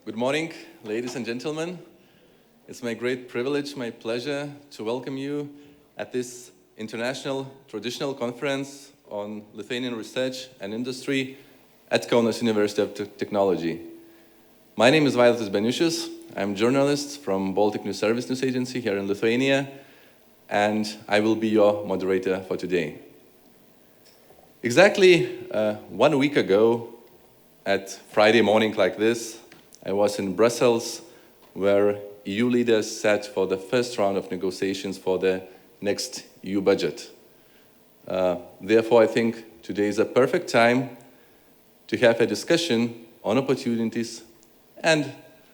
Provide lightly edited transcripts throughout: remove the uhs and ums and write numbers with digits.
Good morning, ladies and gentlemen. It's my great privilege, my pleasure to welcome you at this international traditional conference on Lithuanian research and industry at Kauno University of Technology. My name is Vaidotas Beniušis. I'm a journalist from Baltic News Service News Agency here in Lithuania, and I will be your moderator for today. Exactly 1 week ago, at Friday morning like this, I was in Brussels, where EU leaders sat for the first round of negotiations for the next EU budget. Therefore, I think today is a perfect time to have a discussion on opportunities and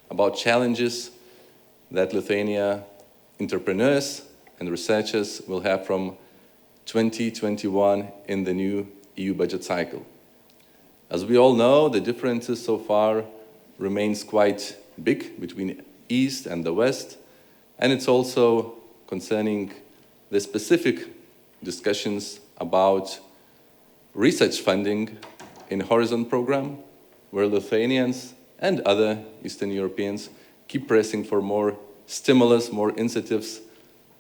about challenges that Lithuania entrepreneurs and researchers will have from 2021 in the new EU budget cycle. As we all know, the differences so far remains quite big between East and the West, and it's also concerning the specific discussions about research funding in Horizon program, where Lithuanians and other Eastern Europeans keep pressing for more stimulus, more incentives,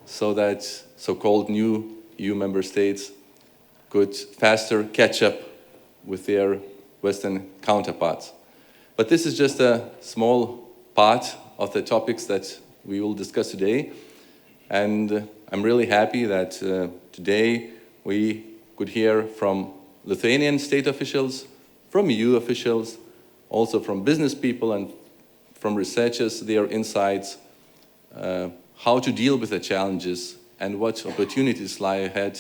so that so-called new EU member states could faster catch up with their Western counterparts. But this is just a small part of the topics that we will discuss today. And I'm really happy that today we could hear from Lithuanian state officials, from EU officials, also from business people and from researchers, their insights, how to deal with the challenges and what opportunities lie ahead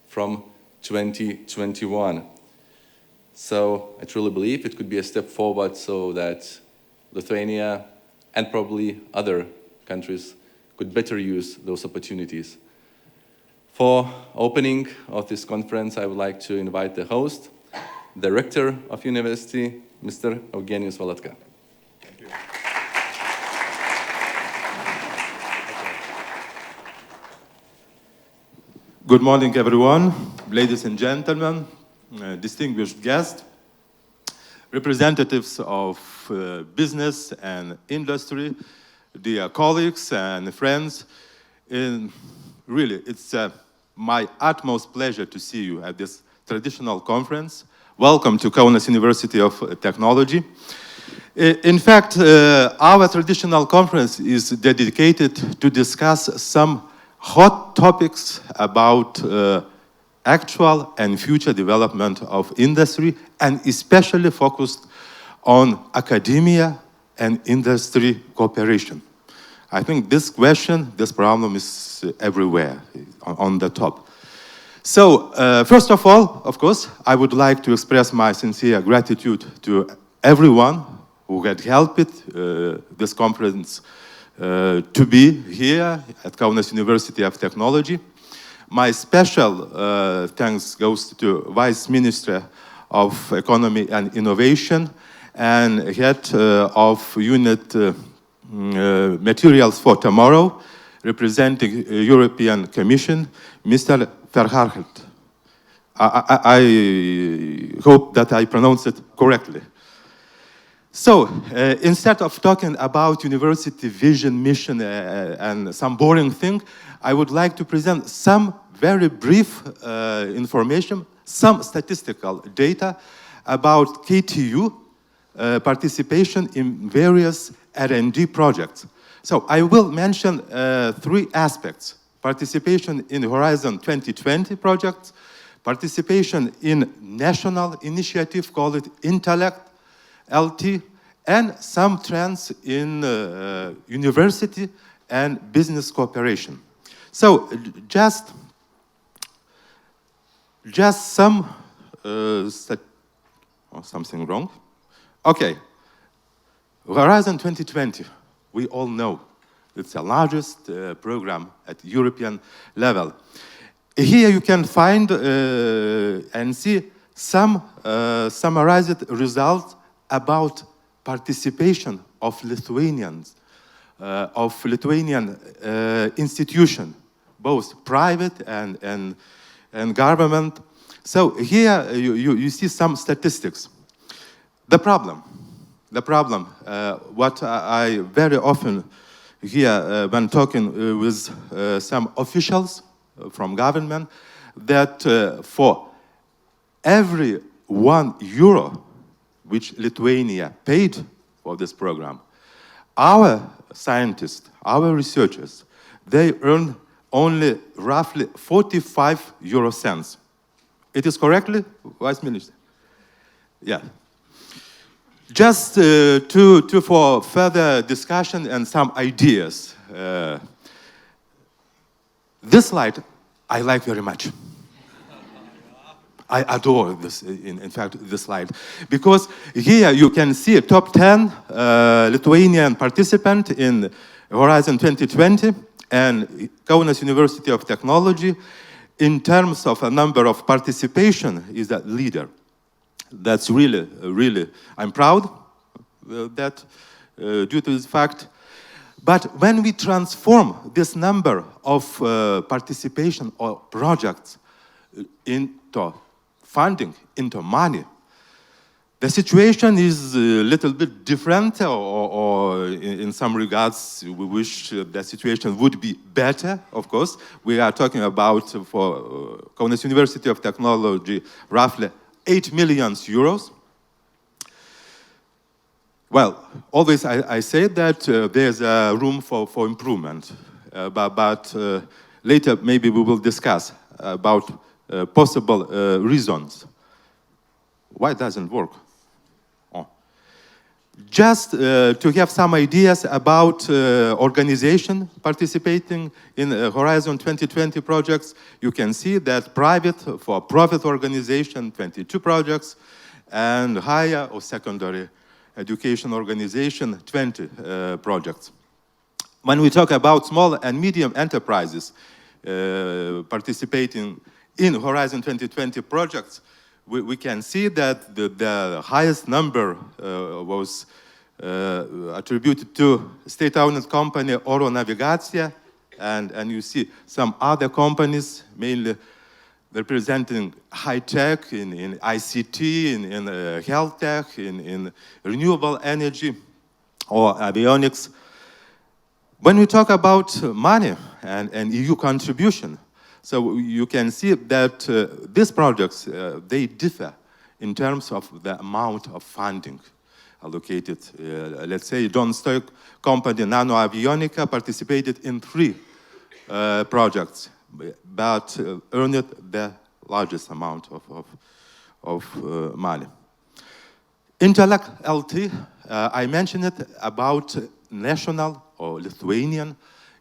from 2021. So I truly believe it could be a step forward so that Lithuania and probably other countries could better use those opportunities. For opening of this conference, I would like to invite the host, the rector of university, Mr. Eugenijus Valatka. Thank you. Good morning, everyone, ladies and gentlemen, distinguished guests, representatives of business and industry, dear colleagues and friends. Really, it's my utmost pleasure to see you at this traditional conference. Welcome to Kauno University of Technology. In fact, our traditional conference is dedicated to discuss some hot topics about actual and future development of industry, and especially focused on academia and industry cooperation. I think this question, this problem is everywhere on the top. So, first of all, of course, I would like to express my sincere gratitude to everyone who had helped this conference to be here at Kauno University of Technology. My special thanks goes to Vice Minister of Economy and Innovation and Head of Unit Materials for Tomorrow, representing European Commission, Mr. Verhaeghe. I hope that I pronounced it correctly. So, instead of talking about university vision, mission, and some boring thing, I would like to present some very brief information, some statistical data about KTU participation in various R&D projects. So, I will mention 3 aspects: participation in Horizon 2020 projects, participation in national initiative called Intellect, LT, and some trends in university and business cooperation. So just some something wrong. Okay, Horizon 2020. We all know it's the largest program at European level. Here you can find and see some summarized results about participation of Lithuanians, of Lithuanian institution, both private and government. So here you see some statistics. The the problem, what I very often hear when talking with some officials from government, that for every €1 which Lithuania paid for this program, our scientists, our researchers, they earn only roughly 45 euro cents. It is correctly, Vice Minister? Yeah. Just for further discussion and some ideas. This slide I like very much. I adore this, in fact, this slide. Because here you can see a top 10 Lithuanian participant in Horizon 2020 and Kauno University of Technology. In terms of a number of participation, is a leader. That's really, really, I'm proud that due to this fact. But when we transform this number of participation or projects into funding, into money, the situation is a little bit different, or in some regards, we wish the situation would be better, of course. We are talking about, for Kauno University of Technology, roughly 8 million euros. Well, always I say that there's room for improvement, but later maybe we will discuss about possible reasons. Why it doesn't work? Oh. Just to have some ideas about organization participating in Horizon 2020 projects, you can see that for-profit organization, 22 projects, and higher or secondary education organization, 20 projects. When we talk about small and medium enterprises participating in Horizon 2020 projects, we can see that the highest number was attributed to state-owned company Oro Navigacija, and you see some other companies, mainly representing high-tech, in ICT, in health tech, in renewable energy, or avionics. When we talk about money and EU contribution, so you can see that these projects, they differ in terms of the amount of funding allocated. Let's say Don Stoik company Nano Avionica participated in 3 projects, but earned the largest amount of money. Intellect LT, I mentioned it about national or Lithuanian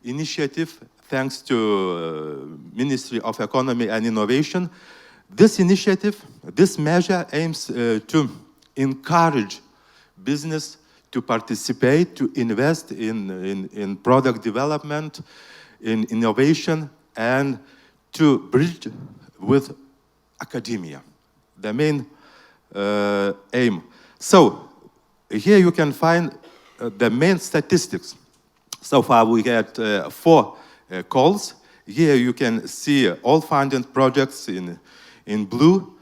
initiative, thanks to Ministry of Economy and Innovation. This initiative, this measure aims to encourage business to participate, to invest in product development, in innovation, and to bridge with academia, the main aim. So here you can find the main statistics. So far we had 4 calls. Here you can see all funded projects in blue,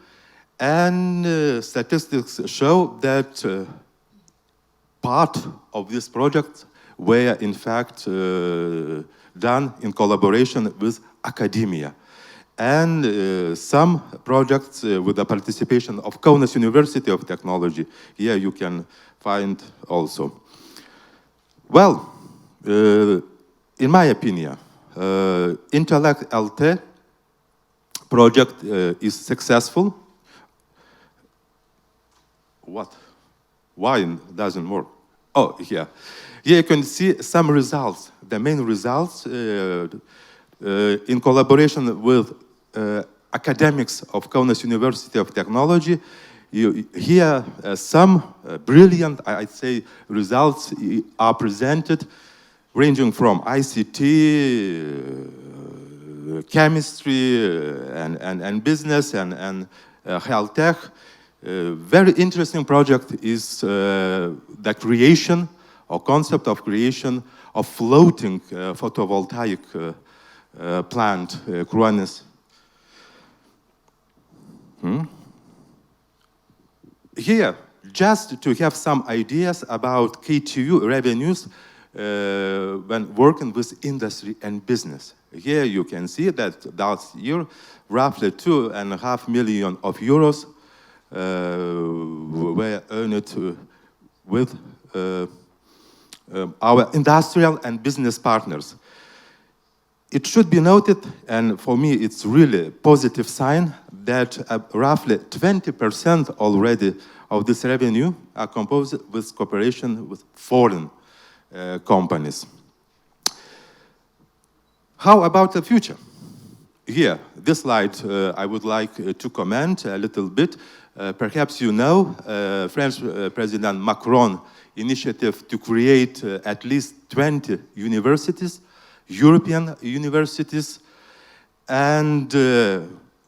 and statistics show that part of these projects were in fact done in collaboration with academia. And some projects with the participation of Kauno University of Technology, here you can find also. Well, in my opinion, Intellect LT project is successful. What? Why it doesn't work? Oh, here. Here you can see some results. The main results in collaboration with academics of Kauno University of Technology. Here some brilliant, I'd say, results are presented, ranging from ICT, chemistry, and business, and health tech. Very interesting project is the creation, or concept of creation, of floating photovoltaic plant, Kruonis. Here, just to have some ideas about KTU revenues when working with industry and business. Here you can see that last year, roughly 2.5 million of euros were earned with our industrial and business partners. It should be noted, and for me it's really a positive sign, that roughly 20% already of this revenue are composed with cooperation with foreign companies. How about the future? Here, this slide I would like to comment a little bit. Perhaps you know French President Macron initiative to create at least 20 universities, European universities, and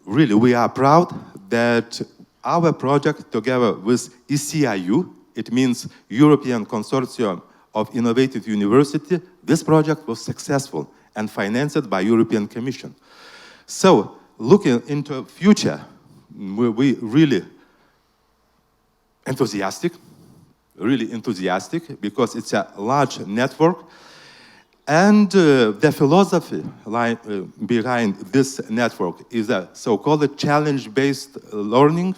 really we are proud that our project together with ECIU, it means European Consortium of Innovative University, this project was successful and financed by European Commission. So looking into future, we really enthusiastic because it's a large network. And the philosophy behind this network is a so-called challenge-based learning,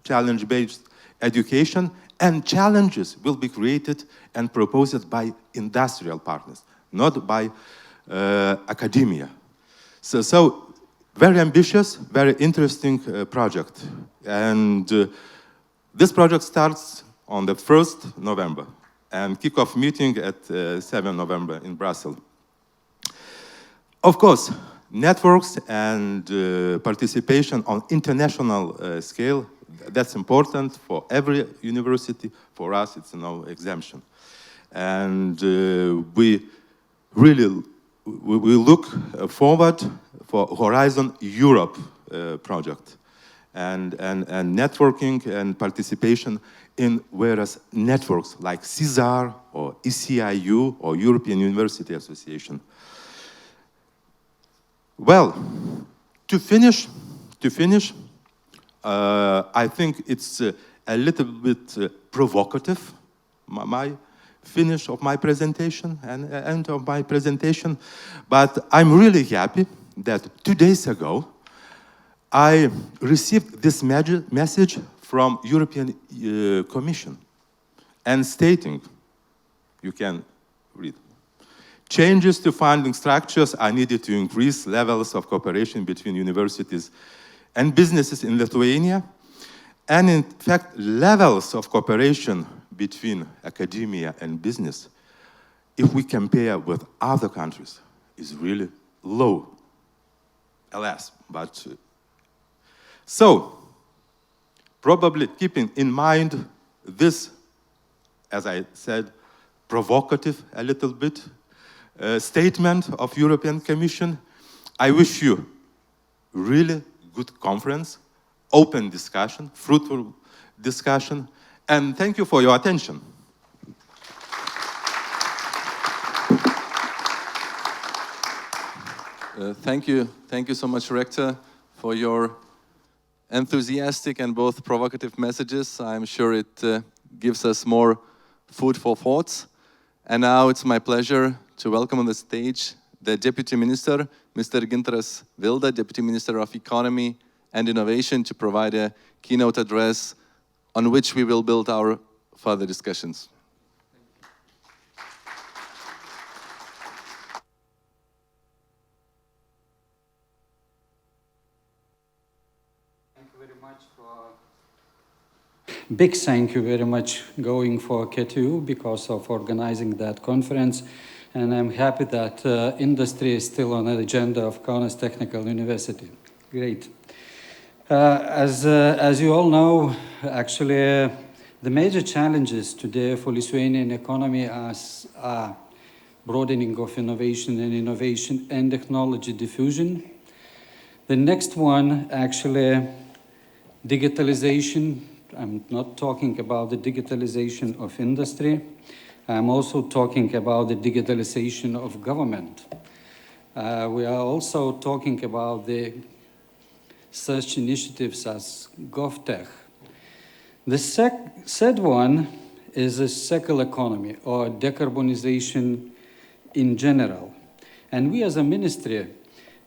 challenge-based education, and challenges will be created and proposed by industrial partners, not by academia. So very ambitious, very interesting project. And this project starts on the 1st November. And kick-off meeting at 7 November in Brussels. Of course, networks and participation on international scale, that's important for every university. For us, it's no exemption. And we really we look forward for Horizon Europe project and networking and participation in various networks like CESAR or ECIU or European University Association. Well, to finish, I think it's a little bit provocative, my finish of my presentation and end of my presentation, but I'm really happy that 2 days ago I received this message from European Commission and stating, you can read, changes to funding structures are needed to increase levels of cooperation between universities and businesses in Lithuania, and in fact levels of cooperation between academia and business, if we compare with other countries, is really low, alas, but so probably keeping in mind this, as I said, provocative a little bit statement of European Commission, I wish you really good conference, open discussion, fruitful discussion, and thank you for your attention. Thank you so much, Rector, for your enthusiastic and both provocative messages. I'm sure it gives us more food for thoughts. And now it's my pleasure to welcome on the stage the Deputy Minister, Mr. Gintaras Vilda, Deputy Minister of Economy and Innovation, to provide a keynote address on which we will build our further discussions. Big thank you very much going for KTU because of organizing that conference, and I'm happy that industry is still on the agenda of Kauno Technical University. Great. As you all know, actually, the major challenges today for Lithuanian economy are broadening of innovation and technology diffusion. The next one, actually, digitalization. I'm not talking about the digitalization of industry. I'm also talking about the digitalization of government. We are also talking about the such initiatives as GovTech. The third one is a circular economy or decarbonization in general. And we as a ministry,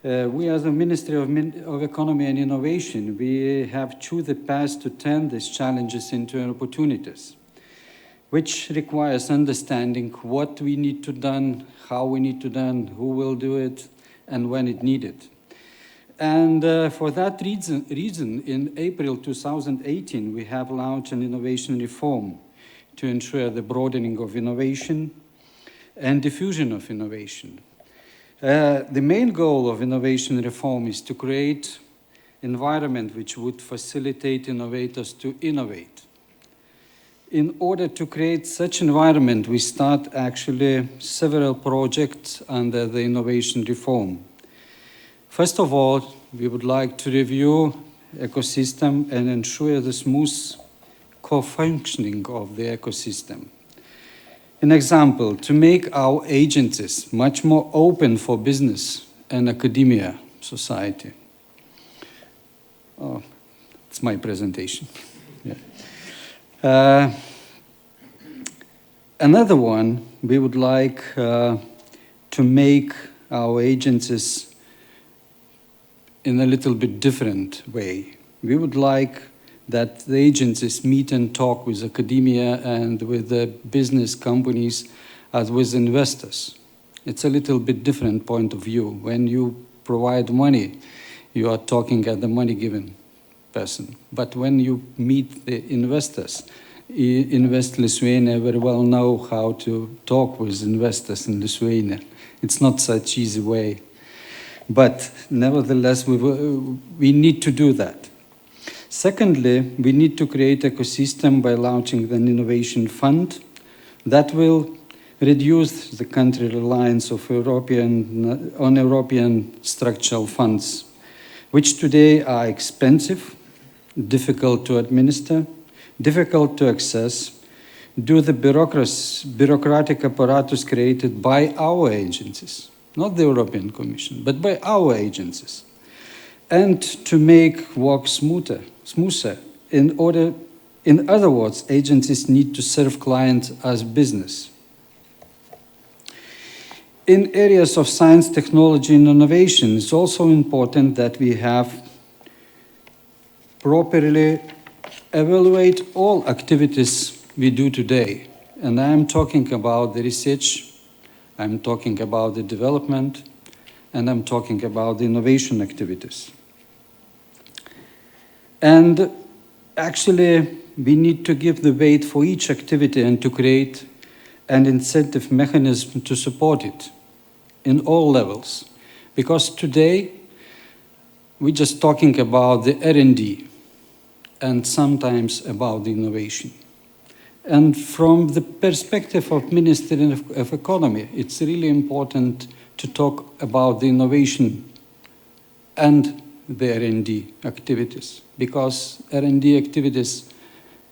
of Economy and Innovation, we have chosen the path to turn these challenges into opportunities, which requires understanding what we need to do, how we need to do, who will do it, and when it needed. And for that reason, in April 2018, we have launched an innovation reform to ensure the broadening of innovation and diffusion of innovation. The main goal of innovation reform is to create an environment which would facilitate innovators to innovate. In order to create such environment, we start actually several projects under the innovation reform. First of all, we would like to review ecosystem and ensure the smooth co-functioning of the ecosystem. An example, to make our agencies much more open for business and academia society. Oh, it's my presentation. Yeah. Another one, we would like to make our agencies in a little bit different way. We would like that the agencies meet and talk with academia and with the business companies as with investors. It's a little bit different point of view. When you provide money, you are talking at the money-given person. But when you meet the investors, Invest Lithuania very well know how to talk with investors in Lithuania. It's not such easy way. But nevertheless, we need to do that. Secondly, we need to create an ecosystem by launching an innovation fund that will reduce the country reliance of on European structural funds, which today are expensive, difficult to administer, difficult to access, due to the bureaucratic apparatus created by our agencies, not the European Commission, but by our agencies, and to make work smoother. In other words, agencies need to serve clients as business. In areas of science, technology, and innovation, it's also important that we have properly evaluate all activities we do today. And I'm talking about the research, I'm talking about the development, and I'm talking about the innovation activities. And actually, we need to give the weight for each activity and to create an incentive mechanism to support it in all levels. Because today, we're just talking about the R&D and sometimes about the innovation. And from the perspective of Ministry of Economy, it's really important to talk about the innovation and the R&D activities, because R&D activities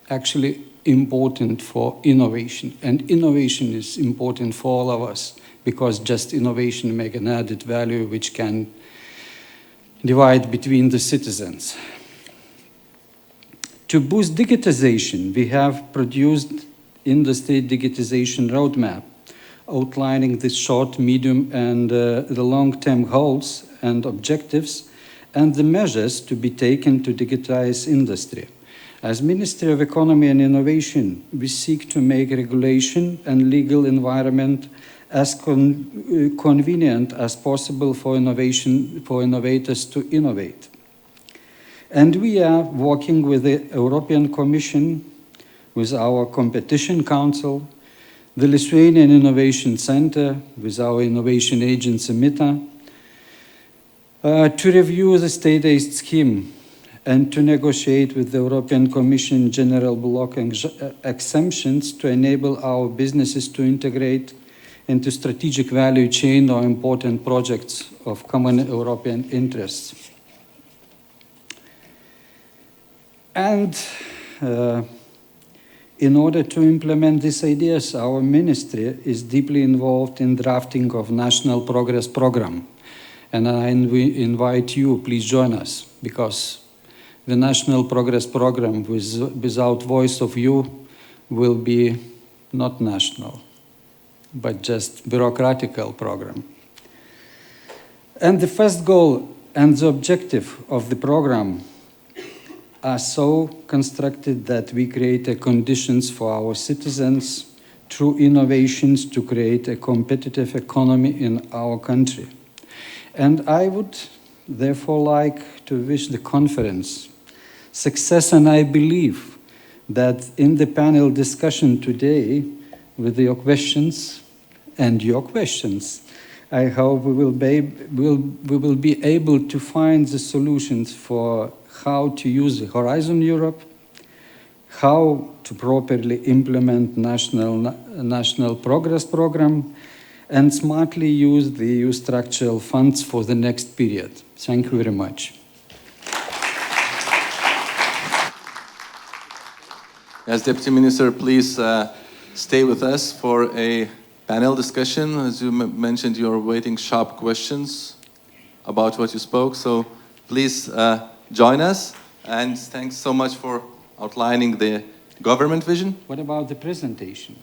actually important for innovation, and innovation is important for all of us, because just innovation makes an added value which can divide between the citizens. To boost digitization, we have produced industry digitization roadmap, outlining the short, medium, and the long-term goals and objectives, and the measures to be taken to digitize industry. As Ministry of Economy and Innovation, we seek to make regulation and legal environment as convenient as possible for innovators to innovate. And we are working with the European Commission, with our Competition Council, the Lithuanian Innovation Center, with our innovation agency MITA, to review the state aid scheme and to negotiate with the European Commission general block exemptions to enable our businesses to integrate into strategic value chain or important projects of common European interests. And in order to implement these ideas, our ministry is deeply involved in drafting of National Progress Program. And we invite you, please join us, because the national progress program without voice of you will be not national, but just bureaucratical program. And the first goal and the objective of the program are so constructed that we create the conditions for our citizens through innovations to create a competitive economy in our country. And I would therefore like to wish the conference success, and I believe that in the panel discussion today, with your questions, I hope we will be able to find the solutions for how to use the Horizon Europe, how to properly implement national progress program, and smartly use the EU structural funds for the next period. Thank you very much. Yes, Deputy Minister, please stay with us for a panel discussion. As you mentioned, you're waiting sharp questions about what you spoke, so please join us. And thanks so much for outlining the government vision. What about the presentation?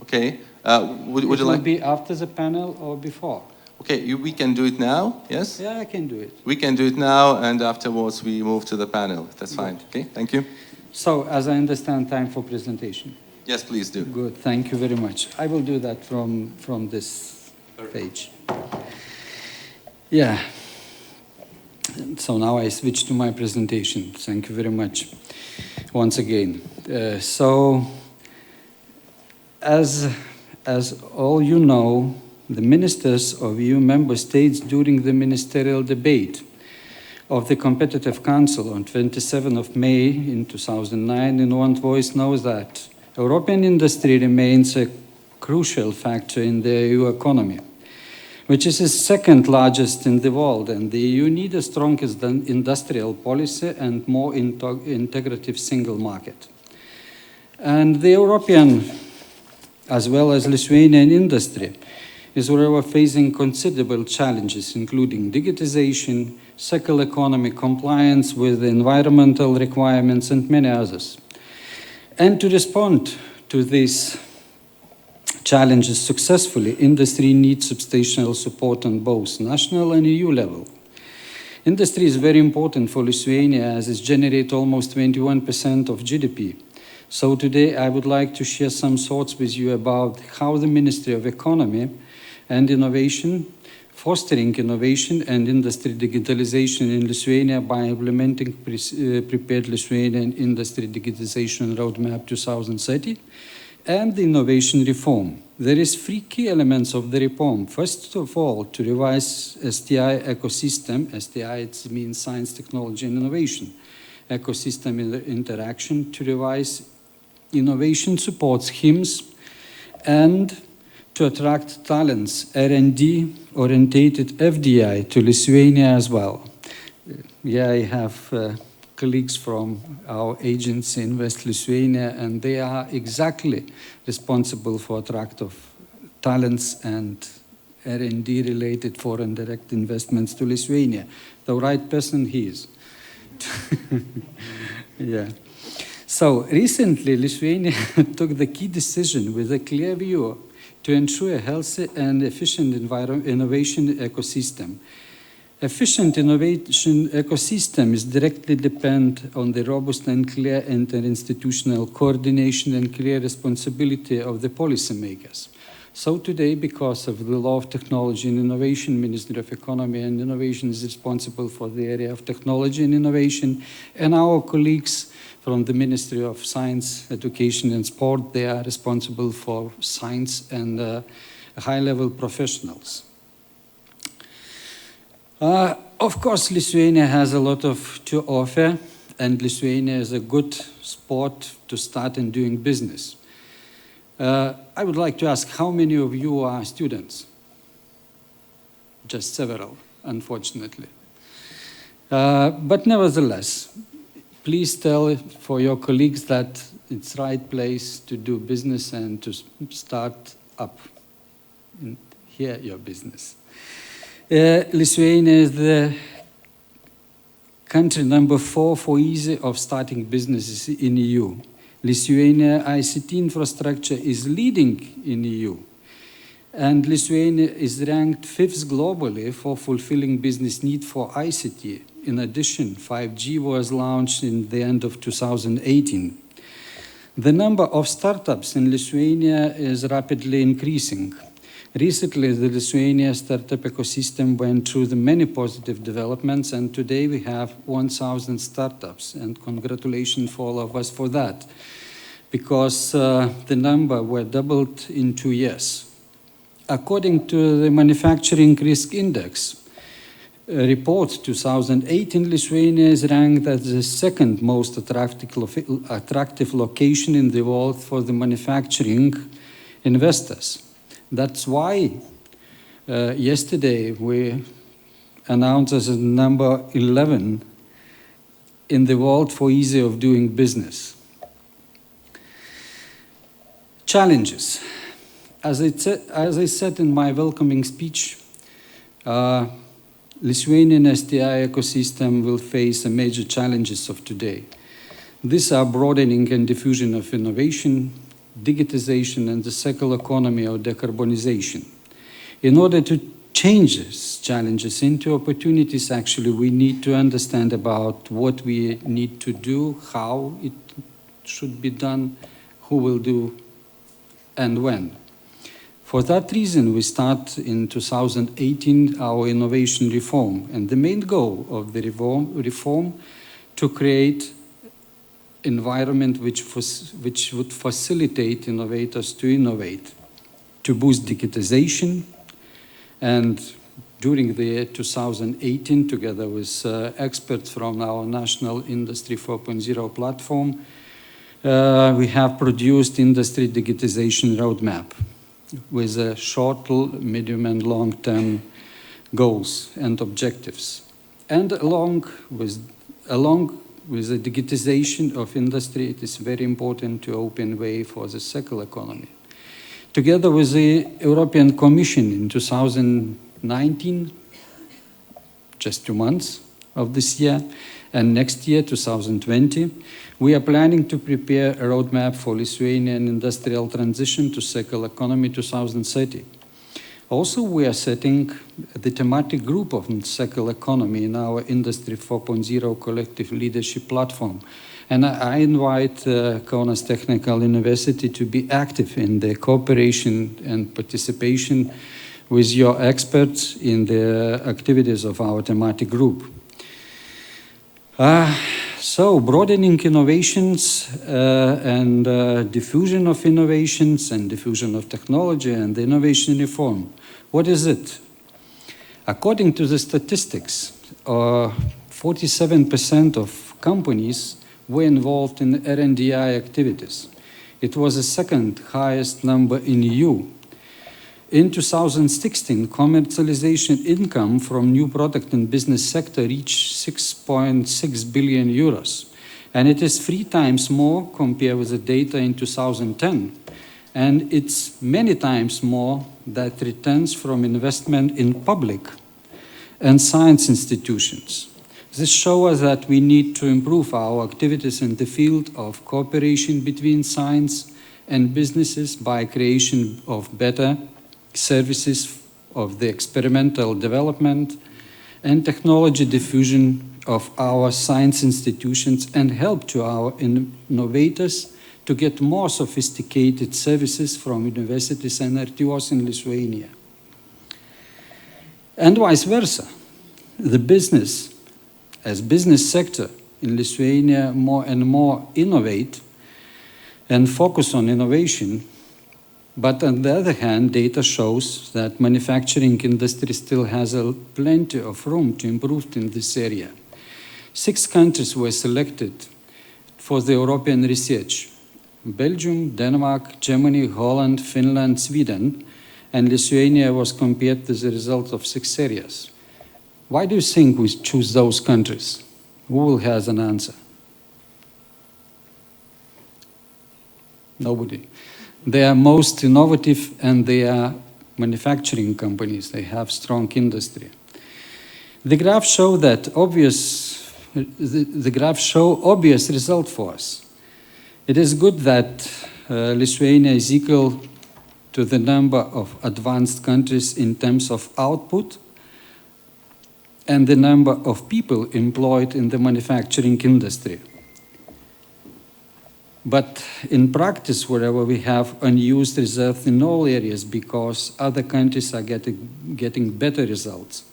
Okay. Would you like? It will be after the panel or before? Okay, we can do it now, yes? Yeah, I can do it. We can do it now, and afterwards we move to the panel. That's fine. Okay, thank you. So, as I understand, time for presentation. Yes, please do. Good, thank you very much. I will do that from this page. Yeah. So now I switch to my presentation. Thank you very much once again. As all you know, the ministers of EU member states during the ministerial debate of the Competitive Council on 27th of May in 2009 in one voice knows that European industry remains a crucial factor in the EU economy, which is the second largest in the world, and the EU needs a stronger industrial policy and more integrative single market. And the European, as well as Lithuanian industry, is however facing considerable challenges, including digitization, circular economy, compliance with environmental requirements, and many others. And to respond to these challenges successfully, industry needs substantial support on both national and EU level. Industry is very important for Lithuania as it generates almost 21% of GDP. So today I would like to share some thoughts with you about how the Ministry of Economy and Innovation, fostering innovation and industry digitalization in Lithuania by implementing prepared Lithuanian industry digitization roadmap 2030 and the innovation reform. There is three key elements of the reform. First of all, to revise STI ecosystem. STI, it means science, technology, and innovation. Ecosystem interaction to revise innovation support schemes and to attract talents, R&D orientated FDI to Lithuania as well. Yeah, I have colleagues from our agency in West Lithuania, and they are exactly responsible for attract of talents and R&D related foreign direct investments to Lithuania. The right person he is. Yeah. So recently, Lithuania took the key decision with a clear view to ensure a healthy and efficient innovation ecosystem. Efficient innovation ecosystem is directly dependent on the robust and clear interinstitutional coordination and clear responsibility of the policymakers. So today, because of the law of technology and innovation, Ministry of Economy and Innovation is responsible for the area of technology and innovation, and our colleagues from the Ministry of Science, Education and Sport, they are responsible for science and high-level professionals. Of course, Lithuania has a lot to offer, and Lithuania is a good spot to start in doing business. I would like to ask, how many of you are students? Just several, unfortunately. But nevertheless, please tell for your colleagues that it's the right place to do business and to start up here your business. Lithuania is the country number 4 for ease of starting businesses in EU. Lithuania ICT infrastructure is leading in EU. And Lithuania is ranked 5th globally for fulfilling business need for ICT. In addition, 5G was launched in the end of 2018. The number of startups in Lithuania is rapidly increasing. Recently, the Lithuania startup ecosystem went through the many positive developments, and today we have 1,000 startups, and congratulations for all of us for that, because the number were doubled in 2 years. According to the Manufacturing Risk Index report 2018, Lithuania is ranked as the second most attractive location in the world for the manufacturing investors. That's why yesterday we announced as number 11 in the world for ease of doing business. Challenges. As I said in my welcoming speech, Lithuanian STI ecosystem will face the major challenges of today. These are broadening and diffusion of innovation, digitization, and the circular economy or decarbonization. In order to change these challenges into opportunities, actually, we need to understand about what we need to do, how it should be done, who will do, and when. For that reason, we start in 2018 our innovation reform, and the main goal of the reform to create environment which would facilitate innovators to innovate, to boost digitization, and during the year 2018, together with experts from our National Industry 4.0 platform, we have produced industry digitization roadmap with short, medium, and long-term goals and objectives. And along with the digitization of industry, it is very important to open way for the circular economy. Together with the European Commission in 2019, just 2 months of this year, and next year, 2020, we are planning to prepare a roadmap for Lithuanian industrial transition to circular economy 2030. Also, we are setting the thematic group of circular economy in our Industry 4.0 collective leadership platform. And I invite Kaunas Technical University to be active in the cooperation and participation with your experts in the activities of our thematic group. So, broadening innovations and diffusion of innovations and diffusion of technology and the innovation reform. What is it? According to the statistics, 47% of companies were involved in R&D activities. It was the second highest number in EU. In 2016, commercialization income from new product and business sector reached 6.6 billion euros. And it is 3 times more compared with the data in 2010. And it's many times more that returns from investment in public and science institutions. This shows us that we need to improve our activities in the field of cooperation between science and businesses by creation of better services of the experimental development and technology diffusion of our science institutions, and help to our innovators to get more sophisticated services from universities and RTOs in Lithuania. And vice versa. The business sector in Lithuania more and more innovate and focus on innovation. But on the other hand, data shows that manufacturing industry still has plenty of room to improve in this area. 6 countries were selected for the European research: Belgium, Denmark, Germany, Holland, Finland, Sweden, and Lithuania was compared as a result of 6 areas. Why do you think we choose those countries? Who has an answer? Nobody. They are most innovative and they are manufacturing companies. They have strong industry. The graph shows that obvious the graphs show obvious result for us. It is good that Lithuania is equal to the number of advanced countries in terms of output and the number of people employed in the manufacturing industry. But in practice, wherever we have unused reserves in all areas because other countries are getting better results,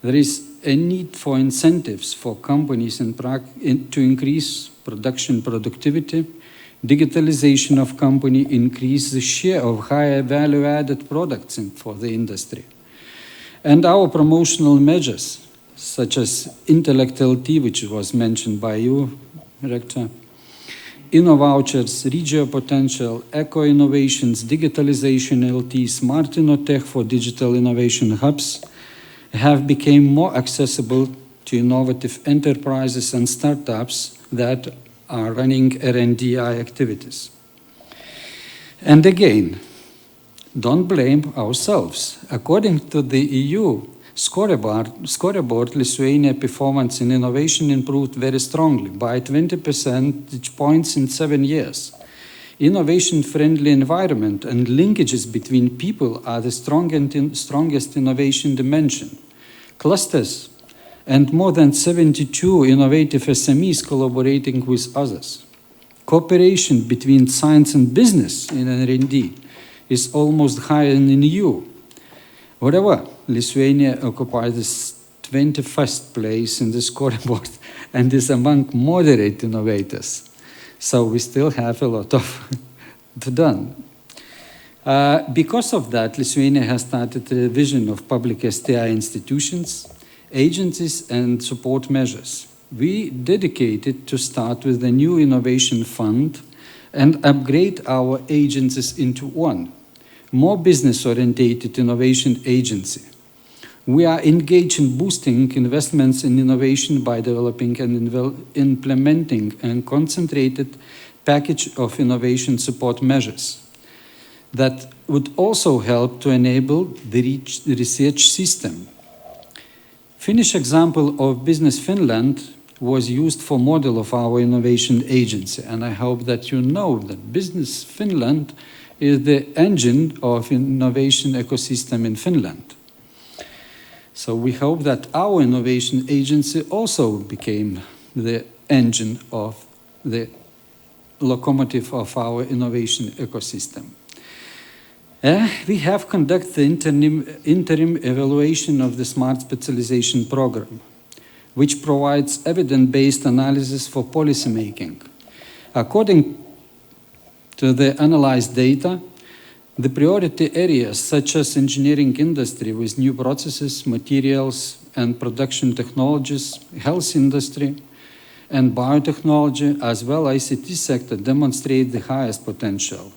there is a need for incentives for companies to increase production productivity, digitalization of company, increase the share of higher value-added products for the industry. And our promotional measures, such as Intellectuality, which was mentioned by you, Rector, InnoVouchers, Regio Potential, Eco Innovations, Digitalization LT, Smart InnoTech for digital innovation hubs, have become more accessible to innovative enterprises and startups that are running R&D activities. And again, don't blame ourselves. According to the EU scoreboard, Lithuania performance in innovation improved very strongly by 20 percentage points in 7 years. Innovation-friendly environment and linkages between people are the strongest innovation dimension. Clusters and more than 72 innovative SMEs collaborating with others. Cooperation between science and business in R&D is almost higher than in EU. However, Lithuania occupies the 21st place in the scoreboard and is among moderate innovators. So we still have a lot of to done. Because of that, Lithuania has started a revision of public STI institutions, agencies, and support measures. We dedicated to start with the new innovation fund and upgrade our agencies into one, more business-oriented innovation agency. We are engaged in boosting investments in innovation by developing and implementing a concentrated package of innovation support measures that would also help to enable the research system. Finnish example of Business Finland was used for model of our innovation agency, and I hope that you know that Business Finland is the engine of innovation ecosystem in Finland. So we hope that our innovation agency also became the engine of the locomotive of our innovation ecosystem. We have conducted the interim evaluation of the Smart Specialization Program, which provides evidence-based analysis for policymaking. According to the analyzed data, the priority areas such as engineering industry with new processes, materials, and production technologies, health industry, and biotechnology, as well as ICT sector, demonstrate the highest potential.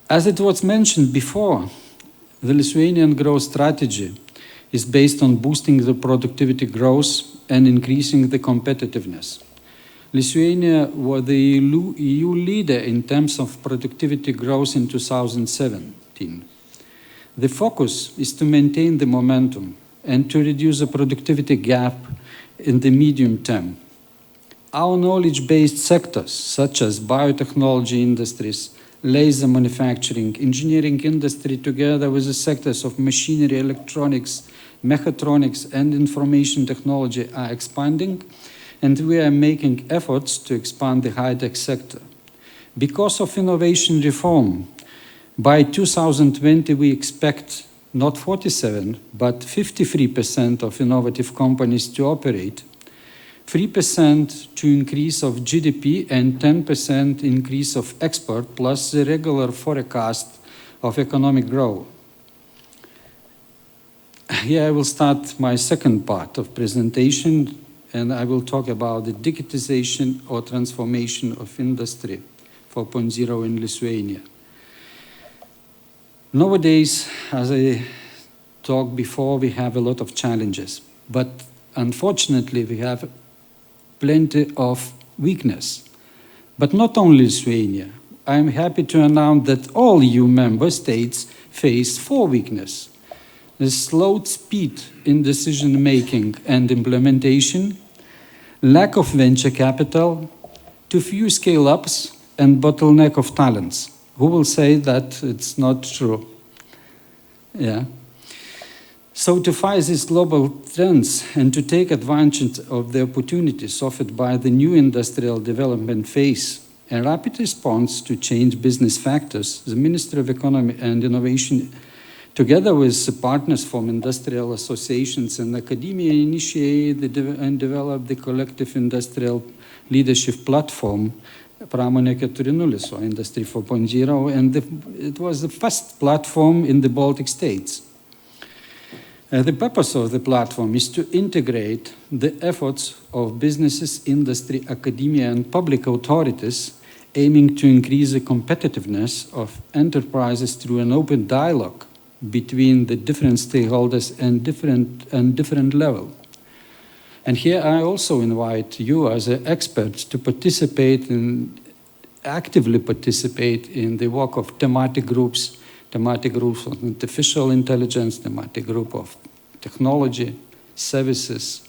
As it was mentioned before, the Lithuanian growth strategy is based on boosting the productivity growth and increasing the competitiveness. Lithuania was the EU leader in terms of productivity growth in 2017. The focus is to maintain the momentum and to reduce the productivity gap in the medium term. Our knowledge-based sectors, such as biotechnology industries, laser manufacturing, engineering industry, together with the sectors of machinery, electronics, mechatronics, and information technology are expanding, and we are making efforts to expand the high-tech sector. Because of innovation reform, by 2020 we expect not 47, but 53% of innovative companies to operate, 3% to increase of GDP, and 10% increase of export, plus the regular forecast of economic growth. Here I will start my second part of presentation, and I will talk about the digitization or transformation of Industry 4.0 in Lithuania. Nowadays, as I talked before, we have a lot of challenges, but unfortunately we have plenty of weakness. But not only Lithuania. I am happy to announce that all EU member states face 4 weaknesses. the slowed speed in decision-making and implementation, lack of venture capital, too few scale-ups, and bottleneck of talents. Who will say that it's not true? Yeah. So to fight these global trends and to take advantage of the opportunities offered by the new industrial development phase, a rapid response to change business factors, the Ministry of Economy and Innovation, together with the partners from industrial associations and academia, initiated and developed the collective industrial leadership platform, Pramonė 4.0, or Industry 4.0, and it was the first platform in the Baltic states. The purpose of the platform is to integrate the efforts of businesses, industry, academia, and public authorities, aiming to increase the competitiveness of enterprises through an open dialogue between the different stakeholders and different level. And here I also invite you as experts to participate actively participate in the work of thematic groups of artificial intelligence, thematic group of technology, services,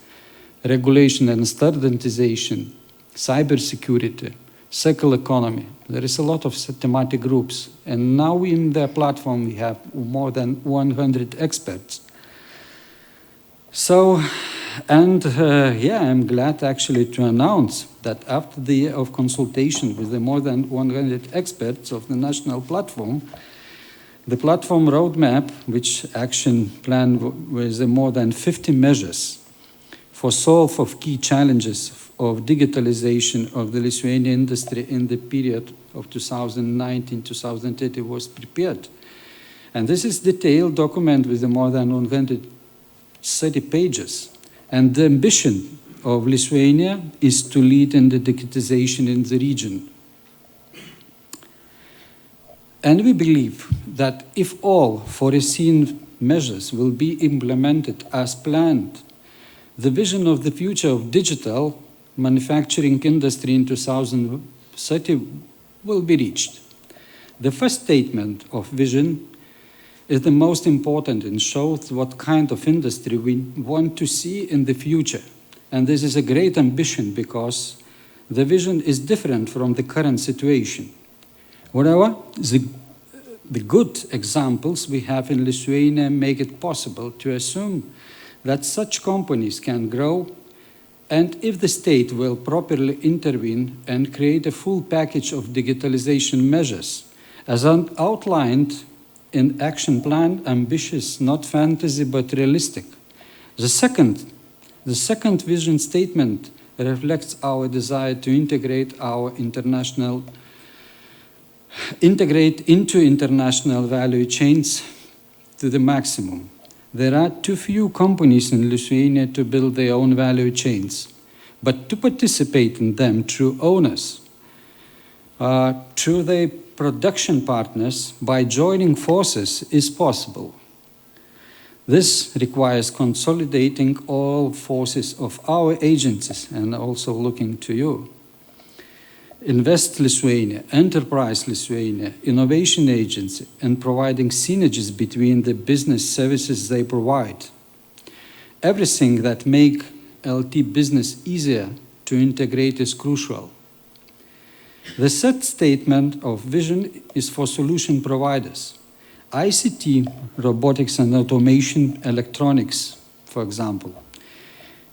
regulation and standardization, cybersecurity, circular economy. There is a lot of thematic groups. And now in the platform we have more than 100 experts. So, and yeah, I'm glad actually to announce that after the year of consultation with the more than 100 experts of the national platform, the platform roadmap, which action plan with more than 50 measures for solve of key challenges of digitalization of the Lithuanian industry in the period of 2019-2030 was prepared. And this is detailed document with more than 130 pages. And the ambition of Lithuania is to lead in the digitization in the region. And we believe that if all foreseen measures will be implemented as planned, the vision of the future of digital manufacturing industry in 2030 will be reached. The first statement of vision is the most important and shows what kind of industry we want to see in the future. And this is a great ambition because the vision is different from the current situation. However, the good examples we have in Lithuania make it possible to assume that such companies can grow, and if the state will properly intervene and create a full package of digitalization measures, as outlined in action plan, ambitious, not fantasy, but realistic. The second vision statement reflects our desire to integrate into international value chains to the maximum. There are too few companies in Lithuania to build their own value chains, but to participate in them through owners, through their production partners, by joining forces is possible. This requires consolidating all forces of our agencies and also looking to you. Invest Lithuania, Enterprise Lithuania, Innovation Agency, and providing synergies between the business services they provide. Everything that make LT business easier to integrate is crucial. The third statement of vision is for solution providers. ICT, robotics and automation, electronics, for example.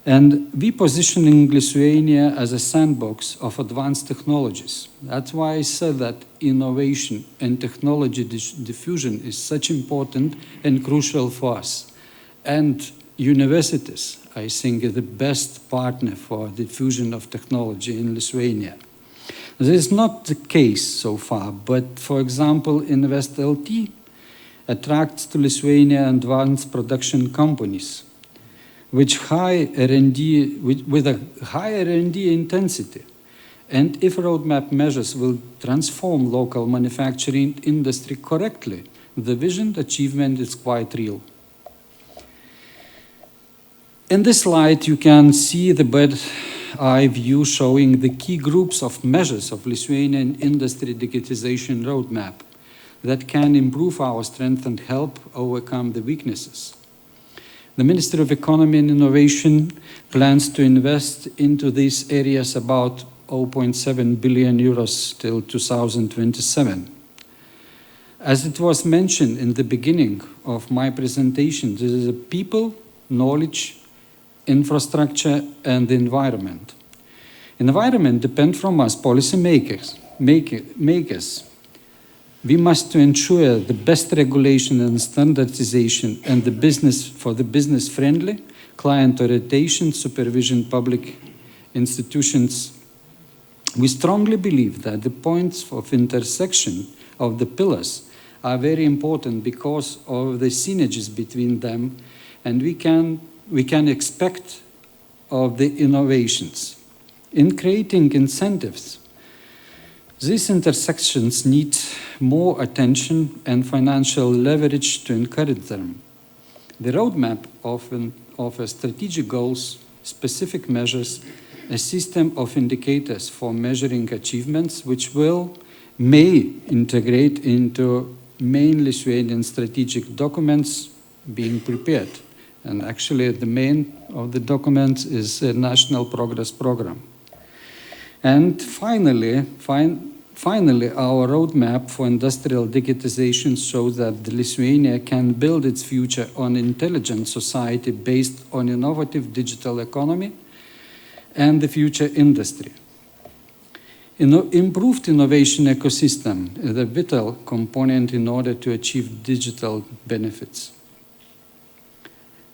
And we positioning Lithuania as a sandbox of advanced technologies. That's why I said that innovation and technology diffusion is such important and crucial for us. And universities, I think, are the best partner for diffusion of technology in Lithuania. This is not the case so far, but for example, Invest LT attracts to Lithuania advanced production companies with a high R&D intensity. And if roadmap measures will transform local manufacturing industry correctly, the vision achievement is quite real. In this slide, you can see the bird's-eye view showing the key groups of measures of Lithuanian industry digitization roadmap that can improve our strength and help overcome the weaknesses. The Ministry of Economy and Innovation plans to invest into these areas about 0.7 billion euros till 2027. As it was mentioned in the beginning of my presentation, this is a people, knowledge, infrastructure, and the environment. Environment depends from us, policy makers. We must ensure the best regulation and standardization and the business friendly, client orientation, supervision, public institutions. We strongly believe that the points of intersection of the pillars are very important because of the synergies between them, and we can expect of the innovations. In creating incentives, these intersections need more attention and financial leverage to encourage them. The roadmap offers strategic goals, specific measures, a system of indicators for measuring achievements, which may integrate into main Lithuanian strategic documents being prepared. And actually, the main of the documents is a National Progress Program. And finally, our roadmap for industrial digitization shows that Lithuania can build its future on intelligent society based on innovative digital economy and the future industry. Improved innovation ecosystem is a vital component in order to achieve digital benefits.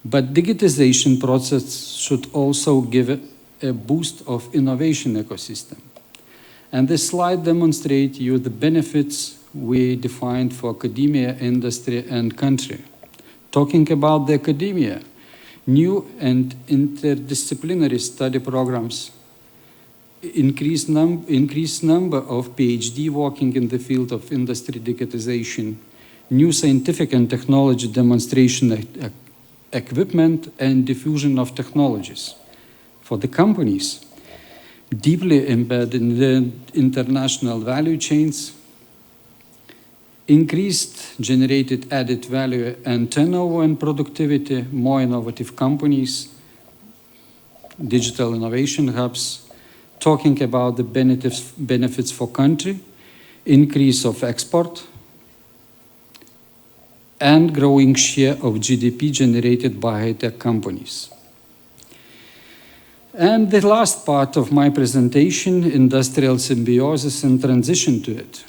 But digitization process should also give a boost of innovation ecosystem. And this slide demonstrates you the benefits we defined for academia, industry, and country. Talking about the academia, new and interdisciplinary study programs, increased number of PhD working in the field of industry digitization, new scientific and technology demonstration equipment, and diffusion of technologies. For the companies, deeply embedded in the international value chains, increased generated added value and turnover and productivity, more innovative companies, digital innovation hubs, talking about the benefits for country, increase of export, and growing share of GDP generated by high-tech companies. And the last part of my presentation, industrial symbiosis and transition to it.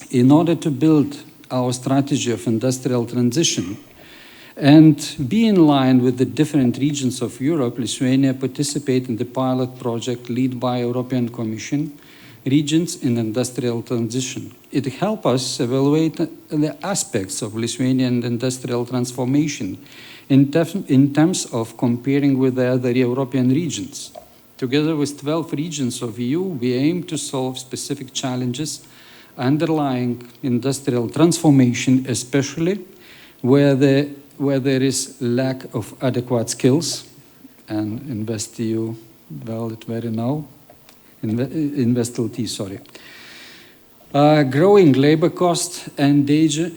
In order to build our strategy of industrial transition and be in line with the different regions of Europe, Lithuania participates in the pilot project led by European Commission, Regions in Industrial Transition. It helps us evaluate the aspects of Lithuanian industrial transformation in terms of comparing with the other European regions. Together with 12 regions of EU, we aim to solve specific challenges underlying industrial transformation, especially where there is lack of adequate skills, and InvestEU, well, it very now, InvestLT, sorry. Growing labor cost and danger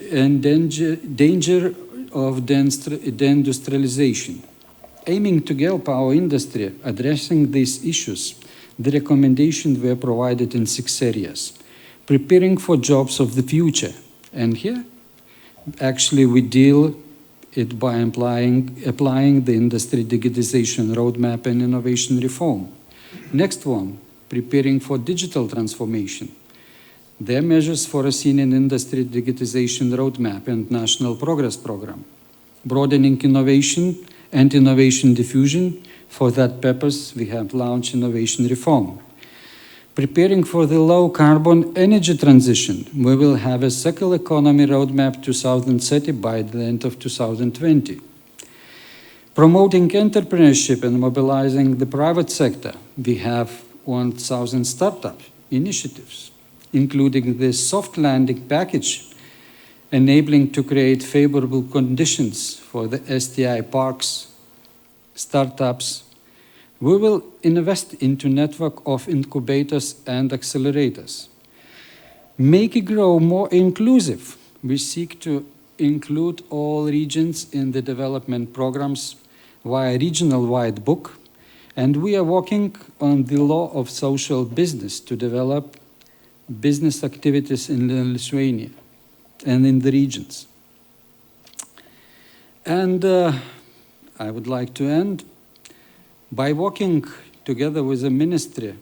of deindustrialization. Aiming to help our industry addressing these issues, the recommendations were provided in 6 areas. Preparing for jobs of the future. And here, actually, we deal it by applying the industry digitization roadmap and innovation reform. Next one, preparing for digital transformation. There are measures foreseen in industry digitization roadmap and national progress program. Broadening innovation and innovation diffusion. For that purpose, we have launched innovation reform. Preparing for the low carbon energy transition. We will have a circular economy roadmap 2030 by the end of 2020. Promoting entrepreneurship and mobilizing the private sector. We have 1,000 startup initiatives, including the soft landing package, enabling to create favorable conditions for the STI parks, startups. We will invest into network of incubators and accelerators. Make it grow more inclusive. We seek to include all regions in the development programs via regional white book, and we are working on the law of social business to develop business activities in Lithuania and in the regions. And I would like to end by working together with the Ministry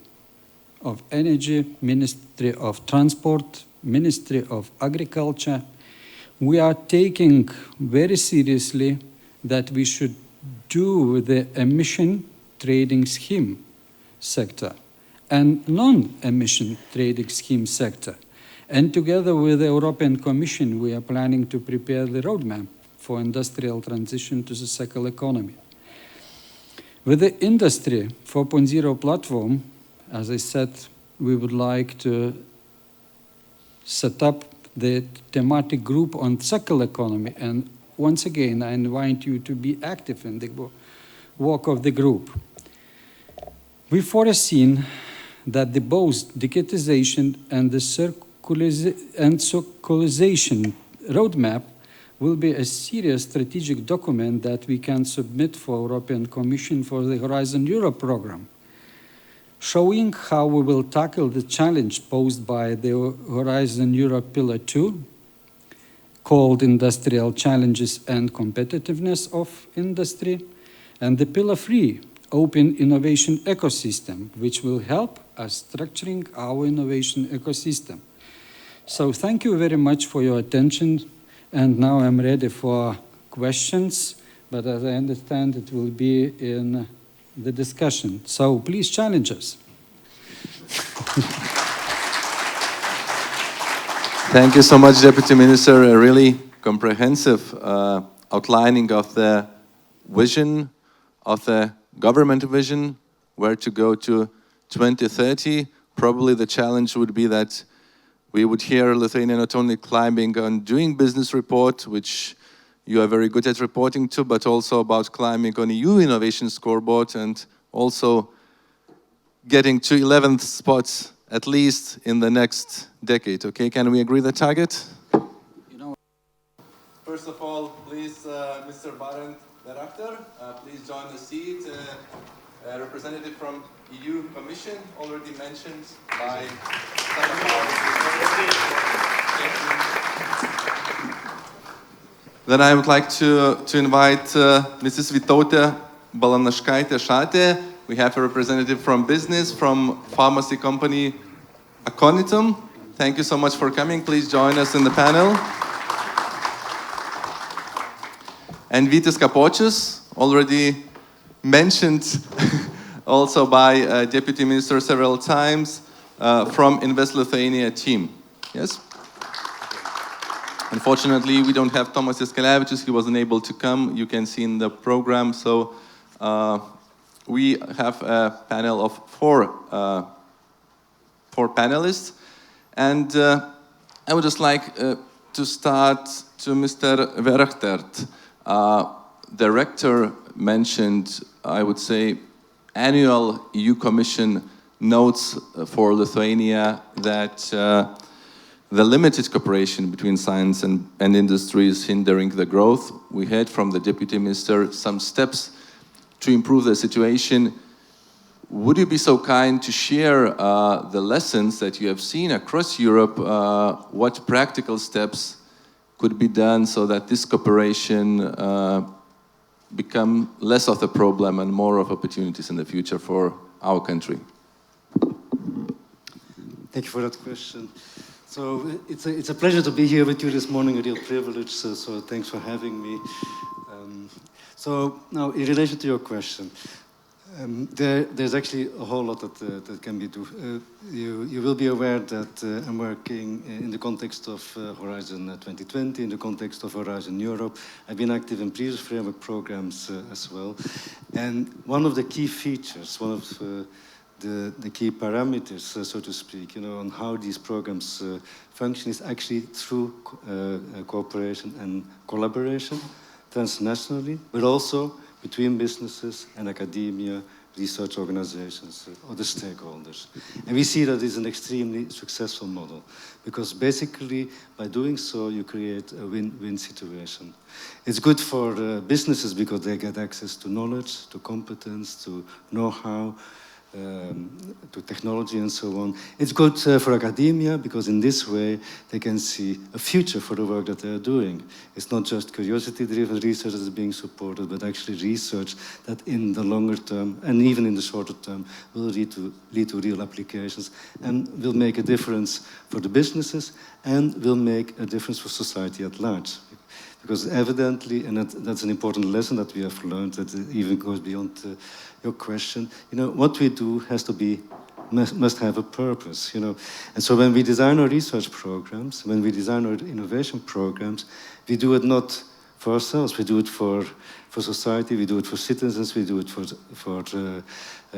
of Energy, Ministry of Transport, Ministry of Agriculture. We are taking very seriously that we should do with the emission trading scheme sector and non-emission trading scheme sector. And together with the European Commission, we are planning to prepare the roadmap for industrial transition to the circular economy. With the Industry 4.0 platform, as I said, we would like to set up the thematic group on circular economy. And once again, I invite you to be active in the work of the group. We foreseen that the both digitization and the circularization roadmap will be a serious strategic document that we can submit for European Commission for the Horizon Europe program, showing how we will tackle the challenge posed by the Horizon Europe Pillar 2, called Industrial Challenges and Competitiveness of Industry, and the Pillar 3, Open Innovation Ecosystem, which will help us structuring our innovation ecosystem. So thank you very much for your attention, and now I'm ready for questions, but as I understand it will be in the discussion. So please challenge us. Thank you so much, Deputy Minister. A really comprehensive outlining of the vision, of the government vision, where to go to 2030. Probably the challenge would be that we would hear Lithuania not only climbing on doing business report, which you are very good at reporting to, but also about climbing on EU innovation scoreboard and also getting to 11th spots at least in the next decade. Okay, can we agree the target? You know, first of all, please, Mr. Barend Thereafter, please join the seat. A representative from EU Commission, already mentioned by some of our. Then I would like to invite Mrs. Vytautė Balanaškaitė-Šatė. We have a representative from business, from pharmacy company Aconitum. Thank you so much for coming. Please join us in the panel. And Vytis Kapočius, already mentioned also by Deputy Minister several times, from Invest Lithuania team. Yes? Unfortunately, we don't have Tomas Jaskelevičius. He wasn't able to come. You can see in the program. So we have a panel of four panelists. And I would just like to start to Mr. Verchtert. Director mentioned, I would say, annual EU Commission notes for Lithuania that the limited cooperation between science and industry is hindering the growth. We heard from the Deputy Minister some steps to improve the situation. Would you be so kind to share the lessons that you have seen across Europe? What practical steps could be done so that this cooperation become less of a problem and more of opportunities in the future for our country? Thank you for that question. So it's a pleasure to be here with you this morning, a real privilege, so thanks for having me. So now, in relation to your question, there's actually a whole lot that can be done. You will be aware that I'm working in the context of Horizon 2020, in the context of Horizon Europe. I've been active in previous framework programs as well. And one of the key features, one of the key parameters, so to speak, on how these programs function is actually through cooperation and collaboration transnationally, but also between businesses and academia research organizations, other stakeholders. And we see that it's an extremely successful model, because basically by doing so you create a win-win situation. It's good for businesses because they get access to knowledge, to competence, to know-how, to technology and so on. It's good for academia because in this way they can see a future for the work that they're doing. It's not just curiosity-driven research that is being supported, but actually research that in the longer term and even in the shorter term will lead to real applications and will make a difference for the businesses and will make a difference for society at large. Because evidently, and that's an important lesson that we have learned, that it even goes beyond your question, you know, what we do has to be, must have a purpose, you know. And so when we design our research programs, when we design our innovation programs, we do it not for ourselves, we do it for society, we do it for citizens, we do it for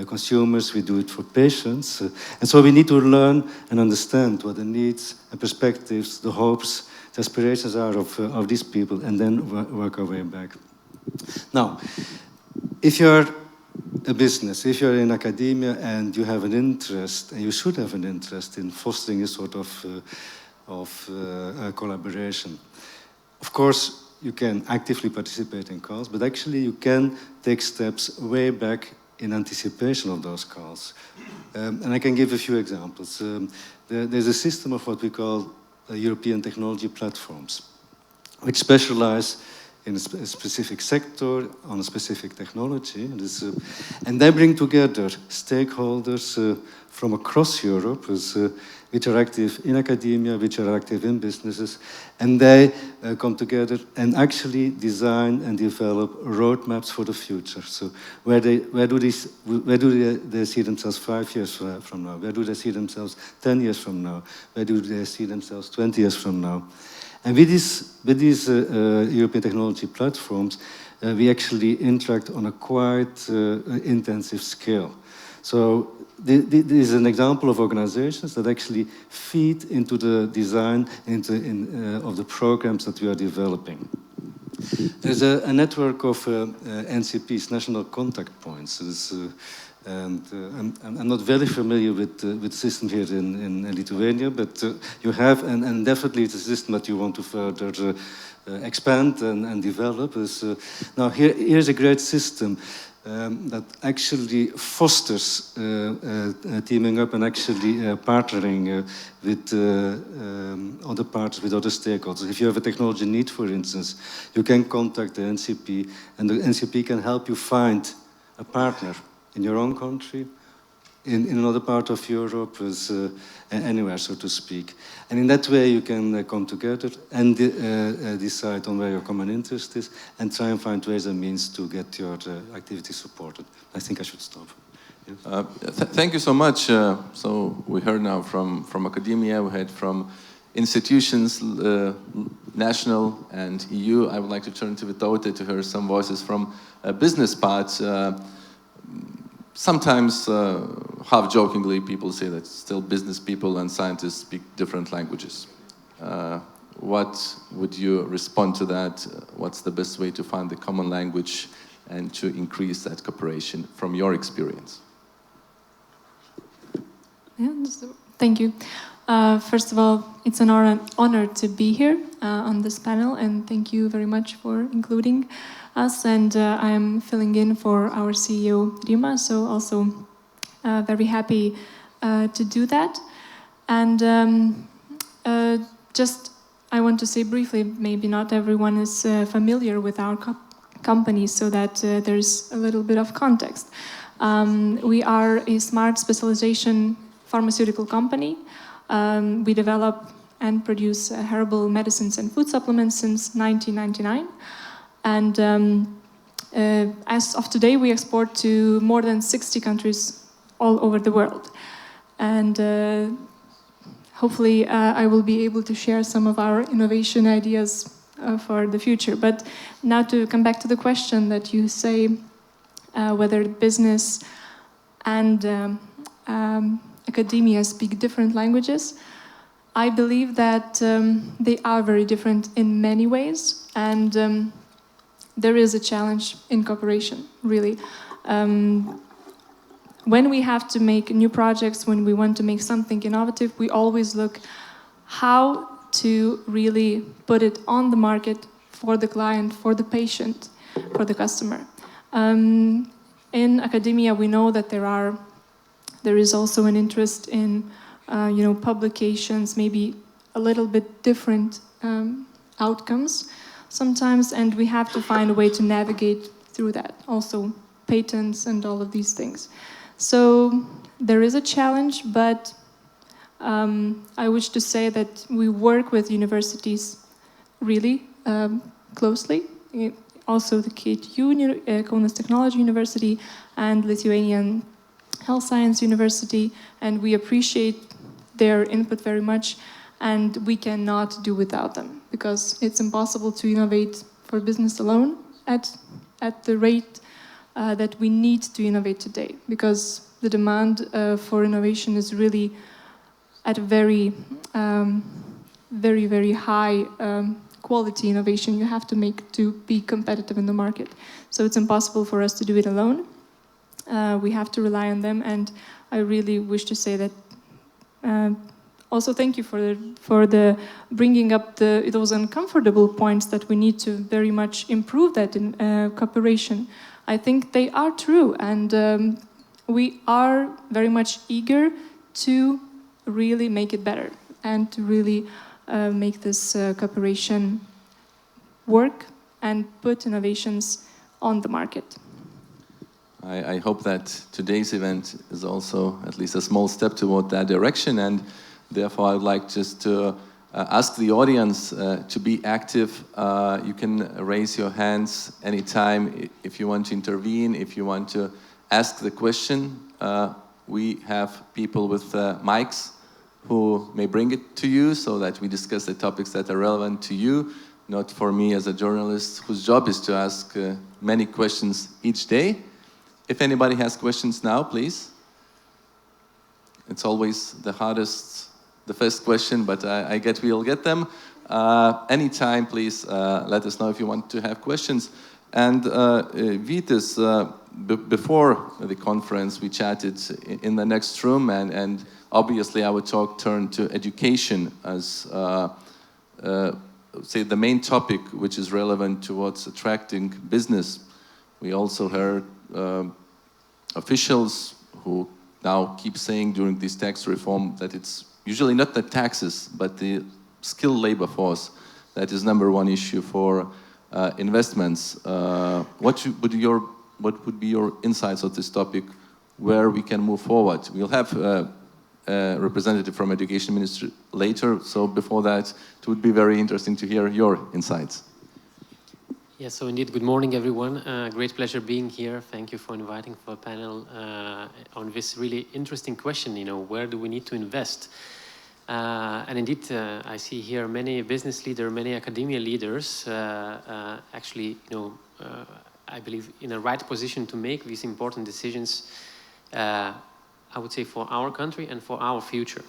consumers, we do it for patients. And so we need to learn and understand what the needs and perspectives, the hopes, the aspirations are of these people, and then work our way back. Now, if you're a business, if you're in academia and you have an interest, and you should have an interest in fostering a sort of collaboration, of course, you can actively participate in calls, but actually you can take steps way back in anticipation of those calls. And I can give a few examples. There's a system of what we call European technology platforms, which specialize in a specific sector, on a specific technology. And they bring together stakeholders from across Europe, which are active in academia, which are active in businesses, and they come together and actually design and develop roadmaps for the future. So where do they see themselves 5 years from now? Where do they see themselves 10 years from now? Where do they see themselves 20 years from now? And with these European technology platforms, we actually interact on a quite intensive scale. So this is an example of organizations that actually feed into the design of the programs that we are developing. There's a network of NCPs, national contact points. And I'm not very familiar with the system here in Lithuania, but you have, and definitely it's a system that you want to further expand and develop. Now here's a great system that actually fosters teaming up and actually partnering with other parties, with other stakeholders. If you have a technology need, for instance, you can contact the NCP, and the NCP can help you find a partner in your own country, in another part of Europe, anywhere, so to speak. And in that way, you can come together and decide on where your common interest is and try and find ways and means to get your activities supported. I think I should stop. Yes. Thank you so much. So we heard now from academia, we heard from institutions, national and EU. I would like to turn to Vytautė to hear some voices from business parts. Sometimes, half-jokingly, people say that still business people and scientists speak different languages. What would you respond to that? What's the best way to find the common language and to increase that cooperation from your experience? Yeah, thank you. First of all, it's an honor to be here on this panel, and thank you very much for including us. And I'm filling in for our CEO, Rima, so also very happy to do that. And just I want to say briefly, maybe not everyone is familiar with our company, so that there's a little bit of context. We are a smart specialization pharmaceutical company. We develop and produce herbal medicines and food supplements since 1999. And as of today, we export to more than 60 countries all over the world. And hopefully I will be able to share some of our innovation ideas for the future. But now to come back to the question that you say, whether business and academia speak different languages. I believe that they are very different in many ways, and there is a challenge in cooperation, really. when we have to make new projects, when we want to make something innovative, we always look how to really put it on the market for the client, for the patient, for the customer. In academia, we know that there is also an interest in publications, maybe a little bit different outcomes sometimes, and we have to find a way to navigate through that. Also patents and all of these things. So there is a challenge, but I wish to say that we work with universities really closely. Also the KTU, Kauno Technology University, and Lithuanian Health Science University, and we appreciate their input very much, and we cannot do without them, because it's impossible to innovate for business alone at the rate that we need to innovate today, because the demand for innovation is really at a very, very high quality innovation you have to make to be competitive in the market. So it's impossible for us to do it alone. We have to rely on them, and I really wish to say that. Also, thank you for the bringing up those uncomfortable points that we need to very much improve that in cooperation. I think they are true, and we are very much eager to really make it better and to really make this cooperation work and put innovations on the market. I hope that today's event is also at least a small step toward that direction, and therefore I would like just to ask the audience to be active. You can raise your hands anytime if you want to intervene, if you want to ask the question. We have people with mics who may bring it to you so that we discuss the topics that are relevant to you, not for me as a journalist whose job is to ask many questions each day. If anybody has questions now, please. It's always the hardest, the first question, but I get we'll get them. Anytime, please let us know if you want to have questions. And Vytis, before the conference, we chatted in the next room, and obviously our talk turned to education as, say, the main topic which is relevant towards attracting business. We also heard officials who now keep saying during this tax reform that it's usually not the taxes, but the skilled labor force that is #1 issue for investments. What would be your insights on this topic, where we can move forward? We'll have a representative from Education Ministry later, so before that, it would be very interesting to hear your insights. Yes, so indeed, good morning, everyone. Great pleasure being here. Thank you for inviting for a panel on this really interesting question, where do we need to invest? And indeed, I see here many business leaders, many academia leaders, actually, I believe in a right position to make these important decisions, I would say, for our country and for our future.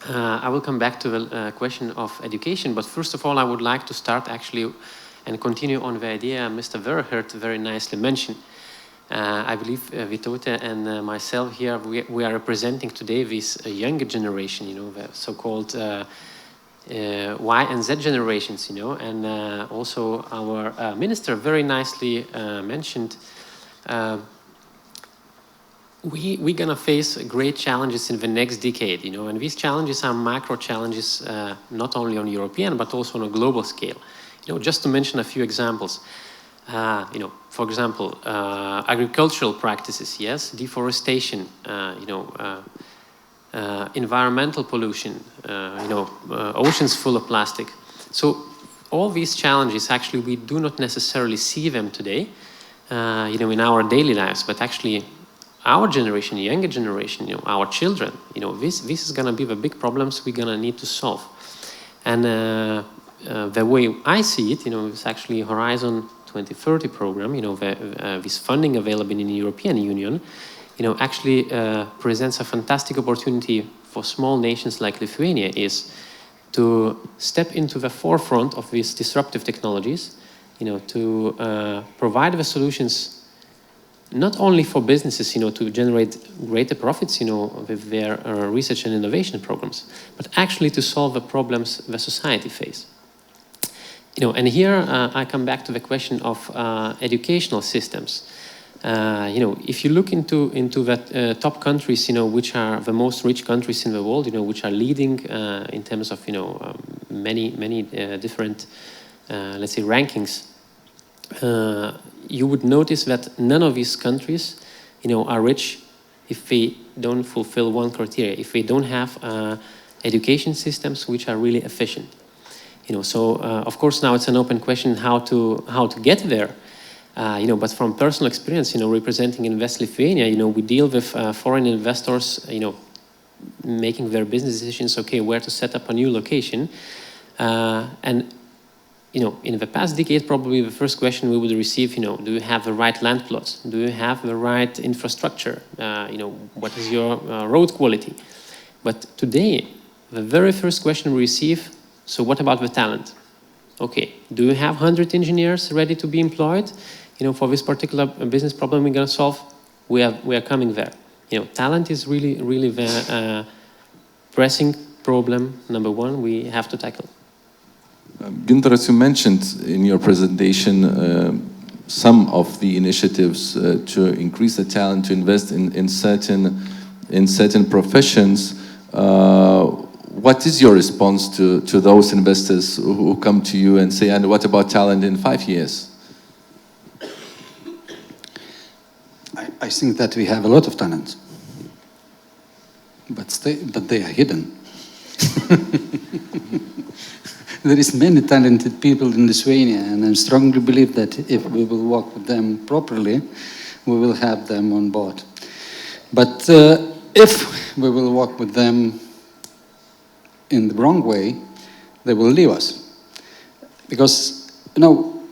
I will come back to the question of education, but first of all, I would like to start actually and continue on the idea Mr. Verhert very nicely mentioned. I believe Vytautė and myself here, we are representing today this younger generation, the so-called Y and Z generations, and also our minister very nicely mentioned we're going to face great challenges in the next decade, and these challenges are macro challenges, not only on European, but also on a global scale. Just to mention a few examples, for example, agricultural practices, yes, deforestation, environmental pollution, oceans full of plastic. So all these challenges, actually, we do not necessarily see them today, in our daily lives, but actually our generation, younger generation, our children, this is going to be the big problems we're going to need to solve. And the way I see it, it's actually Horizon 2030 program, this funding available in the European Union, actually presents a fantastic opportunity for small nations like Lithuania is to step into the forefront of these disruptive technologies, to provide the solutions not only for businesses, to generate greater profits, with their research and innovation programs, but actually to solve the problems the society face. And here I come back to the question of educational systems. If you look into the top countries, which are the most rich countries in the world, which are leading in terms of, many different, let's say, rankings, you would notice that none of these countries, are rich if they don't fulfill one criteria, if they don't have education systems which are really efficient. So of course now it's an open question how to get there. But from personal experience, representing Invest Lithuania, we deal with foreign investors, making their business decisions, okay, where to set up a new location. And in the past decade, probably the first question we would receive, do you have the right land plots? Do you have the right infrastructure? What is your road quality? But today, the very first question we receive, so what about the talent? Okay, do you have 100 engineers ready to be employed? For this particular business problem we're going to solve? We are coming there. Talent is really the pressing problem number one we have to tackle. Gintaras, you mentioned in your presentation some of the initiatives to increase the talent, to invest in certain professions. What is your response to those investors who come to you and say, and what about talent in 5 years? I think that we have a lot of talent, but they are hidden. There is many talented people in Lithuania, and I strongly believe that if we will work with them properly, we will have them on board. But if we will work with them in the wrong way, they will leave us. Because,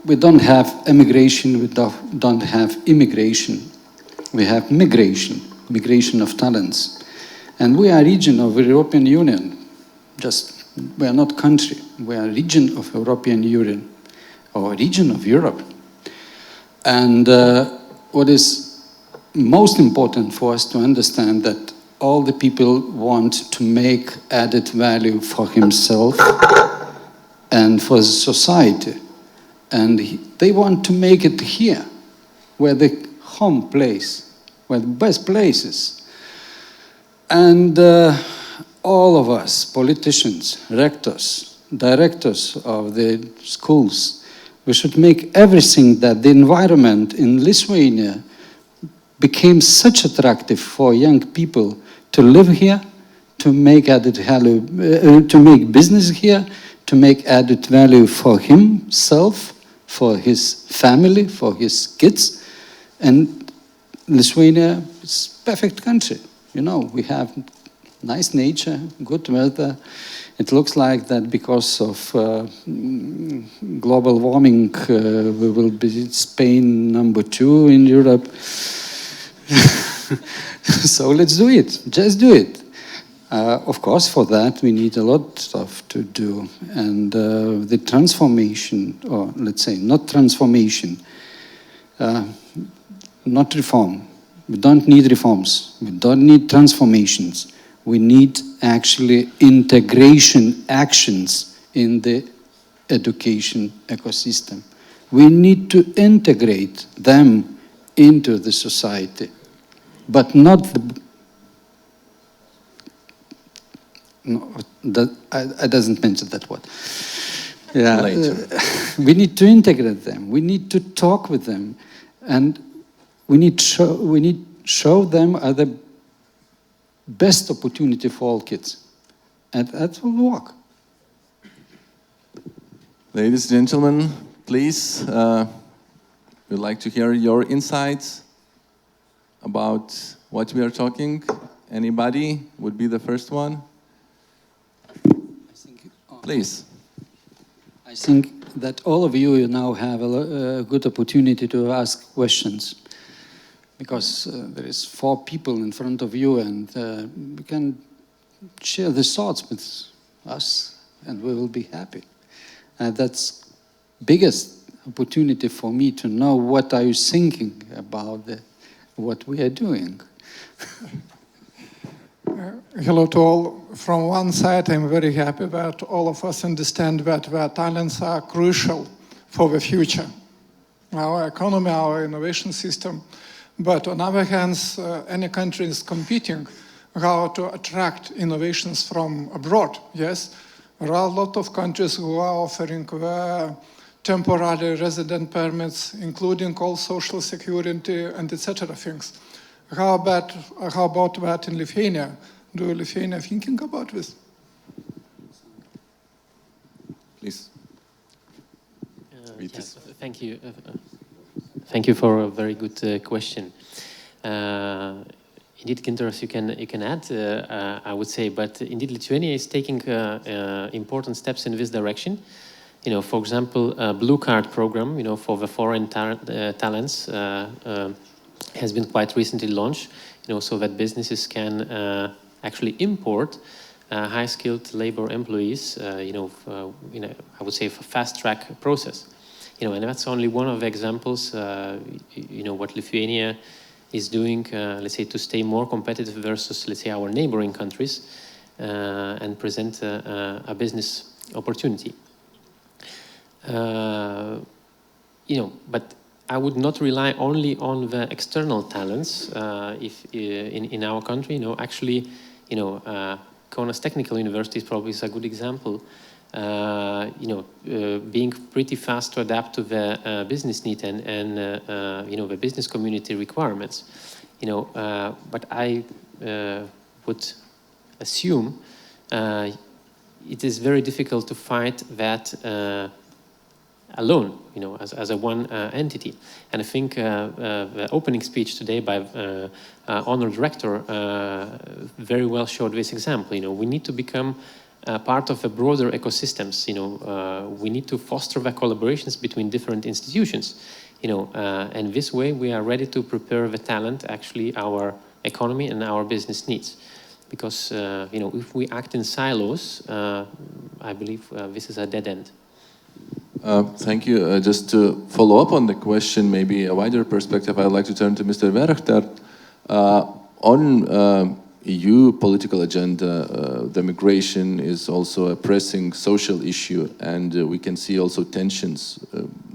we don't have emigration, we don't have immigration. We have migration of talents. And we are a region of the European Union. We are not country, we are a region of European Union, or a region of Europe. And what is most important for us to understand that all the people want to make added value for himself and for the society. And they want to make it here, where the home place, where the best places. And all of us, politicians, rectors, directors of the schools, we should make everything that the environment in Lithuania became such attractive for young people to live here, to make added value, to make business here, to make added value for himself, for his family, for his kids. And Lithuania is a perfect country. We have nice nature, good weather. It looks like that because of global warming, we will be Spain #2 in Europe. So let's do it, just do it. Of course, for that, we need a lot to do. And the transformation, or let's say not transformation, not reform. We don't need reforms. We don't need transformations. We need actually integration actions in the education ecosystem. We need to integrate them into the society, but not I doesn't mention that word. Yeah, we need to integrate them. We need to talk with them, and we need show them the best opportunity for all kids, and that will work. Ladies and gentlemen, please, we'd like to hear your insights about what we are talking. Anybody would be the first one? Please. I think that all of you now have a good opportunity to ask questions, because there is 4 people in front of you, and we can share the thoughts with us, and we will be happy. That's biggest opportunity for me to know what are you thinking about what we are doing. Hello to all. From one side, I'm very happy that all of us understand that their talents are crucial for the future, our economy, our innovation system. But on the other hand, any country is competing how to attract innovations from abroad. Yes, there are a lot of countries who are offering temporary resident permits, including all social security and etc. things. How about that in Lithuania? Do Lithuania thinking about this? Please. Yes, thank you. Thank you for a very good question. Indeed, Ginteras, you can add, I would say, but indeed Lithuania is taking important steps in this direction. You know, for example, a blue card program, you know, for the foreign talents has been quite recently launched, you know, so that businesses can actually import high-skilled labor employees, you know, I would say, for fast-track process. You know, and that's only one of the examples, you know, what Lithuania is doing, let's say, to stay more competitive versus, let's say, our neighboring countries and present a business opportunity. You know, but I would not rely only on the external talents if in our country. You know, actually, you know, Kaunas Technical University probably is a good example. You know, being pretty fast to adapt to the business need and you know, the business community requirements. You know, but I would assume it is very difficult to fight that alone, you know, as a one entity. And I think the opening speech today by honored rector very well showed this example. You know, we need to become part of the broader ecosystems. You know, we need to foster the collaborations between different institutions. You know, and this way we are ready to prepare the talent actually our economy and our business needs. Because you know, if we act in silos, I believe this is a dead end. Thank you. Just to follow up on the question, maybe a wider perspective, I'd like to turn to Mr. Werchter. On EU political agenda, the migration is also a pressing social issue, and we can see also tensions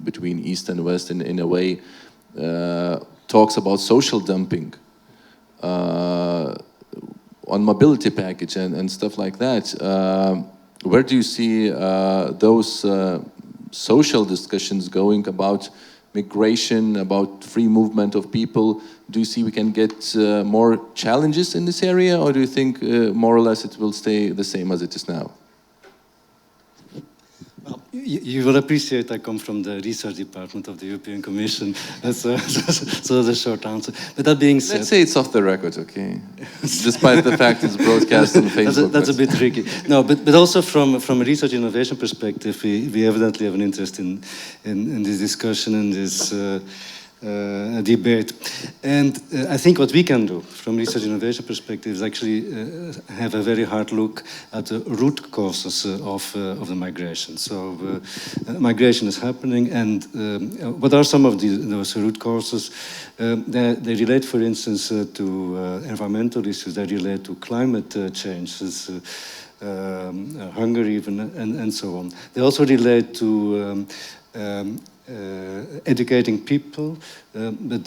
between East and West in a way. Talks about social dumping on mobility package and stuff like that. Where do you see those social discussions going about migration, about free movement of people? Do you see we can get more challenges in this area, or do you think more or less it will stay the same as it is now? Well, you will appreciate I come from the research department of the European Commission. So that's a short answer. But that being said... Let's say it's off the record, okay? Despite the fact it's broadcast on Facebook. That's a bit tricky. No, but also from a research innovation perspective, we evidently have an interest in this discussion and this debate. And I think what we can do from research innovation perspective is actually have a very hard look at the root causes of the migration. So migration is happening, and what are some of those root causes? They relate, for instance, to environmental issues. They relate to climate changes, hunger even, and so on. They also relate to educating people, but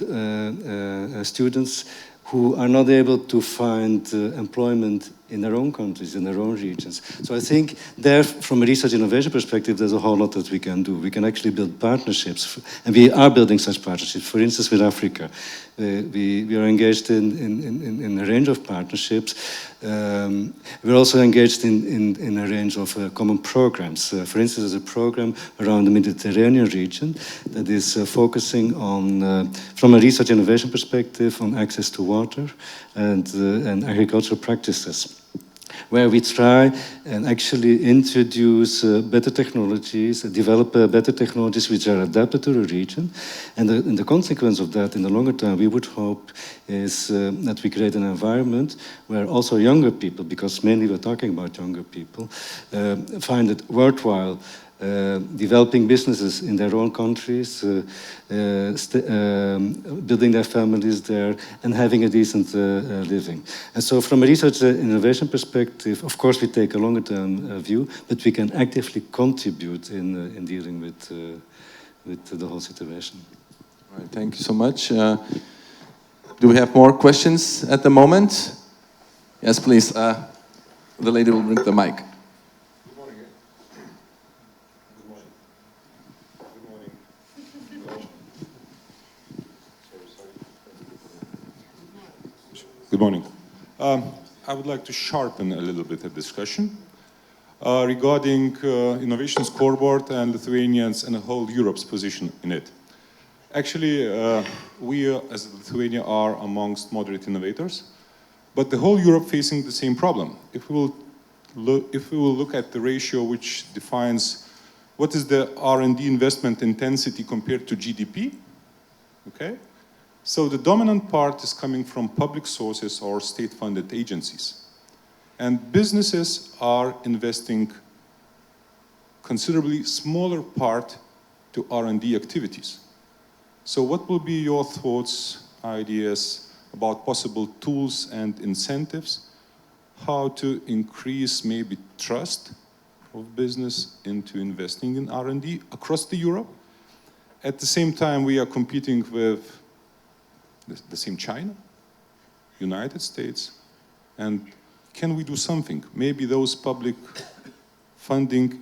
students who are not able to find employment in their own countries, in their own regions. So I think there, from a research innovation perspective, there's a whole lot that we can do. We can actually build partnerships, and we are building such partnerships. For instance, with Africa, we are engaged in a range of partnerships. We're also engaged in a range of common programs. For instance, there's a program around the Mediterranean region that is focusing on, from a research innovation perspective, on access to water and agricultural practices, where we try and actually introduce better technologies, develop better technologies which are adapted to the region. And the consequence of that in the longer term, we would hope, is that we create an environment where also younger people, because mainly we're talking about younger people, find it worthwhile developing businesses in their own countries, building their families there, and having a decent living. And so from a research and innovation perspective, of course we take a longer term view, but we can actively contribute in dealing with the whole situation. All right, thank you so much. Do we have more questions at the moment? Yes, please. The lady will bring the mic. Good morning. Good morning. Good morning. Good morning. I would like to sharpen a little bit the discussion regarding innovation scoreboard and Lithuanians and whole Europe's position in it. Actually, we as Lithuania are amongst moderate innovators, but the whole Europe facing the same problem. If we will look at the ratio which defines what is the R&D investment intensity compared to GDP, okay? So the dominant part is coming from public sources or state-funded agencies. And businesses are investing considerably smaller part to R&D activities. So what will be your thoughts, ideas about possible tools and incentives, how to increase maybe trust of business into investing in R&D across the Europe? At the same time, we are competing with the same China, United States, and can we do something? Maybe those public funding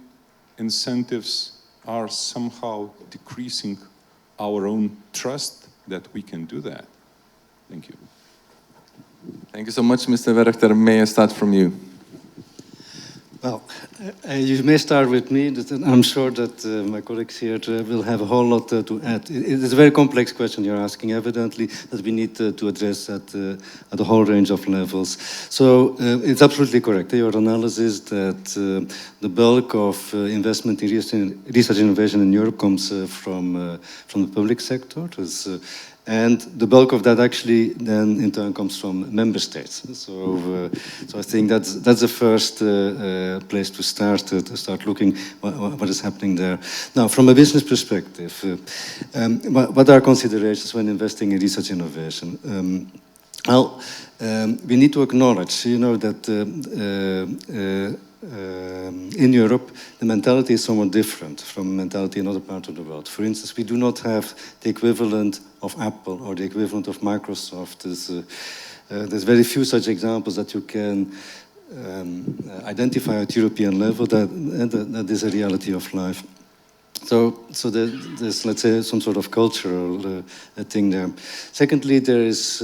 incentives are somehow decreasing our own trust that we can do that. Thank you. Thank you so much, Mr. Werchter. May I start from you? Well, you may start with me, and I'm sure that my colleagues here will have a whole lot to add. It's a very complex question you're asking, evidently, that we need to address at a whole range of levels. So it's absolutely correct, your analysis that the bulk of investment in research and innovation in Europe comes from the public sector. And the bulk of that actually then in turn comes from member states. So I think that's the first place to start looking what is happening there. Now, from a business perspective, what are considerations when investing in research innovation? Well, we need to acknowledge, that in Europe, the mentality is somewhat different from mentality in other parts of the world. For instance, we do not have the equivalent of Apple or the equivalent of Microsoft. There's very few such examples that you can identify at European level that is a reality of life. So there's, let's say, some sort of cultural thing there. Secondly, there is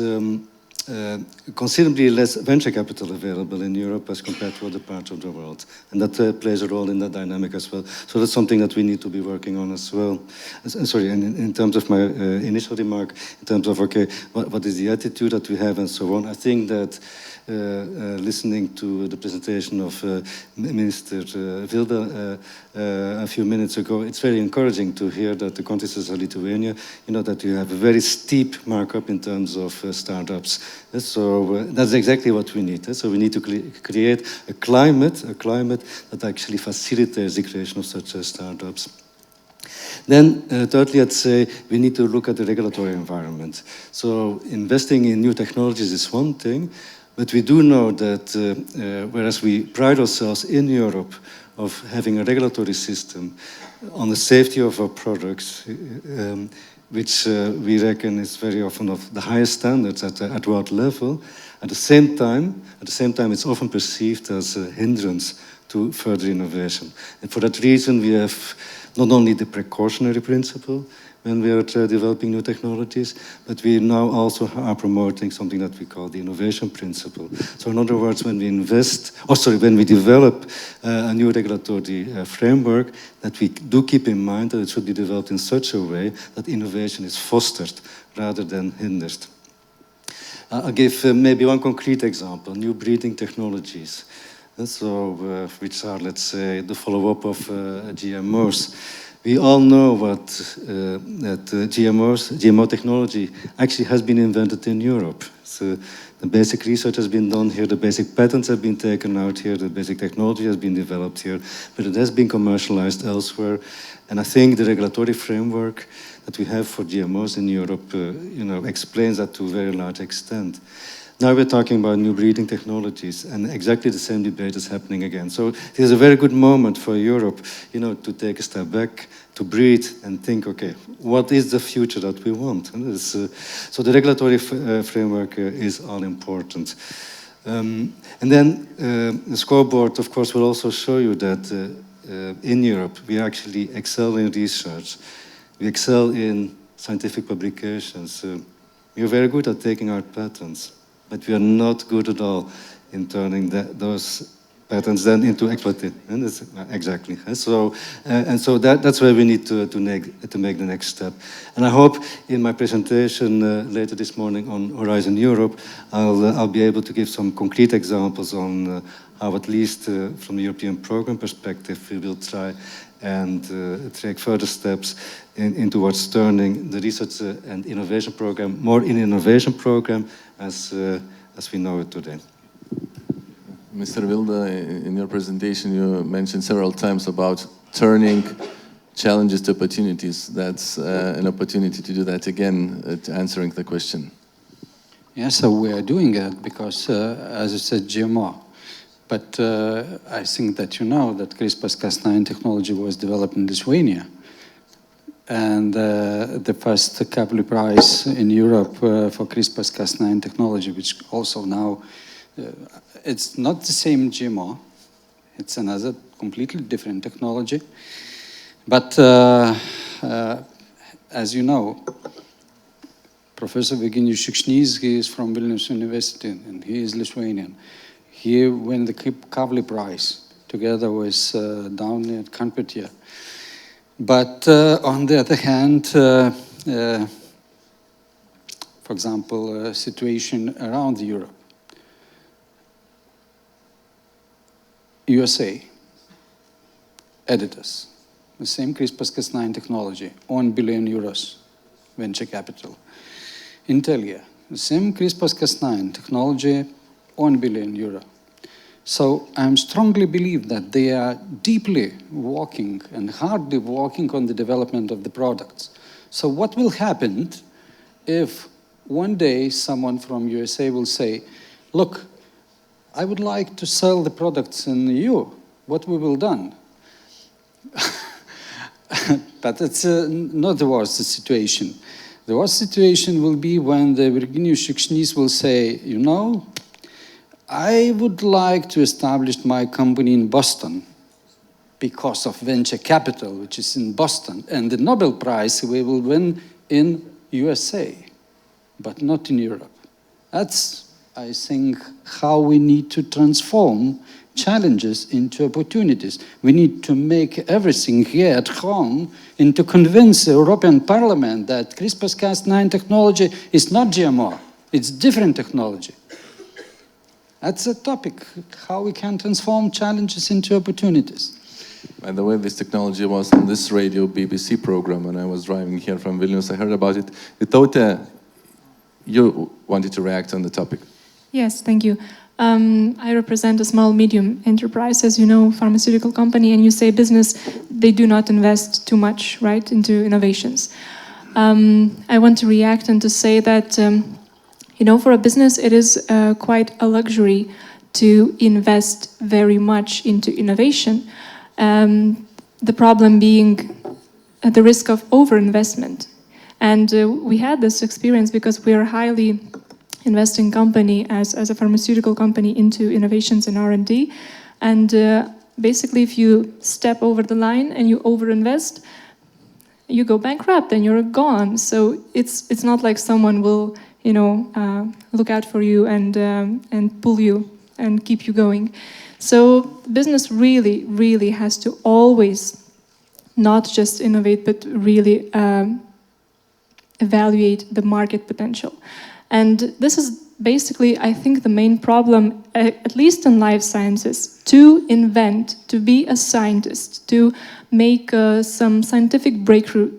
considerably less venture capital available in Europe as compared to other parts of the world. And that plays a role in that dynamic as well. So that's something that we need to be working on as well. Sorry, and in terms of my initial remark, in terms of, okay, what is the attitude that we have and so on, I think that listening to the presentation of Minister Vilda a few minutes ago, it's very encouraging to hear that the country such as Lithuania, that you have a very steep markup in terms of startups. So that's exactly what we need. So we need to create a climate that actually facilitates the creation of such startups. Then, thirdly, I'd say we need to look at the regulatory environment. So investing in new technologies is one thing, but we do know that whereas we pride ourselves in Europe of having a regulatory system on the safety of our products, which we reckon is very often of the highest standards at world level, at the same time, it's often perceived as a hindrance to further innovation. And for that reason, we have not only the precautionary principle when we are developing new technologies, but we now also are promoting something that we call the innovation principle. So in other words, when we develop a new regulatory framework, that we do keep in mind that it should be developed in such a way that innovation is fostered rather than hindered. I'll give maybe one concrete example, new breeding technologies. So, which are, let's say, the follow-up of GMOs. We all know that GMO technology actually has been invented in Europe. So the basic research has been done here, the basic patents have been taken out here, the basic technology has been developed here, but it has been commercialized elsewhere. And I think the regulatory framework that we have for GMOs in Europe, explains that to a very large extent. Now we're talking about new breeding technologies, and exactly the same debate is happening again. So it is a very good moment for Europe, to take a step back, to breathe and think, okay, what is the future that we want? So the regulatory framework is all important. And then the scoreboard, of course, will also show you that in Europe, we actually excel in research. We excel in scientific publications. We are very good at taking out patents, but we are not good at all in turning those patents then into exploited. Exactly. So that's where we need to make the next step. And I hope in my presentation later this morning on Horizon Europe, I'll be able to give some concrete examples on how, at least from the European program perspective, we will try and take further steps towards turning the research and innovation program more in innovation program as we know it today. Mr. Vilda, in your presentation, you mentioned several times about turning challenges to opportunities. That's an opportunity to do that again, to answering the question. Yeah, so we are doing it because, as I said, GMO. But I think that you know that CRISPR-Cas9 technology was developed in Lithuania. And the first Kavli Prize in Europe for CRISPR-Cas9 technology, which also now, it's not the same GMO, it's another completely different technology. But as you know, Professor Virginijus Šikšnys, he is from Vilnius University and he is Lithuanian. He won the Kavli Prize together with down at Konferencija. But on the other hand, for example, situation around Europe, USA, editors, the same CRISPR-Cas9 technology, 1 billion euros venture capital. Intelia, the same CRISPR-Cas9 technology, 1 billion euro. So I strongly believe that they are deeply working and hardly working on the development of the products. So what will happen if one day someone from USA will say, look, I would like to sell the products in the EU. What we will done? But it's not the worst situation. The worst situation will be when the Virginijus Šikšnys will say, you know, I would like to establish my company in Boston because of venture capital, which is in Boston, and the Nobel Prize we will win in USA, but not in Europe. That's, I think, how we need to transform challenges into opportunities. We need to make everything here at home and to convince the European Parliament that CRISPR-Cas9 technology is not GMO, it's different technology. That's a topic, how we can transform challenges into opportunities. By the way, this technology was on this radio BBC program when I was driving here from Vilnius. I heard about it. Vytaute, you wanted to react on the topic. Yes, thank you. I represent a small medium enterprise, as you know, pharmaceutical company, and you say business, they do not invest too much, right, into innovations. I want to react and to say that, you know, for a business, it is quite a luxury to invest very much into innovation. The problem being the risk of overinvestment. And we had this experience because we are highly investing company as a pharmaceutical company into innovations and R&D. And basically, if you step over the line and you overinvest, you go bankrupt and you're gone. So it's not like someone will, you know, look out for you and pull you and keep you going. So business really, really has to always not just innovate, but really evaluate the market potential. And this is basically, I think, the main problem, at least in life sciences, to invent, to be a scientist, to make some scientific breakthrough.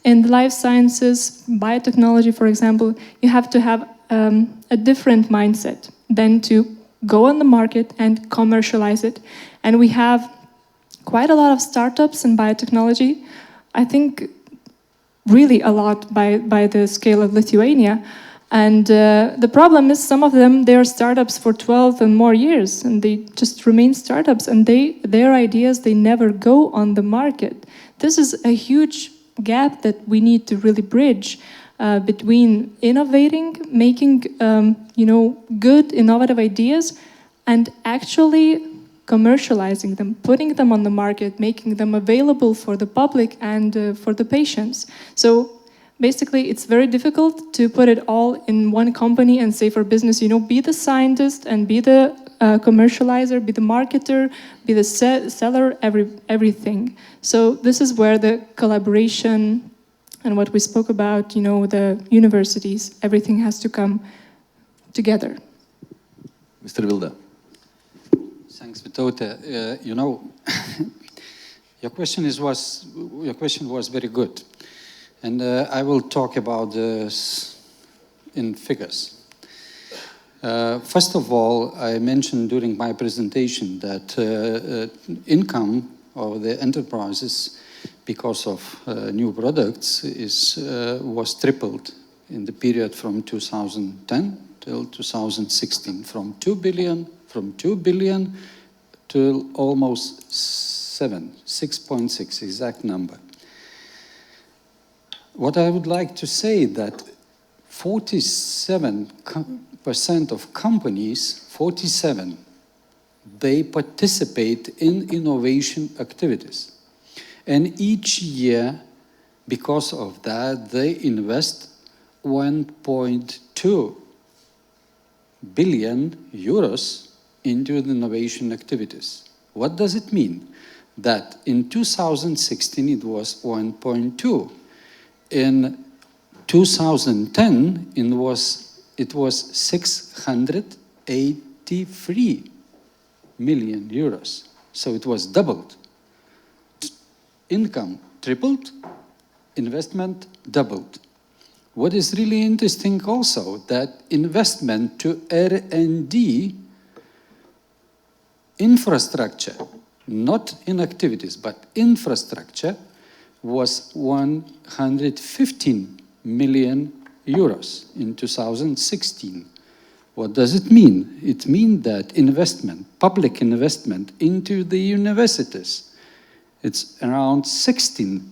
In the life sciences, biotechnology, for example, you have to have a different mindset than to go on the market and commercialize it. And we have quite a lot of startups in biotechnology. I think really a lot by the scale of Lithuania. And the problem is some of them, they are startups for 12 and more years, and they just remain startups, and their ideas, they never go on the market. This is a huge gap that we need to really bridge between innovating, making good, innovative ideas, and actually commercializing them, putting them on the market, making them available for the public and for the patients. So basically, it's very difficult to put it all in one company and say for business, be the scientist and be the commercializer, be the marketer, be the seller, everything. So this is where the collaboration and what we spoke about, the universities, everything has to come together. Mr. Vilda. Thanks, Vytautė. Your question was very good, and I will talk about this in figures. First of all, I mentioned during my presentation that income of the enterprises, because of new products, was tripled in the period from 2010 till 2016, from 2 billion to almost 6.6, exact number. What I would like to say that 47% of companies, 47, they participate in innovation activities. And each year, because of that, they invest 1.2 billion euros into the innovation activities. What does it mean? That in 2016 it was 1.2. In 2010 it was 683 million euros. So it was doubled. Income tripled, investment doubled. What is really interesting also, that investment to R&D infrastructure, not in activities, but infrastructure, was 115 million euros in 2016. What does it mean? It means that investment, public investment into the universities, it's around 60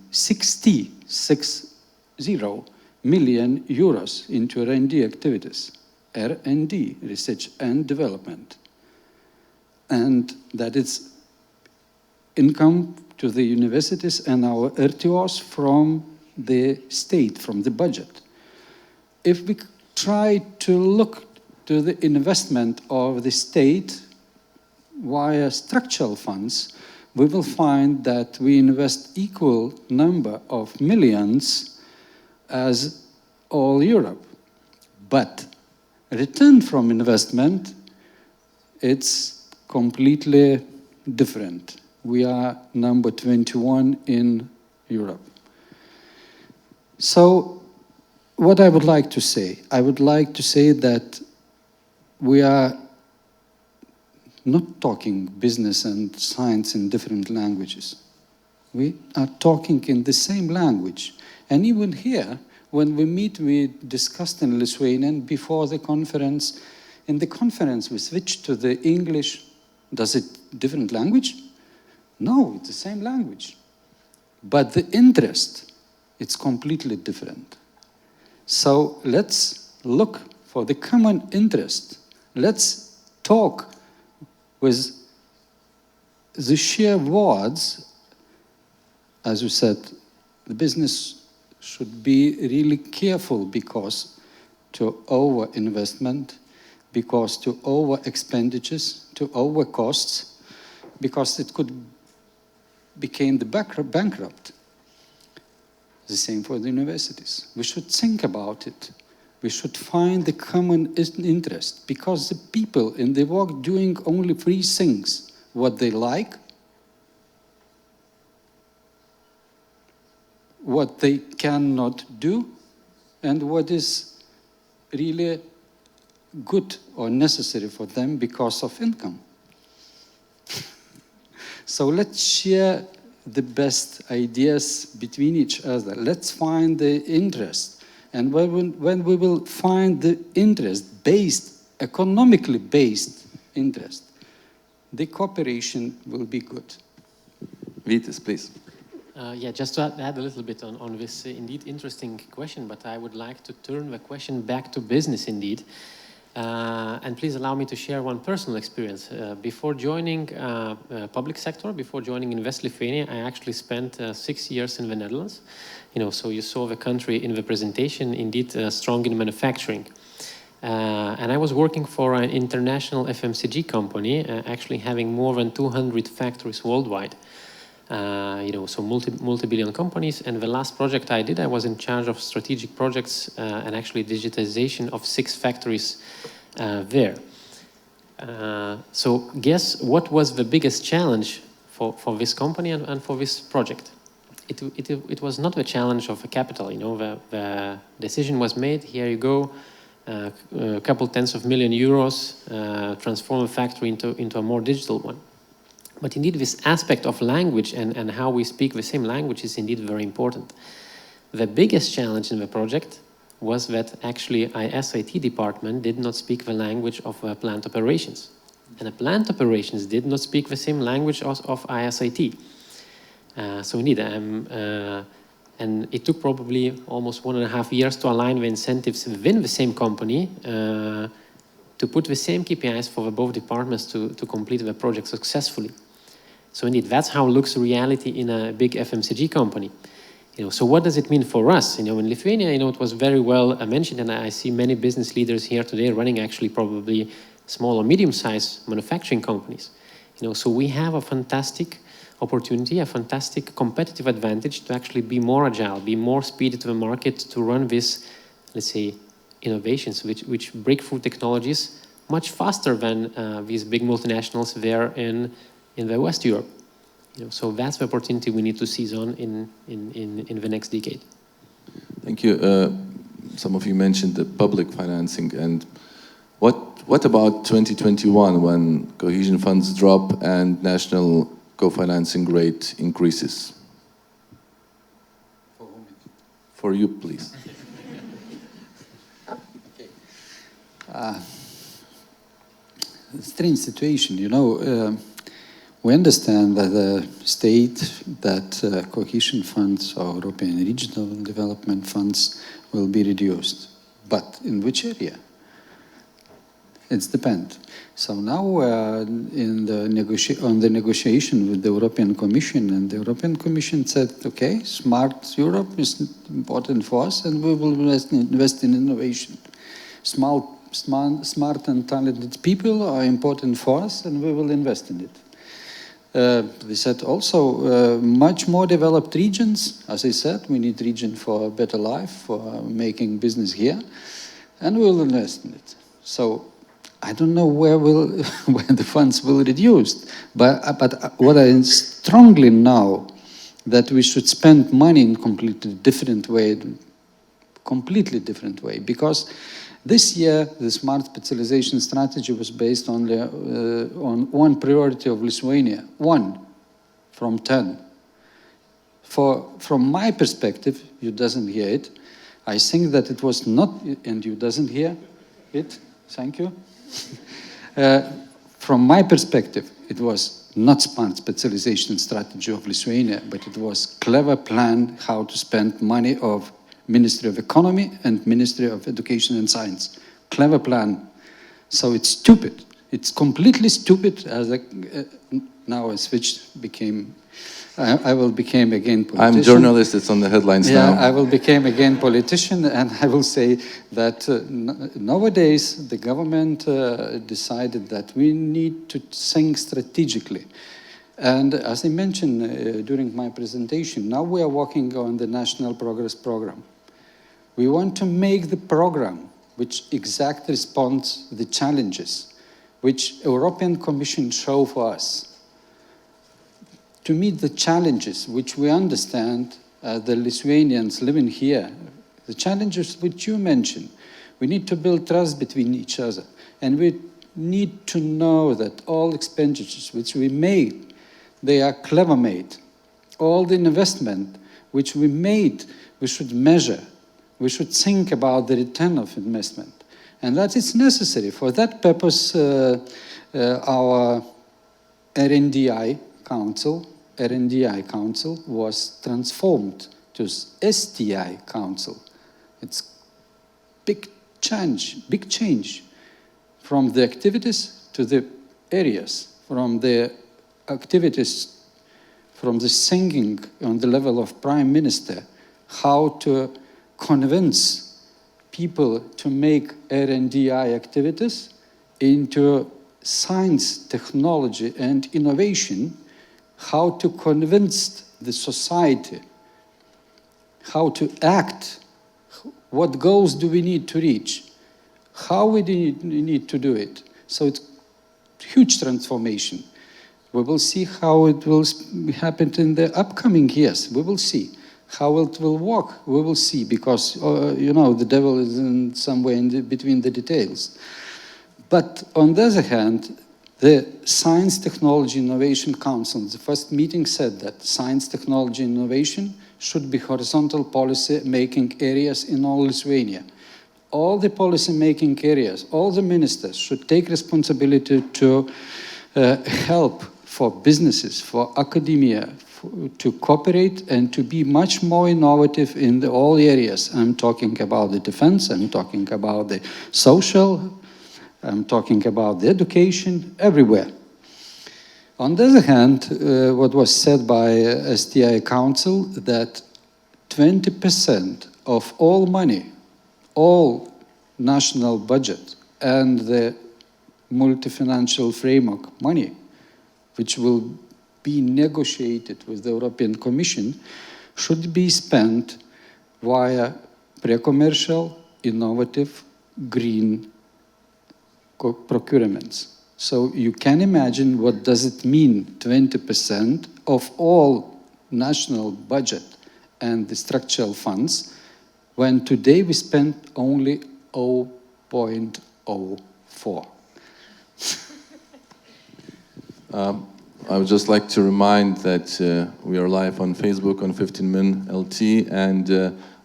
million euros into R&D activities, R&D, research and development. And that is income to the universities and our RTOs from the state, from the budget. If we try to look to the investment of the state via structural funds, we will find that we invest equal number of millions as all Europe. But return from investment, it's completely different. We are number 21 in Europe. So what I would like to say? I would like to say that we are not talking business and science in different languages. We are talking in the same language. And even here, when we meet, we discussed in Lithuanian before the conference. In the conference, we switched to the English. Does it different language? No, it's the same language. But the interest, it's completely different. So let's look for the common interest. Let's talk with the sheer words. As you said, the business should be really careful because to over-investment, because to over-expenditures, to over-costs, because it could become the bankrupt. The same for the universities. We should think about it. We should find the common interest, because the people in the work doing only 3 things: what they like, what they cannot do, and what is really good or necessary for them because of income. So let's share the best ideas between each other. Let's find the interest. And when we will find the interest-based, economically based interest, the cooperation will be good. Vytis, please. Yeah, just to add a little bit on this indeed interesting question, but I would like to turn the question back to business indeed. And please allow me to share one personal experience. Before joining public sector, before joining Invest Lithuania, I actually spent 6 years in the Netherlands. So you saw the country in the presentation, indeed strong in manufacturing. And I was working for an international FMCG company, actually having more than 200 factories worldwide. So multi-billion companies. And the last project I did, I was in charge of strategic projects and actually digitization of 6 factories there. So guess what was the biggest challenge for this company and for this project? It was not the challenge of the capital. The decision was made, here you go, a couple tens of million euros, transform a factory into a more digital one. But indeed, this aspect of language and how we speak the same language is indeed very important. The biggest challenge in the project was that actually ISIT department did not speak the language of plant operations. And the plant operations did not speak the same language of ISIT. So indeed, and it took probably almost 1.5 years to align the incentives within the same company to put the same KPIs for both departments to complete the project successfully. So indeed, that's how looks reality in a big FMCG company. So what does it mean for us? In Lithuania, it was very well mentioned, and I see many business leaders here today running actually probably small or medium-sized manufacturing companies. So we have a fantastic opportunity, a fantastic competitive advantage to actually be more agile, be more speedy to the market, to run this, let's say, innovations, which breakthrough technologies much faster than these big multinationals there in the West Europe. So that's the opportunity we need to seize on in the next decade. Thank you. Some of you mentioned the public financing, and what about 2021 when cohesion funds drop and national co-financing rate increases? For you, please. Strange situation, we understand that the state, that cohesion funds or European regional development funds will be reduced. But in which area? It depends. So now on the negotiation with the European Commission, and the European Commission said, okay, smart Europe is important for us, and we will invest in innovation. Smart and talented people are important for us, and we will invest in it. We said also much more developed regions. As I said, we need region for a better life, for making business here, and we will invest in it. So I don't know where the funds will reduce, but what I strongly know that we should spend money in completely different way, because this year, the smart specialization strategy was based only on one priority of Lithuania, 1 from 10. From my perspective, you doesn't hear it, I think that it was not, and you doesn't hear it, thank you. From my perspective, it was not smart specialization strategy of Lithuania, but it was clever plan how to spend money of Ministry of Economy and Ministry of Education and Science. Clever plan. So it's stupid. It's completely stupid. Now I switched, I will become again politician. I'm journalist, it's on the headlines now. I will become again politician, and I will say that nowadays the government decided that we need to think strategically. And as I mentioned during my presentation, now we are working on the National Progress Program. We want to make the program which exactly responds to the challenges which European Commission show for us. To meet the challenges which we understand, the Lithuanians living here, the challenges which you mentioned, we need to build trust between each other. And we need to know that all expenditures which we made, they are clever made. All the investment which we made, we should measure. We should think about the return of investment. And that is necessary. For that purpose, our RNDI Council was transformed to STI Council. It's big change from the activities to the areas, from the activities, from the thinking on the level of Prime Minister, how to convince people to make R&DI activities into science, technology, and innovation, how to convince the society, how to act, what goals do we need to reach, how we need to do it. So it's a huge transformation. We will see how it will happen in the upcoming years. We will see how it will work. We will see, because you know, the devil is in somewhere between the details. But on the other hand, the Science, Technology, Innovation Council, the first meeting said that science, technology, innovation should be horizontal policy-making areas in all Lithuania. All the policy-making areas, all the ministers should take responsibility to help for businesses, for academia, to cooperate and to be much more innovative in all areas. I'm talking about the defense, I'm talking about the social, I'm talking about the education, everywhere. On the other hand, what was said by STI Council, that 20% of all money, all national budget and the multi-financial framework money, which will be negotiated with the European Commission, should be spent via pre-commercial, innovative, green procurements. So you can imagine what does it mean, 20% of all national budget and the structural funds, when today we spend only 0.04. I would just like to remind that we are live on Facebook on 15min LT, and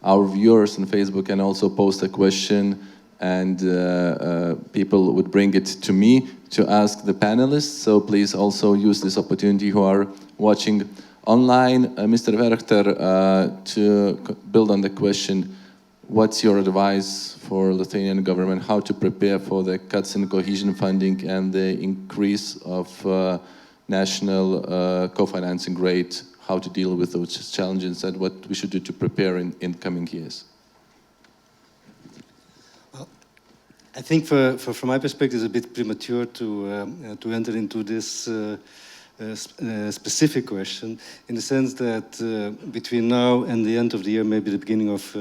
our viewers on Facebook can also post a question, and people would bring it to me to ask the panelists. So please also use this opportunity who are watching online. Mr. Werchter, to build on the question, what's your advice for Lithuanian government, how to prepare for the cuts in cohesion funding and the increase of national co-financing rate, how to deal with those challenges, and what we should do to prepare in coming years? Well, I think from my perspective, it's a bit premature to enter into this specific question, in the sense that between now and the end of the year, maybe the beginning of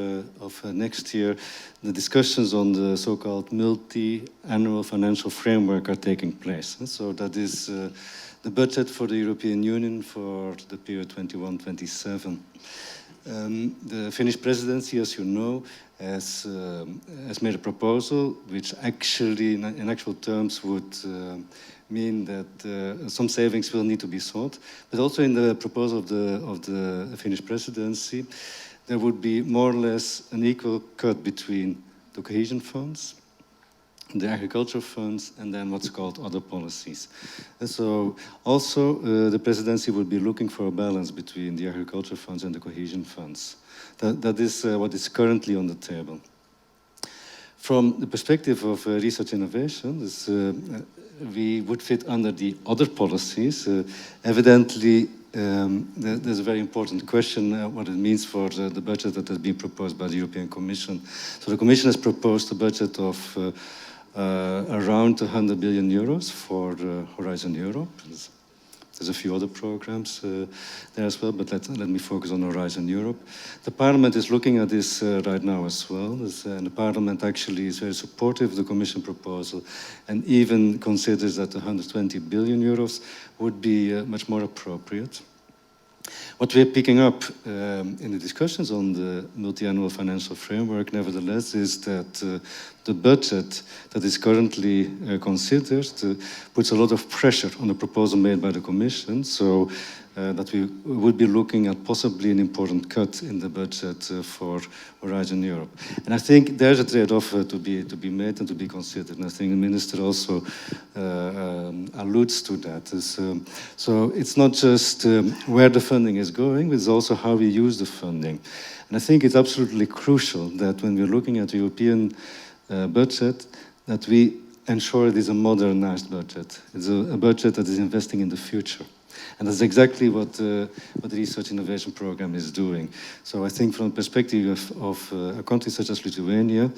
next year, the discussions on the so-called multi-annual financial framework are taking place. And so that is the budget for the European Union for the period 21-27. The Finnish presidency, as you know, has made a proposal which actually, in actual terms, would mean that some savings will need to be sought. But also in the proposal of the Finnish presidency, there would be more or less an equal cut between the cohesion funds, the agriculture funds, and then what's called other policies. And so also the presidency would be looking for a balance between the agriculture funds and the cohesion funds. That is what is currently on the table. From the perspective of research innovation, we would fit under the other policies. Evidently, there's a very important question what it means for the budget that has been proposed by the European Commission. So the Commission has proposed a budget of around 100 billion euros for Horizon Europe. There's a few other programs there as well, but let me focus on Horizon Europe. The Parliament is looking at this right now as well, and the Parliament actually is very supportive of the Commission proposal and even considers that 120 billion euros would be much more appropriate. What we're picking up in the discussions on the multi-annual financial framework, nevertheless, is that the budget that is currently considered puts a lot of pressure on the proposal made by the Commission, so that we would be looking at possibly an important cut in the budget for Horizon Europe. And I think there's a trade-off to be made and to be considered, and I think the Minister also alludes to that. So it's not just where the funding is going, it's also how we use the funding. And I think it's absolutely crucial that when we're looking at the European budget, that we ensure it is a modernized budget. It's a budget that is investing in the future. And that's exactly what the Research Innovation Program is doing. So I think from the perspective of a country such as Lithuania,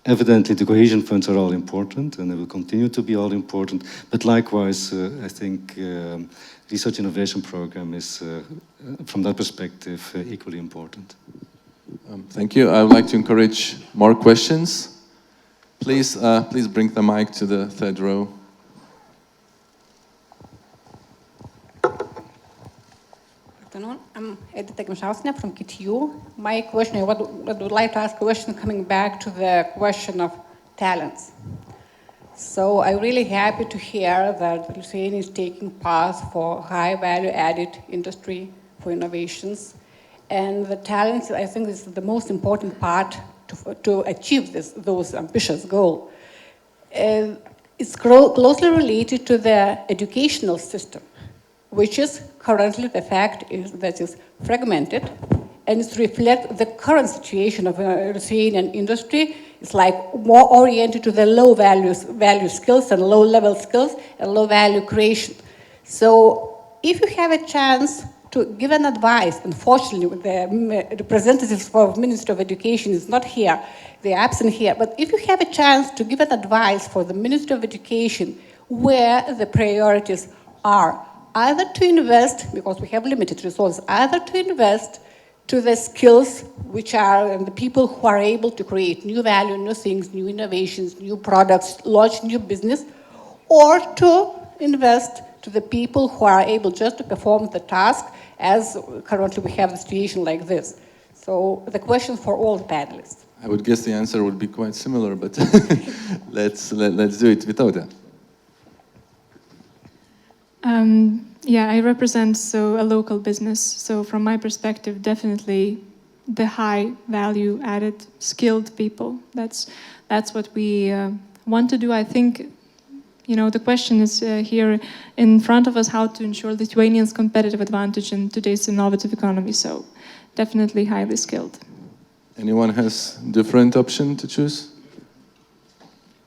evidently the cohesion funds are all important and they will continue to be all important. But likewise, I think Research Innovation Program is, from that perspective, equally important. Thank you. I would like to encourage more questions. Please bring the mic to the third row. I'm Edita Gimšauskienė from KTU. My question, I would like to ask a question coming back to the question of talents. So I'm really happy to hear that Lithuania is taking path for high value added industry for innovations. And the talents, I think, is the most important part to achieve those ambitious goals. It's closely related to the educational system, which is currently the fact is that it's fragmented and it reflects the current situation of Lithuanian industry. It's like more oriented to the low value skills and low level skills and low value creation. So if you have a chance to give an advice, unfortunately the representatives for the Ministry of Education is not here, they're absent here, but if you have a chance to give an advice for the Ministry of Education where the priorities are, either to invest, because we have limited resources, either to invest to the skills which are and the people who are able to create new value, new things, new innovations, new products, launch new business, or to invest to the people who are able just to perform the task, as currently we have a situation like this. So the question for all the panelists. I would guess the answer would be quite similar, but let's do it. Vytautė. Yeah, I represent a local business. So from my perspective, definitely the high value added skilled people. That's what we want to do. I think, the question is here in front of us, how to ensure Lithuanians' competitive advantage in today's innovative economy. So definitely highly skilled. Anyone has different option to choose?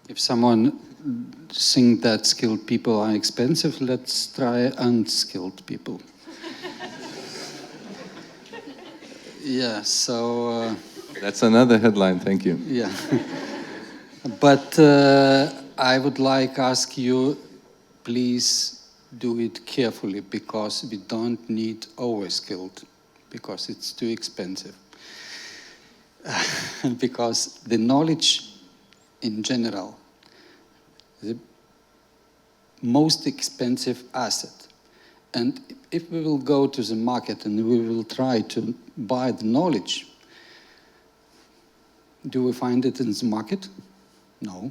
If someone think that skilled people are expensive, let's try unskilled people. Yeah, so... That's another headline, thank you. Yeah. But I would like to ask you, please do it carefully, because we don't need overskilled, because it's too expensive. Because the knowledge in general, the most expensive asset. And if we will go to the market and we will try to buy the knowledge, do we find it in the market? No.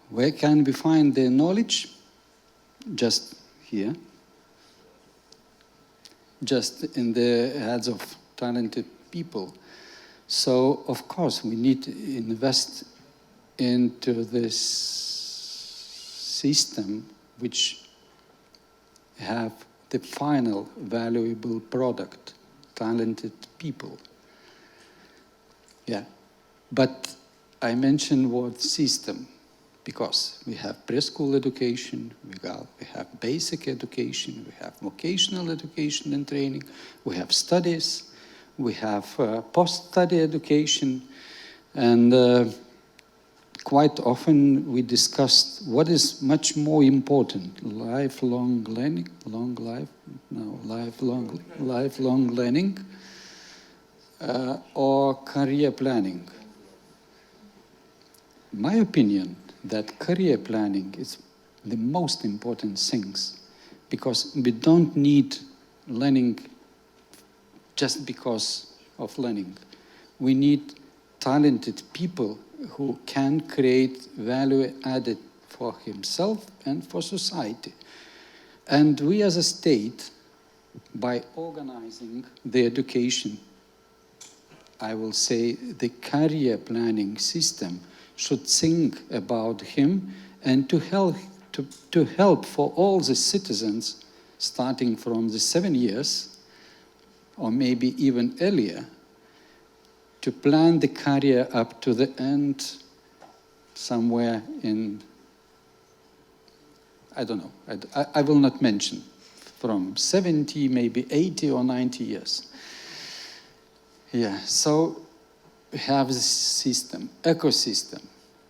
Where can we find the knowledge? Just here. Just in the heads of talented people. So, of course, we need to invest into this system which have the final valuable product, talented people. Yeah, but I mentioned what system, because we have preschool education, we have basic education, we have vocational education and training, we have studies, we have post-study education, and quite often we discussed what is much more important, lifelong learning, lifelong learning, or career planning. My opinion that career planning is the most important things, because we don't need learning just because of learning. We need talented people who can create value added for himself and for society. And we as a state, by organizing the education, I will say the career planning system, should think about him and to help for all the citizens, starting from the 7 years, or maybe even earlier, to plan the career up to the end, somewhere in, I don't know, I will not mention, from 70, maybe 80 or 90 years. Yeah, so we have this system, ecosystem.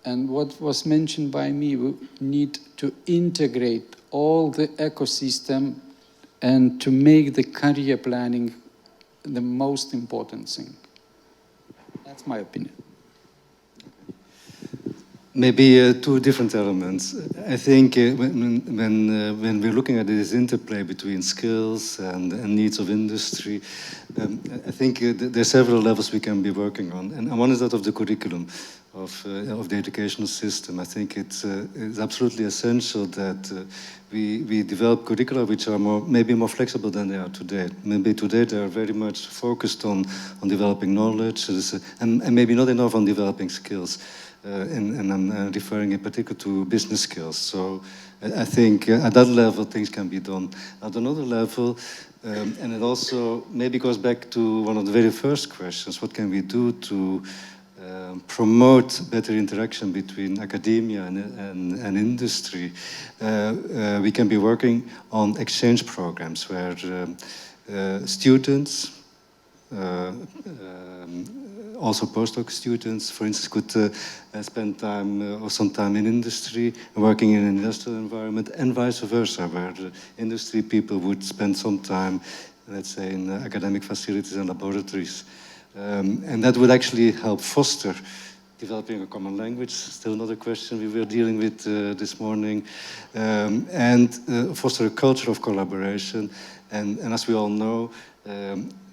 And what was mentioned by me, we need to integrate all the ecosystem and to make the career planning the most important thing. That's my opinion. Maybe two different elements. I think when we're looking at this interplay between skills and needs of industry, I think there are several levels we can be working on. And one is that of the curriculum of the educational system. I think it's absolutely essential that we develop curricula which are maybe more flexible than they are today. Maybe today they are very much focused on developing knowledge and maybe not enough on developing skills. And I'm referring in particular to business skills. So I think at that level things can be done. At another level, and it also maybe goes back to one of the very first questions, what can we do to promote better interaction between academia and industry? We can be working on exchange programs where students, also postdoc students, for instance, could spend time or some time in industry, working in an industrial environment, and vice versa, where industry people would spend some time, let's say, in academic facilities and laboratories. And that would actually help foster developing a common language, still another question we were dealing with this morning, and foster a culture of collaboration. And as we all know,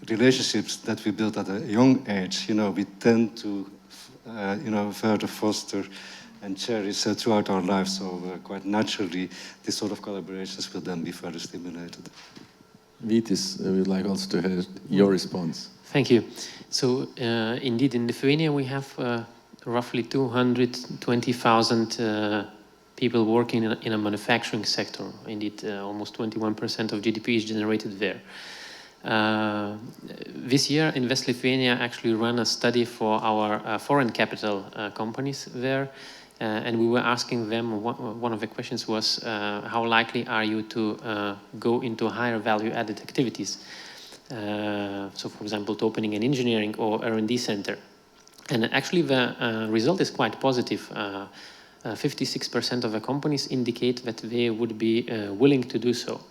relationships that we build at a young age, we tend to, further foster and cherish throughout our lives. So quite naturally, this sort of collaborations will then be further stimulated. Vytis, we would like also to hear your response. Thank you. So indeed, in Lithuania, we have roughly 220,000 people working in a manufacturing sector. Indeed, almost 21% of GDP is generated there. This year, Invest Lithuania actually ran a study for our foreign capital companies there, and we were asking them, one of the questions was, how likely are you to go into higher value-added activities? So, for example, to opening an engineering or R&D center. And actually, the result is quite positive. 56% of the companies indicate that they would be willing to do so.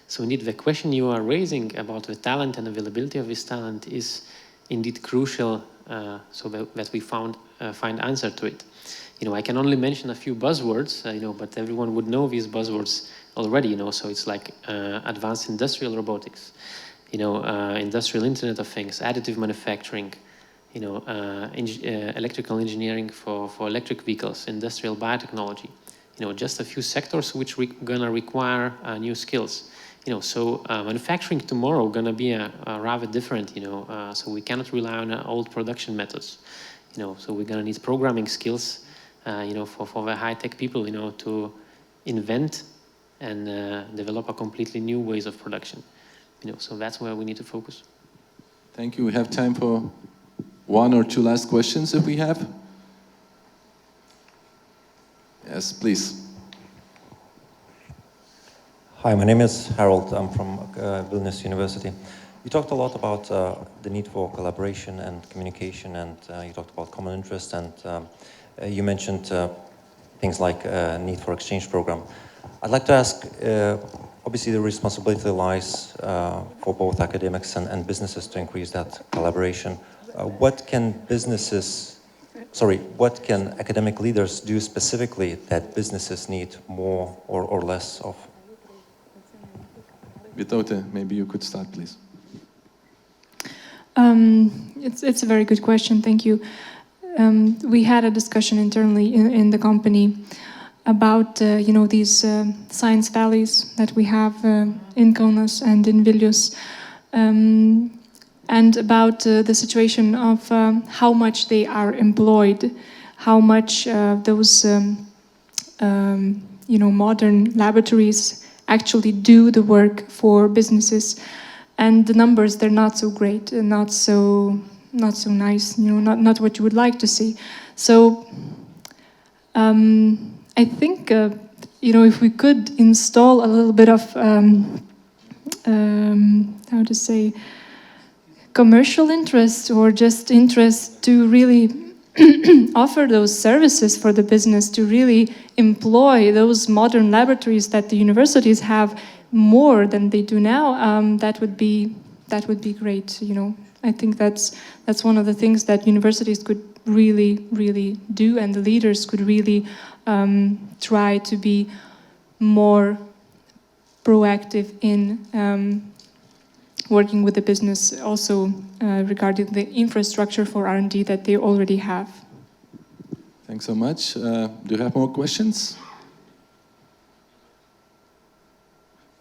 So indeed, the question you are raising about the talent and availability of this talent is indeed crucial, so that we find answer to it. I can only mention a few buzzwords, but everyone would know these buzzwords already, So it's like advanced industrial robotics, industrial Internet of Things, additive manufacturing, electrical engineering for electric vehicles, industrial biotechnology. Just a few sectors which gonna require new skills. So manufacturing tomorrow gonna be rather different. So we cannot rely on old production methods. So we're gonna need programming skills. For the high-tech people. To invent and develop a completely new ways of production. So that's where we need to focus. Thank you. We have time for one or two last questions if we have. Yes, please. Hi, my name is Harold. I'm from Vilnius University. You talked a lot about the need for collaboration and communication, and you talked about common interest and You mentioned things like need for exchange program. I'd like to ask, obviously the responsibility lies for both academics and businesses to increase that collaboration. What can academic leaders do specifically that businesses need more or less of? Vytautė, maybe you could start, please. It's a very good question, thank you. We had a discussion internally in the company about these science valleys that we have in Kauno and in Vilnius, and about the situation of how much they are employed, how much those modern laboratories actually do the work for businesses, and the numbers, they're not so great, not so nice, not what you would like to see. So I think if we could install a little bit of commercial interest, or just interest to really offer those services for the business, to really employ those modern laboratories that the universities have more than they do now, that would be great. I think that's one of the things that universities could really do, and the leaders could really try to be more proactive in working with the business, also regarding the infrastructure for R&D that they already have. Thanks so much. Do you have more questions?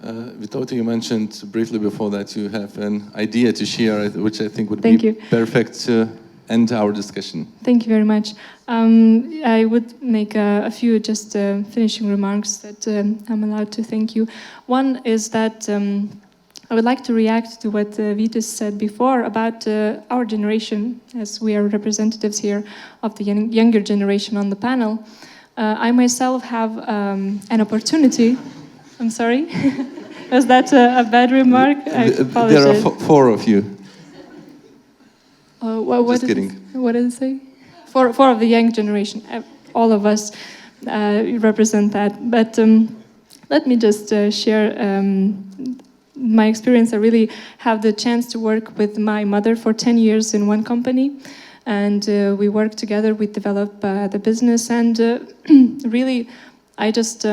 Vytautė, you mentioned briefly before that you have an idea to share, which I think would be perfect to end our discussion. Thank you very much. I would make a few just finishing remarks that I'm allowed to. Thank you. One is that I would like to react to what Vytis said before about our generation, as we are representatives here of the younger generation on the panel. I myself have an opportunity. I'm sorry? Was that a bad remark? I apologize. There are four of you. Just kidding. What did it say? Four of the young generation. All of us represent that. But let me just share my experience. I really have the chance to work with my mother for 10 years in one company. And we worked together, we developed the business. And really, I just...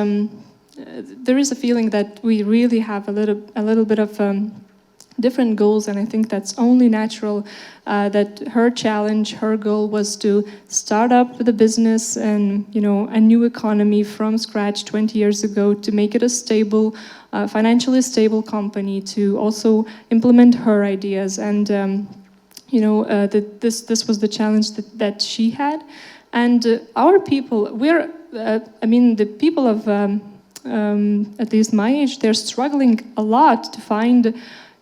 there is a feeling that we really have a little bit of different goals, and I think that's only natural. That her challenge, her goal was to start up the business and a new economy from scratch 20 years ago, to make it a stable, financially stable company, to also implement her ideas, and this was the challenge that she had, and our people. The people of at least my age, they're struggling a lot to find,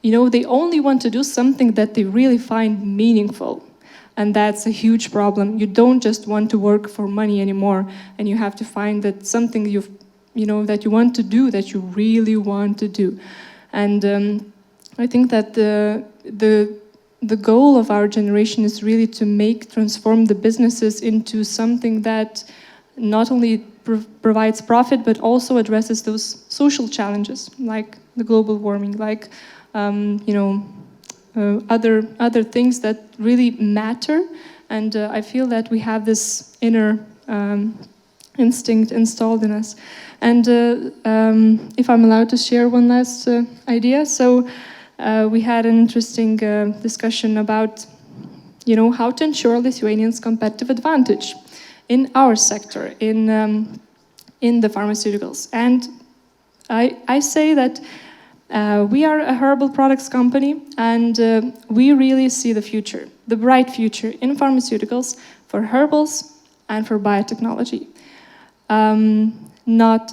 they only want to do something that they really find meaningful. And that's a huge problem. You don't just want to work for money anymore, and you have to find that something that you want to do, that you really want to do. And I think that the goal of our generation is really to transform the businesses into something that not only provides profit, but also addresses those social challenges, like the global warming, like other things that really matter. And I feel that we have this inner instinct installed in us. And if I'm allowed to share one last idea, so we had an interesting discussion about how to ensure Lithuanians' competitive advantage in our sector, in the pharmaceuticals. And I say that we are a herbal products company, and we really see the future, the bright future in pharmaceuticals, for herbals and for biotechnology. Not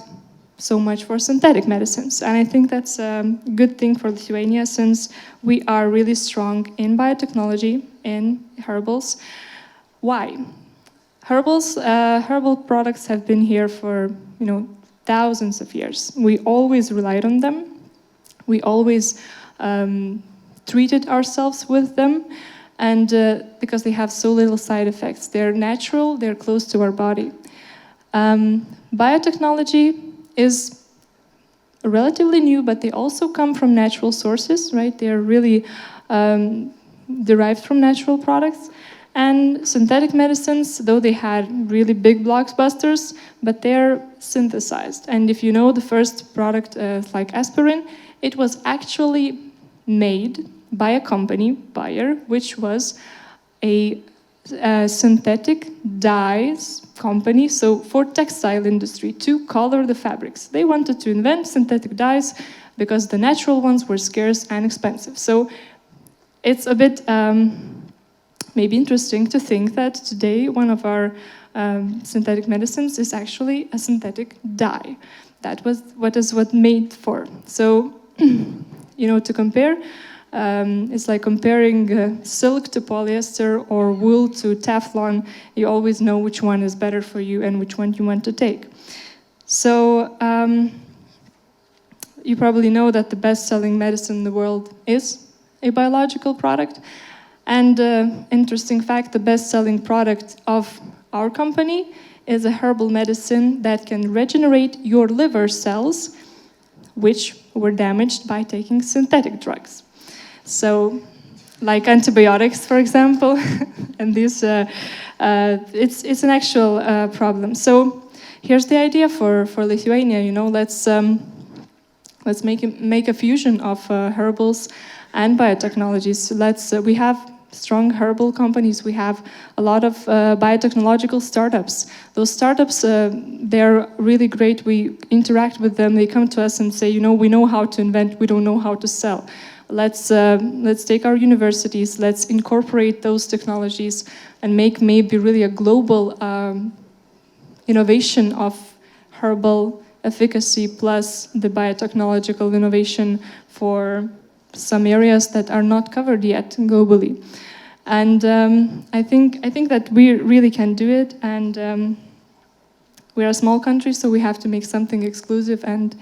so much for synthetic medicines. And I think that's a good thing for Lithuania, since we are really strong in biotechnology, in herbals. Why? Herbal products have been here for, thousands of years. We always relied on them. We always treated ourselves with them. and because they have so little side effects. They're natural, they're close to our body. Biotechnology is relatively new, but they also come from natural sources, right? They're really derived from natural products. And synthetic medicines, though they had really big blockbusters, but they're synthesized. And if you know the first product, like aspirin, it was actually made by a company, Bayer, which was a synthetic dyes company, so for textile industry, to color the fabrics. They wanted to invent synthetic dyes because the natural ones were scarce and expensive. So it's a bit maybe interesting to think that today one of our synthetic medicines is actually a synthetic dye. That was what made for. So, you know, to compare, it's like comparing silk to polyester or wool to Teflon. You always know which one is better for you and which one you want to take. So you probably know that the best-selling medicine in the world is a biological product. And interesting fact, the best-selling product of our company is a herbal medicine that can regenerate your liver cells, which were damaged by taking synthetic drugs. So, like antibiotics, for example, and this, it's an actual problem. So, here's the idea for Lithuania. You know, let's make a fusion of herbals and biotechnologies. We have strong herbal companies. We have a lot of biotechnological startups. Those startups, they're really great. We interact with them. They come to us and say, you know, we know how to invent. We don't know how to sell. Let's take our universities. Let's incorporate those technologies and make maybe really a global innovation of herbal efficacy plus the biotechnological innovation for some areas that are not covered yet globally. And I think that we really can do it, and we're a small country, so we have to make something exclusive, and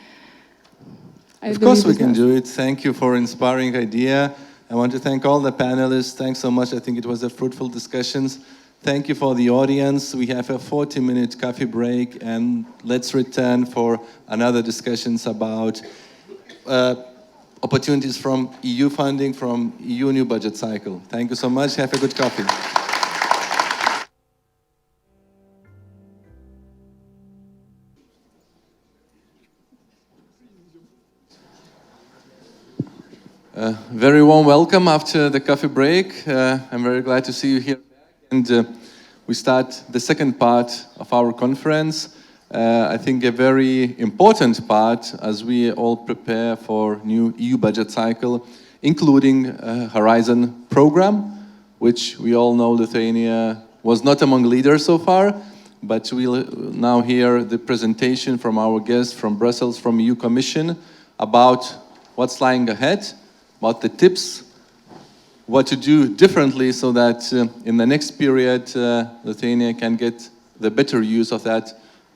of course we can do it. Thank you for inspiring idea. I want to thank all the panelists. Thanks so much. I think it was a fruitful discussions. Thank you for the audience. We have a 40-minute coffee break, and let's return for another discussions about opportunities from EU funding, from EU new budget cycle. Thank you so much. Have a good coffee. Very warm welcome after the coffee break. I'm very glad to see you here. And we start the second part of our conference. I think a very important part as we all prepare for new EU budget cycle, including Horizon program, which we all know Lithuania was not among leaders so far, but we'll now hear the presentation from our guest from Brussels, from EU Commission, about what's lying ahead, about the tips, what to do differently so that in the next period Lithuania can get the better use of that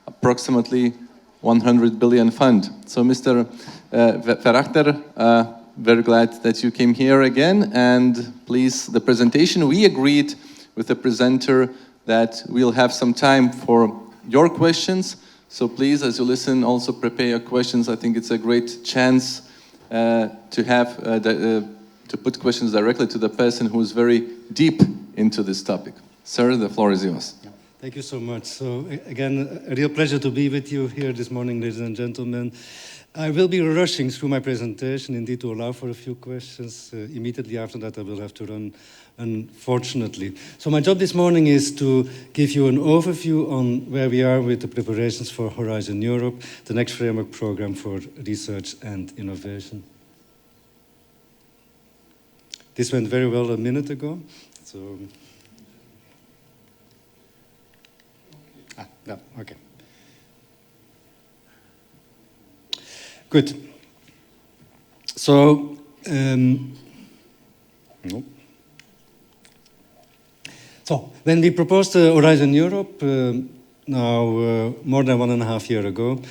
approximately 100 billion fund. So Mr. Verachter, very glad that you came here again, and please, the presentation, we agreed with the presenter that we'll have some time for your questions, so please, as you listen, also prepare your questions. I think it's a great chance to have to put questions directly to the person who is very deep into this topic. Sir, the floor is yours. Thank you so much. So again, a real pleasure to be with you here this morning, ladies and gentlemen. I will be rushing through my presentation, indeed, to allow for a few questions. Immediately after that, I will have to run, unfortunately. So my job this morning is to give you an overview on where we are with the preparations for Horizon Europe, the next framework program for research and innovation. This went very well a minute ago. So. No, okay. Good. So, no. So, when we proposed Horizon Europe, now more than 1.5 years ago,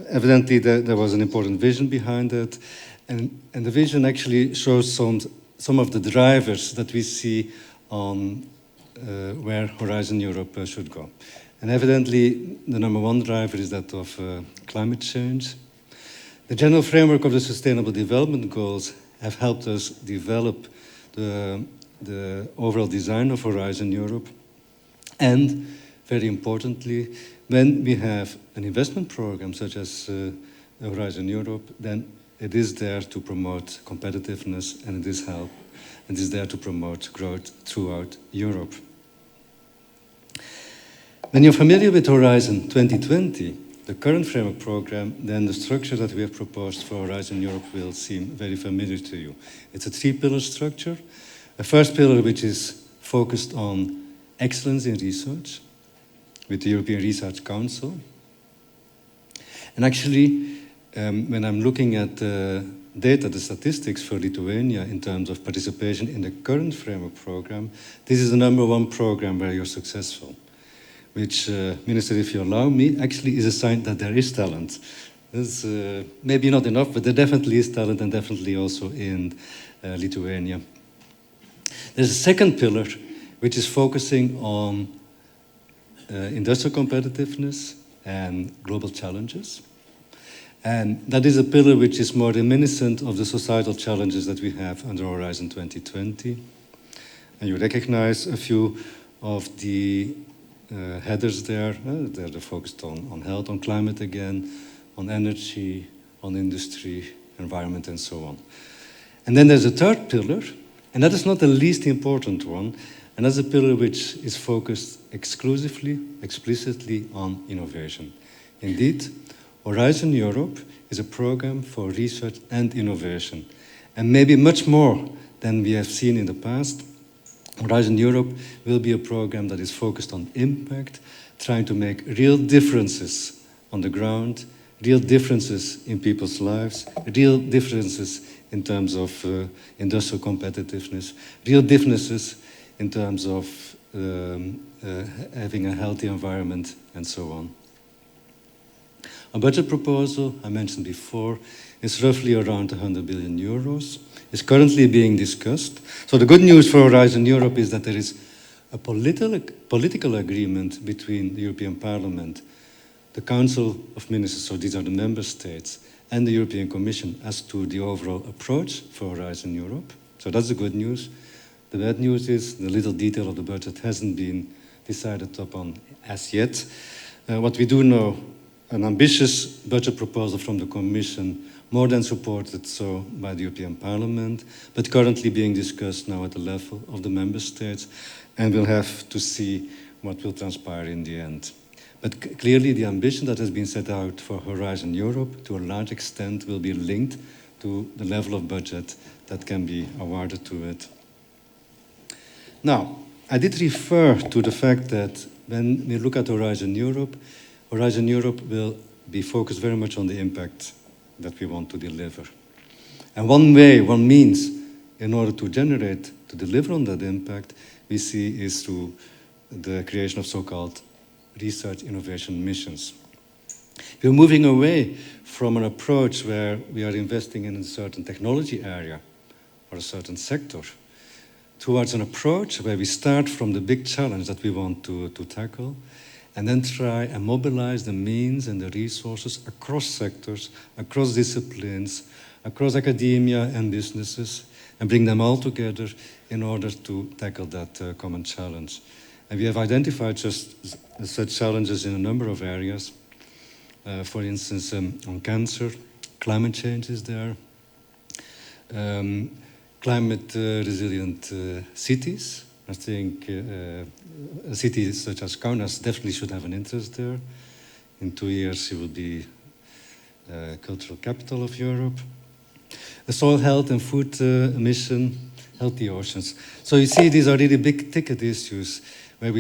evidently there was an important vision behind it, and the vision actually shows some of the drivers that we see on where Horizon Europe should go. And evidently, the number one driver is that of climate change. The general framework of the Sustainable Development Goals have helped us develop the overall design of Horizon Europe. And, very importantly, when we have an investment program such as Horizon Europe, then it is there to promote competitiveness, and it is there to promote growth throughout Europe. When you're familiar with Horizon 2020, the current framework program, then the structure that we have proposed for Horizon Europe will seem very familiar to you. It's a three-pillar structure. A first pillar which is focused on excellence in research with the European Research Council. And actually, when I'm looking at the data, the statistics for Lithuania in terms of participation in the current framework program, this is the number one program where you're successful. Which, Minister, if you allow me, actually is a sign that there is talent. There's maybe not enough, but there definitely is talent, and definitely also in Lithuania. There's a second pillar, which is focusing on industrial competitiveness and global challenges. And that is a pillar which is more reminiscent of the societal challenges that we have under Horizon 2020. And you recognize a few of the headers there. They're focused on health, on climate again, on energy, on industry, environment, and so on. And then there's a third pillar, and that is not the least important one, and that's a pillar which is focused exclusively, explicitly on innovation. Indeed, Horizon Europe is a program for research and innovation, and maybe much more than we have seen in the past. Horizon Europe will be a program that is focused on impact, trying to make real differences on the ground, real differences in people's lives, real differences in terms of industrial competitiveness, real differences in terms of having a healthy environment, and so on. Our budget proposal, I mentioned before, is roughly around 100 billion euros. It's currently being discussed. So the good news for Horizon Europe is that there is a political agreement between the European Parliament, the Council of Ministers, so these are the member states, and the European Commission as to the overall approach for Horizon Europe. So that's the good news. The bad news is the little detail of the budget hasn't been decided upon as yet. What we do know, an ambitious budget proposal from the Commission, more than supported so by the European Parliament, but currently being discussed now at the level of the member states, and we'll have to see what will transpire in the end. But clearly the ambition that has been set out for Horizon Europe to a large extent will be linked to the level of budget that can be awarded to it. Now, I did refer to the fact that when we look at Horizon Europe will be focused very much on the impact that we want to deliver. And one means, in order to deliver on that impact, we see is through the creation of so-called research innovation missions. We're moving away from an approach where we are investing in a certain technology area or a certain sector towards an approach where we start from the big challenge that we want to tackle, and then try and mobilize the means and the resources across sectors, across disciplines, across academia and businesses, and bring them all together in order to tackle that common challenge. And we have identified just such challenges in a number of areas. For instance, on cancer, climate change is there, climate resilient cities. I think a city such as Kauno definitely should have an interest there. In 2 years, it will be cultural capital of Europe. The soil health and food mission, healthy oceans. So you see, these are really big ticket issues where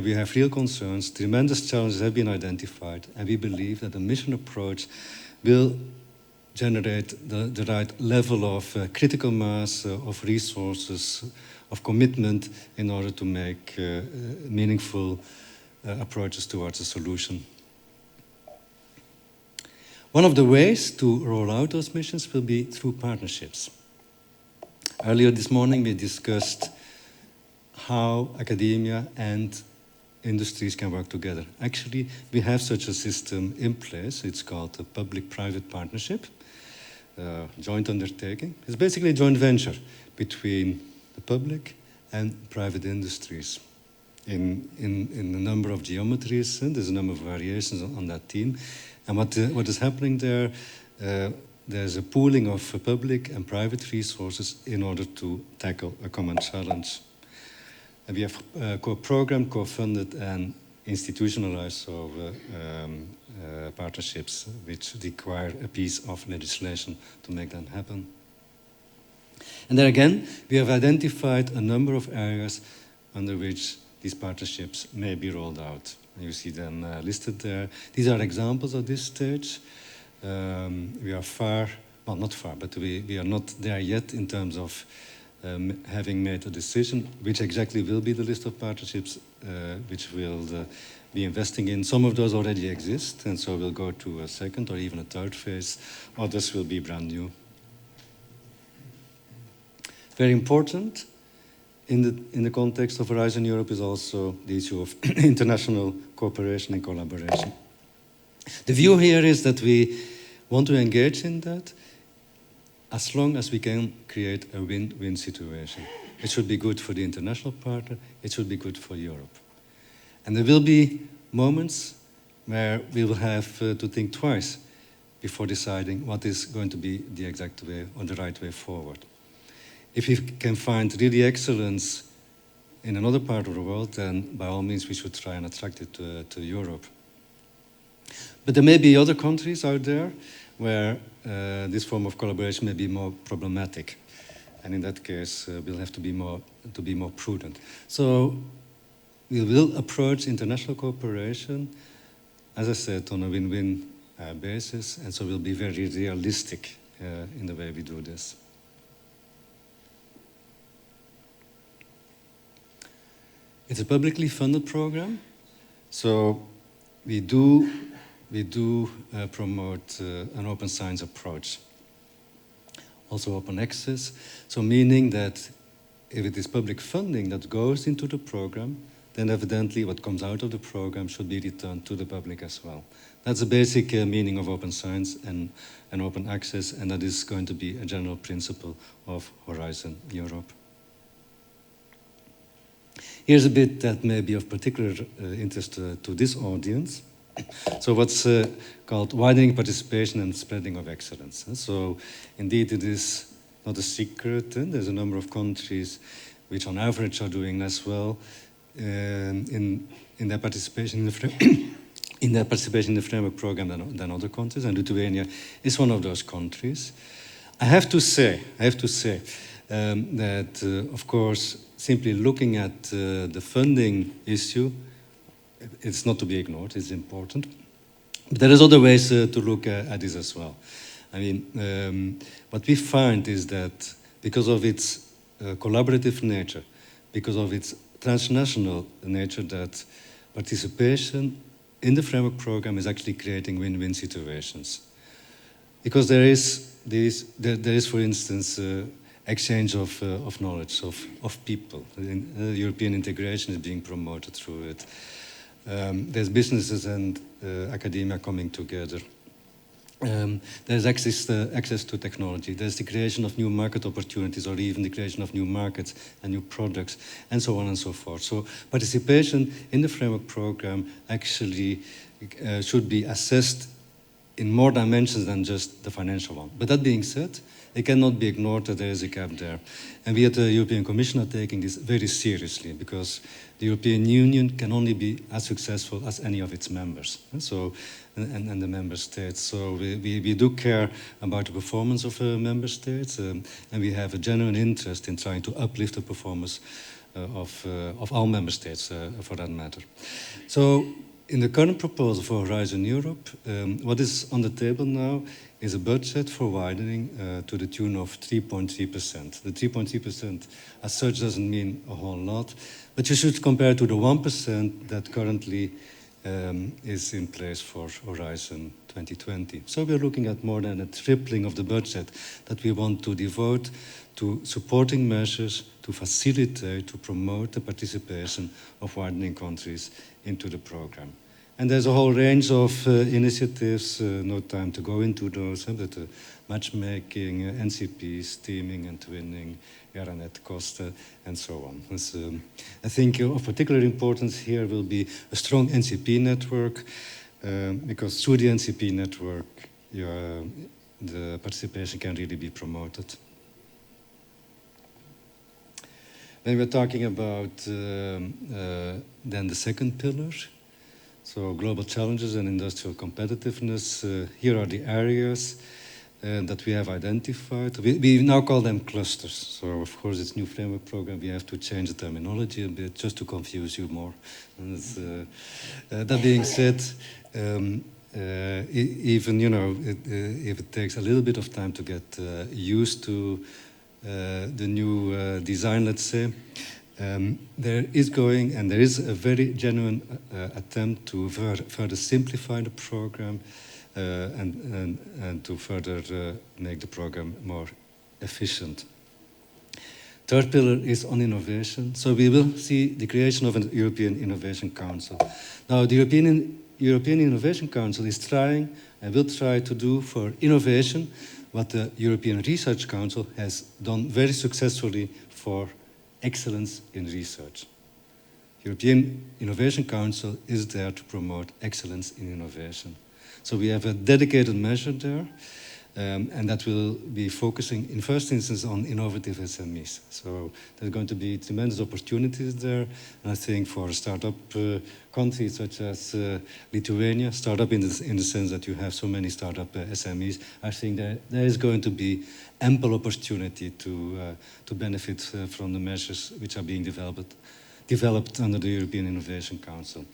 we have real concerns. Tremendous challenges have been identified, and we believe that the mission approach will generate the right level of critical mass, of resources, of commitment in order to make meaningful approaches towards a solution. One of the ways to roll out those missions will be through partnerships. Earlier this morning we discussed how academia and industries can work together. Actually, we have such a system in place. It's called a public-private partnership, joint undertaking. It's basically a joint venture between the public and private industries in a number of geometries, and there's a number of variations on that theme. And what is happening there, there's a pooling of public and private resources in order to tackle a common challenge. And we have co-programmed, co-funded, and institutionalized partnerships which require a piece of legislation to make that happen. And there again, we have identified a number of areas under which these partnerships may be rolled out. And you see them listed there. These are examples at this stage. We are far, well, not far, but we are not there yet in terms of having made a decision which exactly will be the list of partnerships which we'll be investing in. Some of those already exist, and so we'll go to a second or even a third phase. Others will be brand new. Very important in the context of Horizon Europe is also the issue of international cooperation and collaboration. The view here is that we want to engage in that as long as we can create a win-win situation. It should be good for the international partner, it should be good for Europe. And there will be moments where we will have to think twice before deciding what is going to be the exact way or the right way forward. If we can find really excellence in another part of the world, then by all means we should try and attract it to Europe. But there may be other countries out there where this form of collaboration may be more problematic. And in that case, we'll have to be more prudent. So we will approach international cooperation, as I said, on a win-win basis, and so we'll be very realistic in the way we do this. It's a publicly funded program, so we do promote an open science approach. Also open access, so meaning that if it is public funding that goes into the program, then evidently what comes out of the program should be returned to the public as well. That's the basic meaning of open science and open access, and that is going to be a general principle of Horizon Europe. Here's a bit that may be of particular interest to this audience. So what's called widening participation and spreading of excellence. So indeed it is not a secret, and there's a number of countries which on average are doing less well in their participation in the framework program than other countries, and Lithuania is one of those countries. I have to say that of course simply looking at the funding issue, it's not to be ignored, it's important. But there is other ways to look at this as well. I mean, what we find is that because of its collaborative nature, because of its transnational nature, that participation in the framework program is actually creating win-win situations. Because there is, for instance, exchange of knowledge, of people. European integration is being promoted through it. There's businesses and academia coming together. There's access to technology. There's the creation of new market opportunities, or even the creation of new markets and new products, and so on and so forth. So participation in the framework program actually should be assessed in more dimensions than just the financial one. But that being said, it cannot be ignored that there is a gap there. And we at the European Commission are taking this very seriously, because the European Union can only be as successful as any of its members, and so, and the member states. So we do care about the performance of member states, and we have a genuine interest in trying to uplift the performance of all member states, for that matter. So in the current proposal for Horizon Europe, what is on the table now is a budget for widening to the tune of 3.3%. The 3.3% as such doesn't mean a whole lot, but you should compare to the 1% that currently is in place for Horizon 2020. So we're looking at more than a tripling of the budget that we want to devote to supporting measures to facilitate, to promote the participation of widening countries into the program. And there's a whole range of initiatives, no time to go into those, but matchmaking, NCPs, teaming and twinning, Eranet, Costa, and so on. I think of particular importance here will be a strong NCP network, because through the NCP network, the participation can really be promoted. When we're talking about then the second pillar, so global challenges and industrial competitiveness, here are the areas that we have identified. We now call them clusters. So of course it's new framework program, we have to change the terminology a bit just to confuse you more. That being said, even, if it takes a little bit of time to get used to the new design, let's say, there is a very genuine attempt to further simplify the program and to further make the program more efficient. Third pillar is on innovation. So we will see the creation of an European Innovation Council. Now, the European Innovation Council is trying and will try to do for innovation what the European Research Council has done very successfully for excellence in research. European Innovation Council is there to promote excellence in innovation. So we have a dedicated measure there, and that will be focusing in first instance on innovative SMEs. So there's going to be tremendous opportunities there, and I think for startup countries such as Lithuania, startup in the sense that you have so many startup SMEs, I think there is going to be ample opportunity to benefit from the measures which are being developed under the European Innovation Council.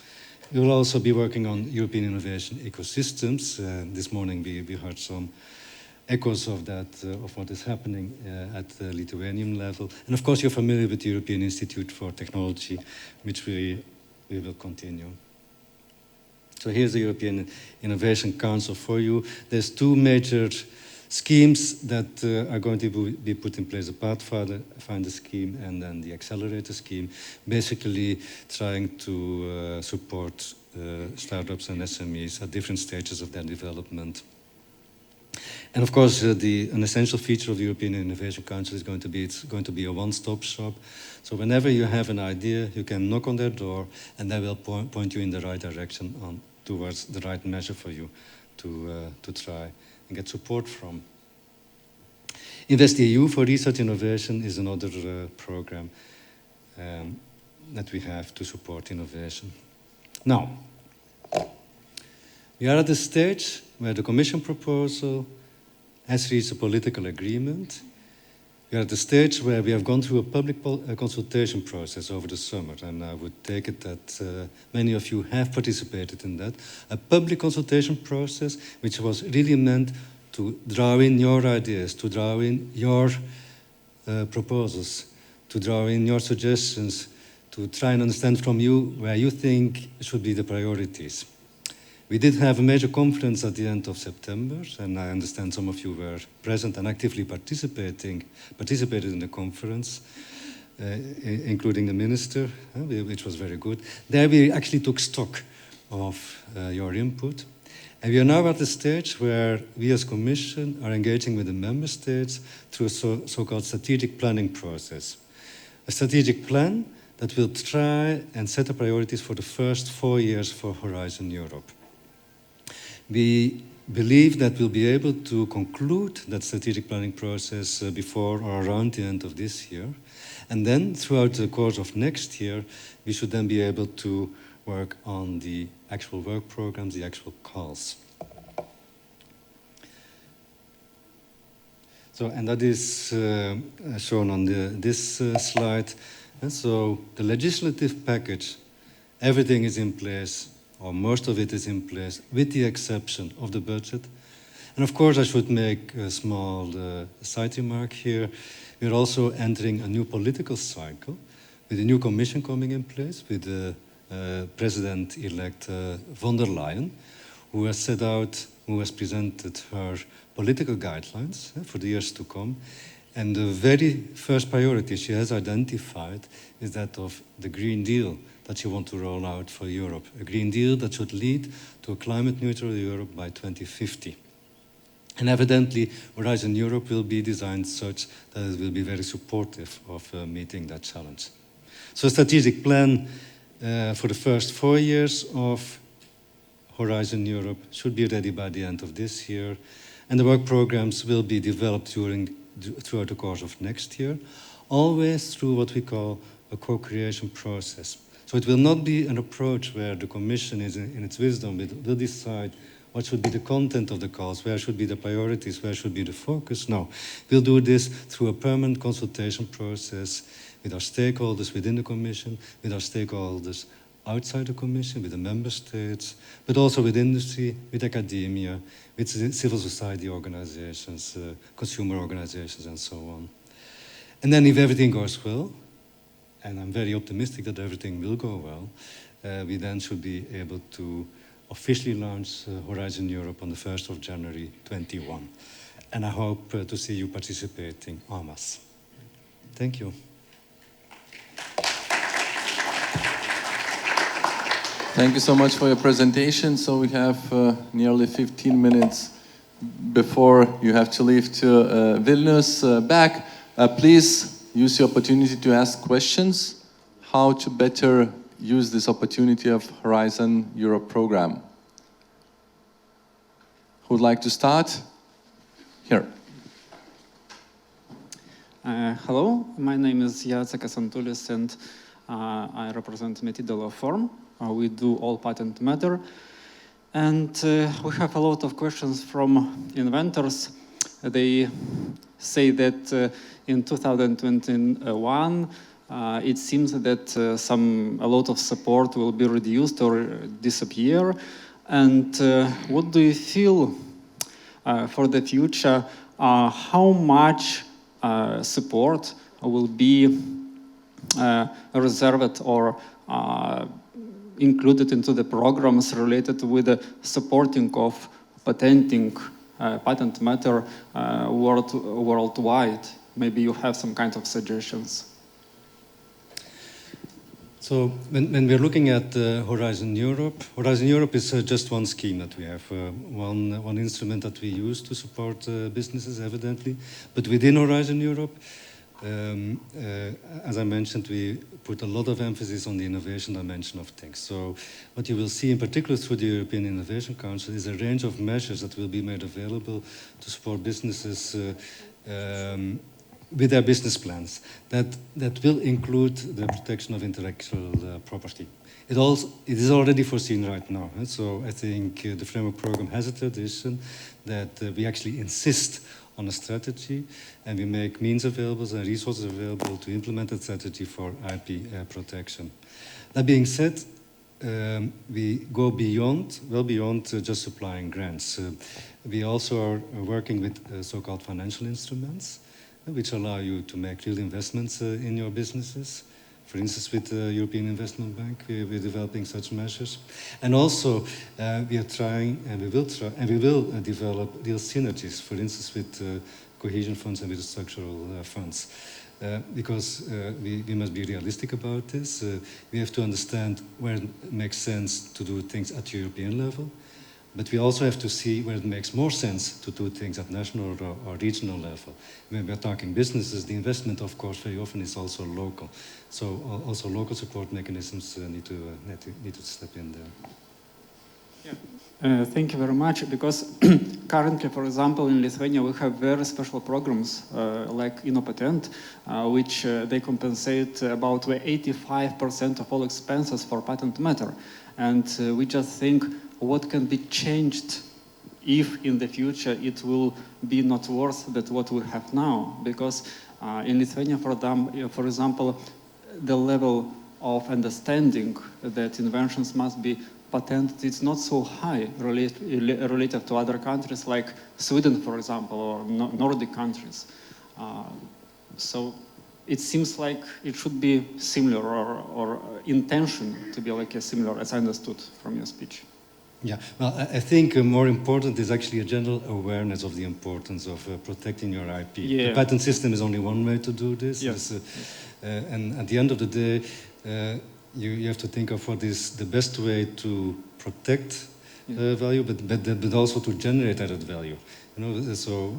We will also be working on European innovation ecosystems. This morning we heard some echoes of that, of what is happening at the Lithuanian level. And of course you're familiar with the European Institute for Technology, which we will continue. So here's the European Innovation Council for you. There's two major schemes that are going to be put in place, the Pathfinder scheme and then the Accelerator scheme, basically trying to support startups and SMEs at different stages of their development. And of course, an essential feature of the European Innovation Council is going to be a one-stop shop. So whenever you have an idea, you can knock on their door and they will point you in the right direction towards the right measure for you to try and get support from. InvestEU for research innovation is another program that we have to support innovation. Now, we are at the stage where the Commission proposal has reached a political agreement. We are at the stage where we have gone through a public consultation process over the summer, and I would take it that many of you have participated in that. A public consultation process which was really meant to draw in your ideas, to draw in your proposals, to draw in your suggestions, to try and understand from you where you think should be the priorities. We did have a major conference at the end of September, and I understand some of you were present and actively participated in the conference, including the minister, which was very good. There we actually took stock of your input. And we are now at the stage where we as Commission are engaging with the Member States through a so-called strategic planning process. A strategic plan that will try and set the priorities for the first 4 years for Horizon Europe. We believe that we'll be able to conclude that strategic planning process before or around the end of this year. And then throughout the course of next year, we should then be able to work on the actual work programs, the actual calls. So, and that is shown on this slide. And so the legislative package, everything is in place, or most of it is in place, with the exception of the budget. And of course, I should make a small side remark here. We're also entering a new political cycle, with a new Commission coming in place, with a President-elect von der Leyen, who has set out, who has presented her political guidelines for the years to come. And the very first priority she has identified is that of the Green Deal that she wants to roll out for Europe. A Green Deal that should lead to a climate-neutral Europe by 2050. And evidently, Horizon Europe will be designed such that it will be very supportive of meeting that challenge. So a strategic plan for the first 4 years of Horizon Europe should be ready by the end of this year. And the work programs will be developed throughout the course of next year, always through what we call a co-creation process. So it will not be an approach where the Commission is in its wisdom will decide what should be the content of the calls, where should be the priorities, where should be the focus. No, we'll do this through a permanent consultation process with our stakeholders within the Commission, with our stakeholders outside the Commission, with the member states, but also with industry, with academia, with civil society organizations, consumer organizations, and so on. And then if everything goes well, and I'm very optimistic that everything will go well, we then should be able to officially launch Horizon Europe on the 1st of January 2021. And I hope to see you participating en masse. Thank you. Thank you so much for your presentation. So we have nearly 15 minutes before you have to leave to Vilnius back. Please use the opportunity to ask questions. How to better use this opportunity of Horizon Europe program? Who would like to start? Here. Hello, my name is Jacek Asantulis and I represent Metida Law Firm. We do all patent matter. And we have a lot of questions from inventors. They say that in 2021, it seems that a lot of support will be reduced or disappear. And what do you feel for the future? How much support will be reserved or included into the programs related with the supporting of patenting patent matter worldwide? Maybe you have some kind of suggestions. So when we're looking at Horizon Europe is just one scheme that we have, one instrument that we use to support businesses, evidently. But within Horizon Europe, as I mentioned, we put a lot of emphasis on the innovation dimension of things. So what you will see in particular through the European Innovation Council is a range of measures that will be made available to support businesses with their business plans that will include the protection of intellectual property. It is already foreseen right now. So I think the framework program has a tradition that we actually insist on a strategy and we make means available and resources available to implement a strategy for IP protection. That being said, we go well beyond just supplying grants. We also are working with so-called financial instruments, which allow you to make real investments in your businesses. For instance, with the European Investment Bank, we're developing such measures. And also, we are trying, and we will develop real synergies, for instance, with cohesion funds and with the structural funds. Because we must be realistic about this. We have to understand where it makes sense to do things at European level. But we also have to see where it makes more sense to do things at national or regional level. When we're talking businesses, the investment, of course, very often is also local. So also local support mechanisms need to step in there. Yeah. Thank you very much. Because currently, for example, in Lithuania, we have very special programs like InnoPatent, which they compensate about 85% of all expenses for patent matter. And we just think, what can be changed if in the future it will be not worse than what we have now? Because in Lithuania, for example, the level of understanding that inventions must be patented is not so high related to other countries like Sweden, for example, or Nordic countries. So it seems like it should be similar or intention to be like a similar, as I understood from your speech. Yeah, well, I think more important is actually a general awareness of the importance of protecting your IP. Yeah. The patent system is only one way to do this. Yes. And at the end of the day, you have to think of what is the best way to protect value, but also to generate added value. You know, so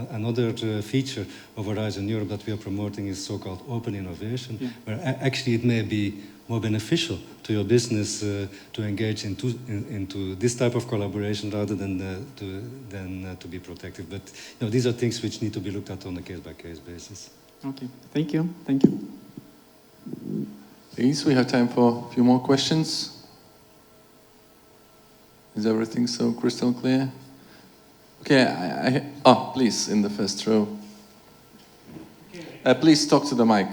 another feature of Horizon Europe that we are promoting is so-called open innovation, where actually it may be more beneficial to your business to engage into this type of collaboration rather than to be protective. But you know, these are things which need to be looked at on a case-by-case basis. Okay, thank you. Thank you. Please, we have time for a few more questions. Is everything so crystal clear? Okay, please, in the first row. Please talk to the mic.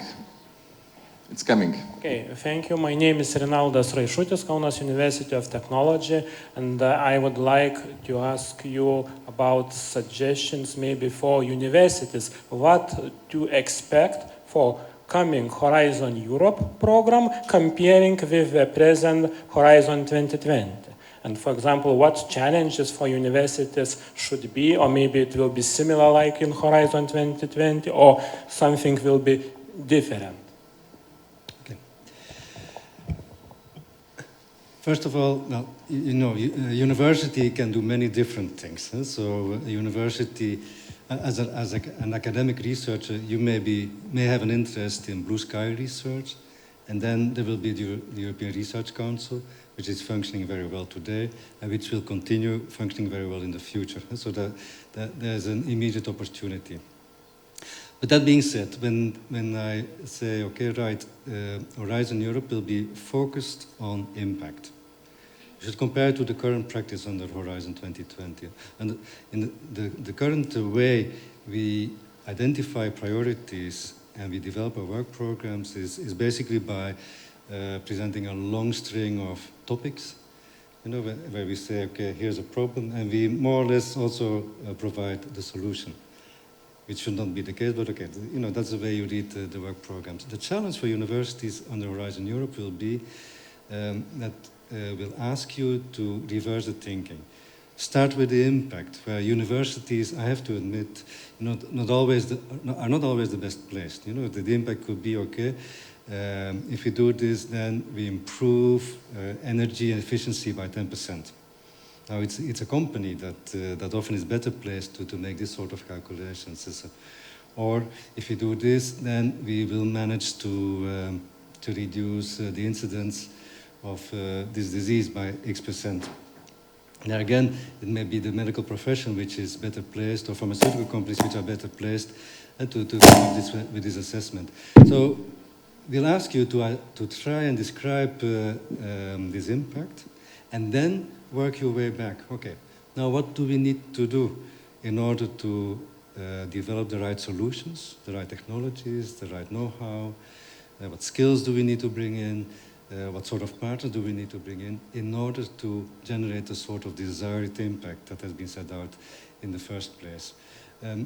It's coming. Okay, thank you. My name is Rinaldas Raišutis, Kauno University of Technology, and I would like to ask you about suggestions maybe for universities. What to expect for coming Horizon Europe program comparing with the present Horizon 2020? And for example, what challenges for universities should be, or maybe it will be similar like in Horizon 2020, or something will be different? Okay. First of all, now, you know, a university can do many different things. Huh? So a university, as an academic researcher, you may have an interest in blue sky research, and then there will be the European Research Council, which is functioning very well today, and which will continue functioning very well in the future. So that there's an immediate opportunity. But that being said, when I say, okay, right, Horizon Europe will be focused on impact. You should compare it to the current practice under Horizon 2020. And in the current way we identify priorities and we develop our work programs is basically by presenting a long string of topics, you know, where we say, okay, here's a problem, and we more or less also provide the solution, which should not be the case, but okay, you know, that's the way you read the work programs. The challenge for universities under Horizon Europe will be that will ask you to reverse the thinking. Start with the impact, where universities, I have to admit, you know, are not always the best placed. You know, the impact could be, okay, if we do this, then we improve energy efficiency by 10%. Now, it's a company that often is better placed to make this sort of calculations. Or if we do this, then we will manage to reduce the incidence of this disease by X%. Now again, it may be the medical profession which is better placed, or pharmaceutical companies which are better placed to come up with this assessment. So we'll ask you to try and describe this impact, and then work your way back. Okay, now what do we need to do in order to develop the right solutions, the right technologies, the right know-how? What skills do we need to bring in? What sort of partners do we need to bring in order to generate the sort of desired impact that has been set out in the first place?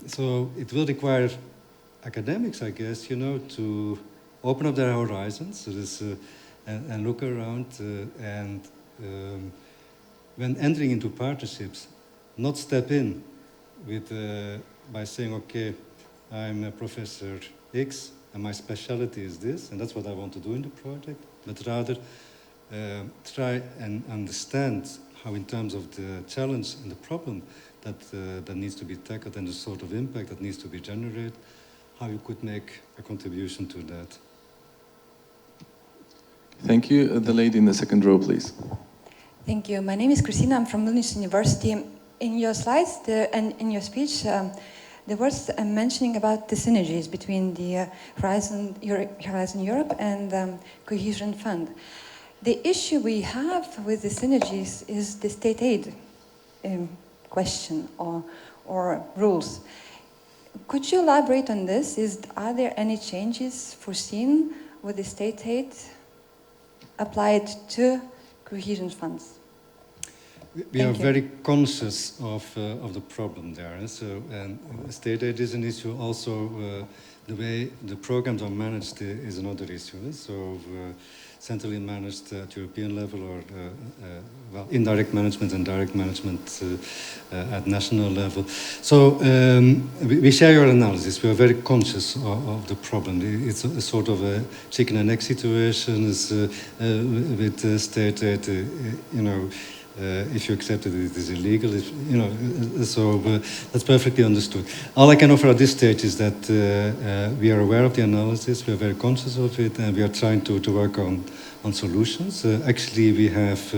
So it will require academics, I guess, you know, to open up their horizons and look around and when entering into partnerships, not step in with by saying, okay, I'm a Professor X and my specialty is this, and that's what I want to do in the project, but rather try and understand how, in terms of the challenge and the problem that needs to be tackled and the sort of impact that needs to be generated, how you could make a contribution to that. Thank you. The lady in the second row, please. Thank you. My name is Christina. I'm from Vilnius University. In your slides and in your speech, there was a mentioning about the synergies between the Horizon Europe and the Cohesion Fund. The issue we have with the synergies is the state aid question or rules. Could you elaborate on this? Are there any changes foreseen with the state aid applied to cohesion funds? We are very conscious of the problem there. So, and state aid is an issue. Also, the way the programs are managed is another issue. So, centrally managed at European level, or well, indirect management and direct management at national level. So, we share your analysis. We are very conscious of the problem. It's a sort of a chicken and egg situation. With state aid, you know. If you accept it, it is illegal. If, you know, so that's perfectly understood. All I can offer at this stage is that we are aware of the analysis, we are very conscious of it, and we are trying to work on solutions. Actually, we have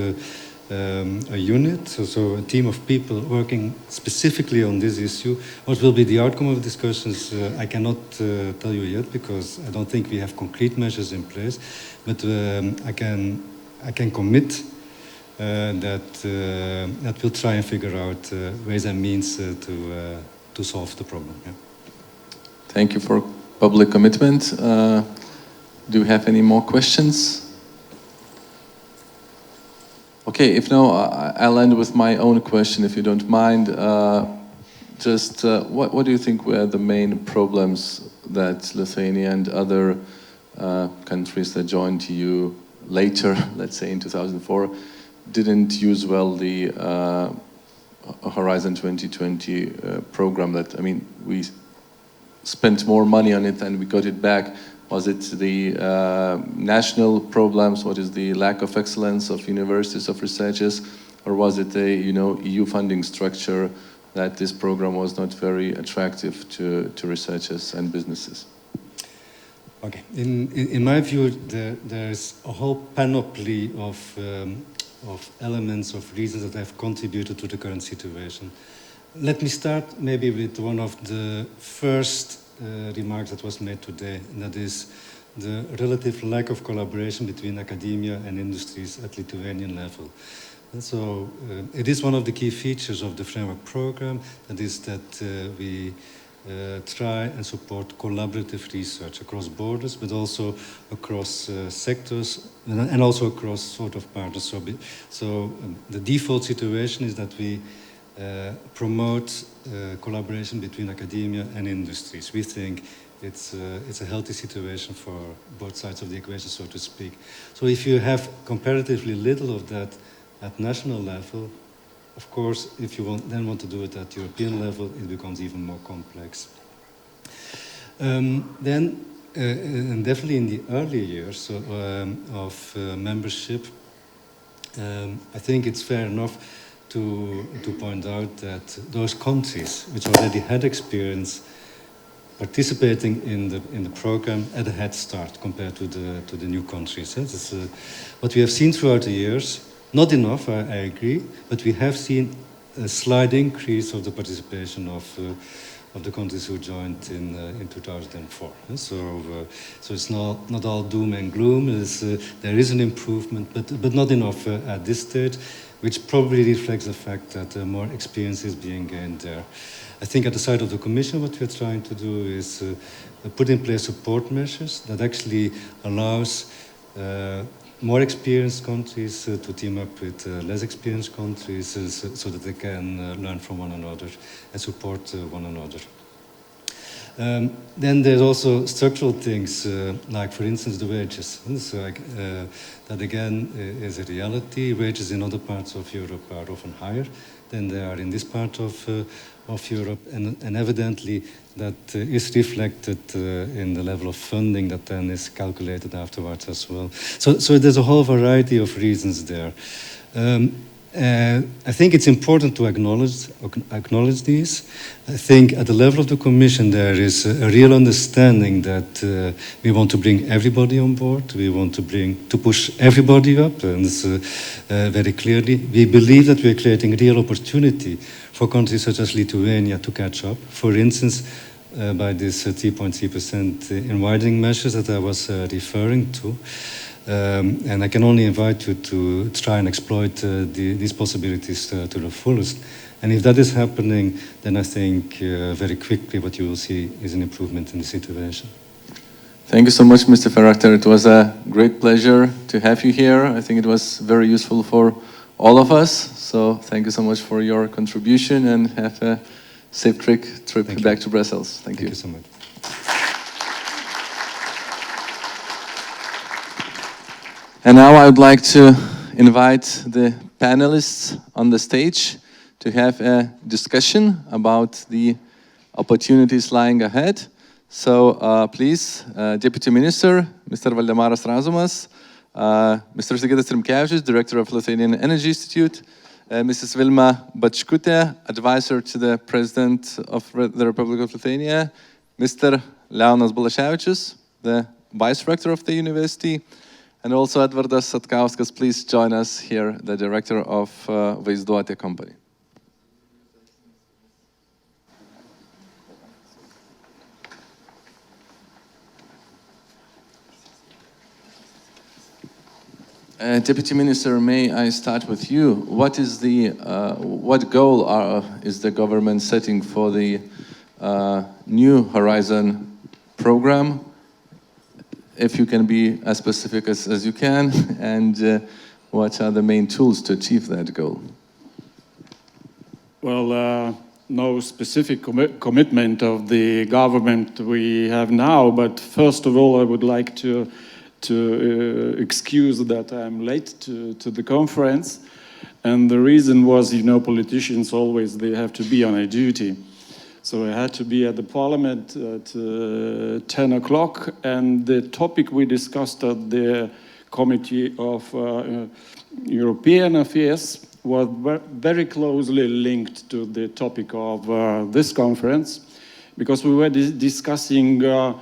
a unit, so a team of people working specifically on this issue. What will be the outcome of discussions, I cannot tell you yet, because I don't think we have concrete measures in place. But I can commit that we'll try and figure out ways and means to solve the problem. Yeah. Thank you for public commitment. Do we have any more questions? Okay, if no, I'll end with my own question, if you don't mind. What do you think were the main problems that Lithuania and other countries that joined EU later, let's say in 2004, didn't use well the Horizon 2020 program? That, I mean, we spent more money on it and we got it back. Was it the national problems? What is the lack of excellence of universities, of researchers? Or was it a EU funding structure that this program was not very attractive to researchers and businesses? Okay, in my view, there's a whole panoply of elements, of reasons that have contributed to the current situation. Let me start maybe with one of the first remarks that was made today, and that is the relative lack of collaboration between academia and industries at Lithuanian level. And so it is one of the key features of the framework program, that is that we try and support collaborative research across borders, but also across sectors and also across sort of partners. So the default situation is that we promote collaboration between academia and industries. We think it's a healthy situation for both sides of the equation, so to speak. So if you have comparatively little of that at national level, of course, if you want to do it at European level, it becomes even more complex. And definitely in the early years of membership, I think it's fair enough to point out that those countries which already had experience participating in the program had a head start compared to the new countries. This is what we have seen throughout the years. Not enough, I agree, but we have seen a slight increase of the participation of the countries who joined in 2004. So it's not all doom and gloom. There is an improvement, but not enough at this stage, which probably reflects the fact that more experience is being gained there. I think at the side of the Commission, what we're trying to do is put in place support measures that actually allows more experienced countries to team up with less experienced countries so that they can learn from one another and support one another. Then there's also structural things, like for instance the wages. So, that again is a reality. Wages in other parts of Europe are often higher than they are in this part of Europe, and evidently that is reflected in the level of funding that then is calculated afterwards as well. So there's a whole variety of reasons there. I think it's important to acknowledge these. I think at the level of the Commission there is a real understanding that we want to bring everybody on board. We want to push everybody up, and very clearly we believe that we are creating real opportunity for countries such as Lithuania to catch up. For instance, by this 3.3% in widening measures that I was referring to. And I can only invite you to try and exploit these possibilities to the fullest. And if that is happening, then I think very quickly what you will see is an improvement in the situation. Thank you so much, Mr. Ferrachter. It was a great pleasure to have you here. I think it was very useful for all of us. So thank you so much for your contribution, and have a safe trip back to Brussels. Thank you. Thank you so much. And now I would like to invite the panelists on the stage to have a discussion about the opportunities lying ahead. So please, Deputy Minister, Mr. Valdemaras Razumas, Mr. Sigitas Rimkevičius, Director of Lithuanian Energy Institute, Mrs. Vilma Bačkutė, Advisor to the President of the Republic of Lithuania, Mr. Leonas Balaševičius, the Vice Rector of the University, and also Edvardas Satkauskas. Please join us here, the Director of Vaizduotė company. Deputy Minister, may I start with you? What is the what goal is the government setting for the new Horizon program? If you can be as specific as you can, and what are the main tools to achieve that goal? Well, no specific commitment of the government we have now, but first of all, I would like to excuse that I'm late to the conference, and the reason was, you know, politicians always, they have to be on a duty. So I had to be at the parliament at 10 o'clock, and the topic we discussed at the Committee of European Affairs was very closely linked to the topic of this conference, because we were discussing the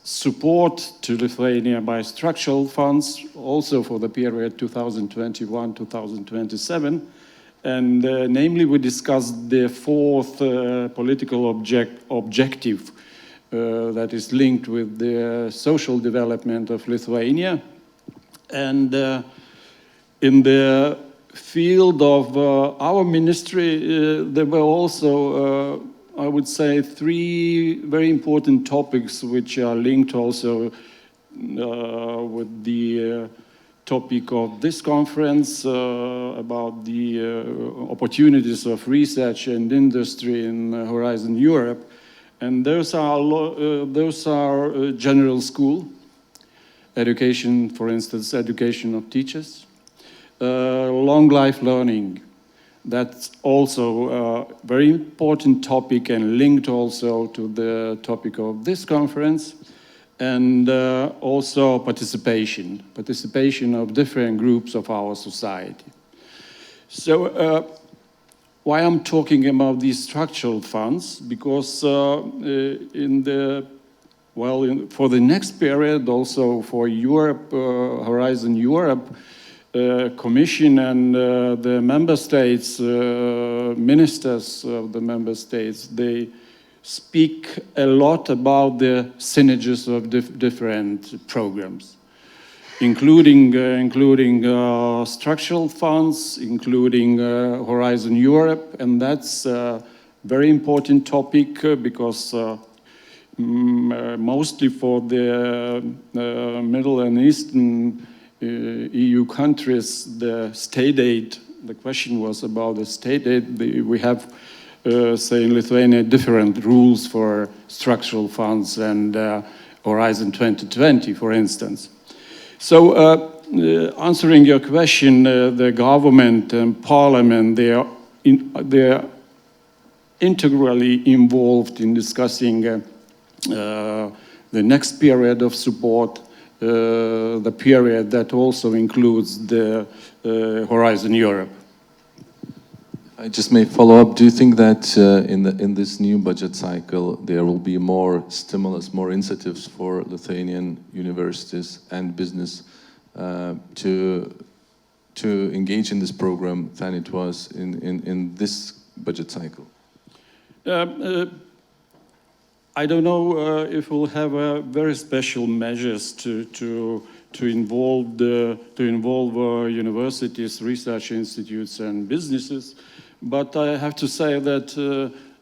support to Lithuania by structural funds, also for the period 2021-2027. And namely, we discussed the fourth political objective that is linked with the social development of Lithuania. And in the field of our ministry, there were also I would say three very important topics which are linked also with the topic of this conference about the opportunities of research and industry in Horizon Europe. And those are general school education, for instance, education of teachers, long life learning. That's also a very important topic and linked also to the topic of this conference, and also participation of different groups of our society. So why I'm talking about these structural funds? Because for the next period, also for Europe, Horizon Europe, Commission and the member states, ministers of the member states, they speak a lot about the synergies of different programs, including structural funds, including Horizon Europe, and that's a very important topic because mostly for the Middle and Eastern EU countries, the state aid, the question was about the state aid. We have, say in Lithuania, different rules for structural funds and Horizon 2020, for instance. So answering your question, the government and parliament, they are integrally involved in discussing the next period of support, the period that also includes the Horizon Europe. I just may follow up. Do you think that in this new budget cycle there will be more stimulus, more incentives for Lithuanian universities and business to engage in this program than it was in this budget cycle? I don't know if we'll have very special measures to involve universities, research institutes, and businesses, but I have to say that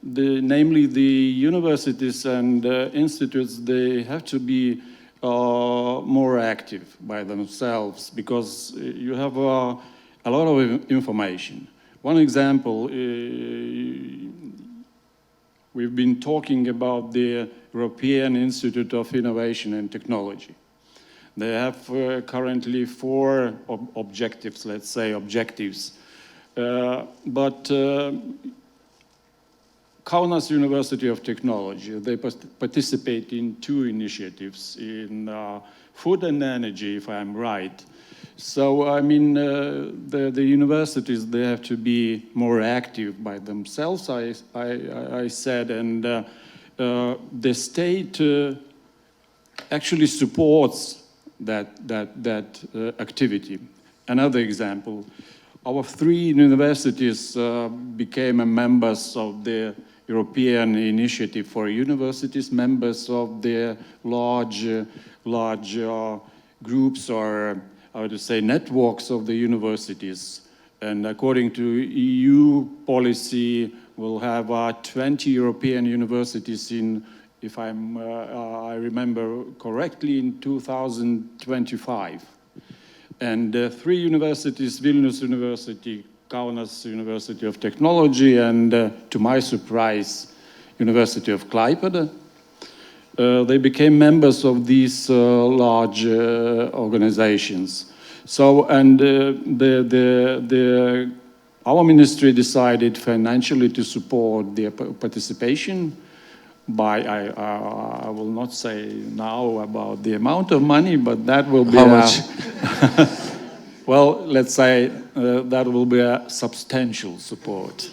namely the universities and institutes, they have to be more active by themselves, because you have a lot of information. One example, we've been talking about the European Institute of Innovation and Technology. They have currently 4 objectives, let's say objectives. But Kaunas University of Technology, they participate in 2 initiatives in food and energy, if I'm right. So, I mean, the universities, they have to be more active by themselves, I said, and the state actually supports that activity. Another example, our 3 universities became members of the European Initiative for Universities, members of the large groups, or I would say networks of the universities. And according to EU policy, we'll have 20 European universities in, if I remember correctly, in 2025. And 3 universities, Vilnius University, Kaunas University of Technology, and to my surprise, University of Klaipėda. They became members of these large organizations. So, and our ministry decided financially to support their participation by, I will not say now about the amount of money, but that will be how much? Well, let's say that will be a substantial support.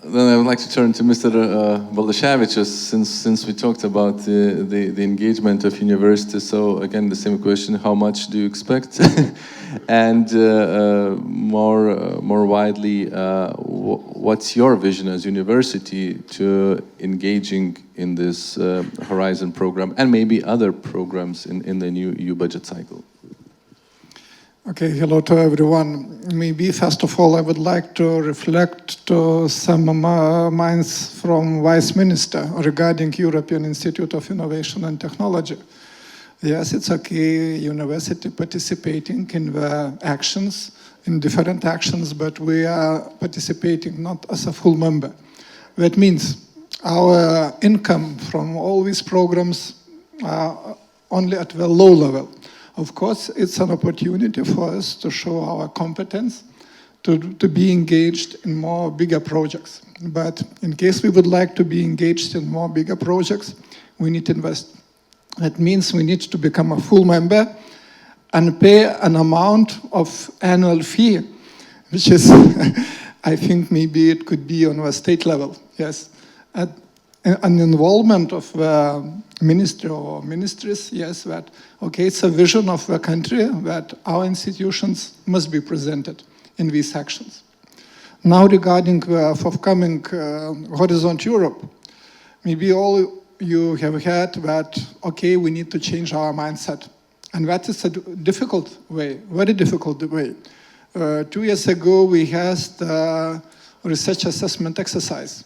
Then I would like to turn to Mr. Baldaševičius, since we talked about the engagement of universities. So again, the same question: how much do you expect? And more widely, what's your vision as university to engaging in this Horizon program and maybe other programs in the new EU budget cycle? Okay, hello to everyone. Maybe first of all I would like to reflect to some minds from Vice Minister regarding European Institute of Innovation and Technology. Yes, it's okay, university participating in the actions, in different actions, but we are participating not as a full member. That means our income from all these programs are only at the low level. Of course, it's an opportunity for us to show our competence, to be engaged in more bigger projects. But in case we would like to be engaged in more bigger projects, we need to invest. That means we need to become a full member and pay an amount of annual fee, which is, I think maybe it could be on a state level, yes. An involvement of the ministry or ministries, yes, that, okay, it's a vision of the country that our institutions must be presented in these actions. Now regarding the forthcoming Horizon Europe, maybe all you have heard that, okay, we need to change our mindset. And that is a difficult way, very difficult way. 2 years ago, we had the research assessment exercise.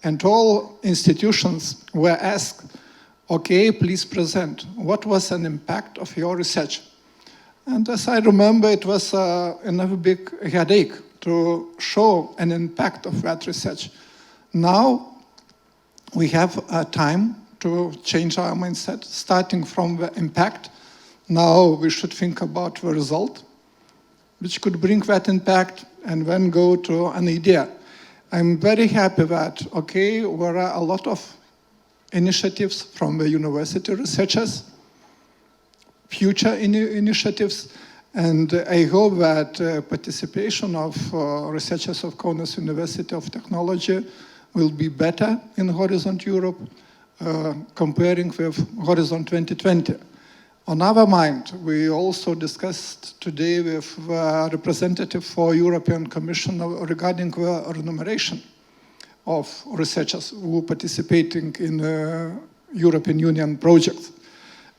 And all institutions were asked, okay, please present. What was an impact of your research? And as I remember, it was another big headache to show an impact of that research. Now, we have time to change our mindset, starting from the impact. Now we should think about the result, which could bring that impact, and then go to an idea. I'm very happy that, okay, there are a lot of initiatives from the university researchers, future initiatives, and I hope that participation of researchers of Kauno University of Technology will be better in Horizon Europe, comparing with Horizon 2020. On our mind, we also discussed today with the representative for European Commission regarding the remuneration of researchers who are participating in European Union projects.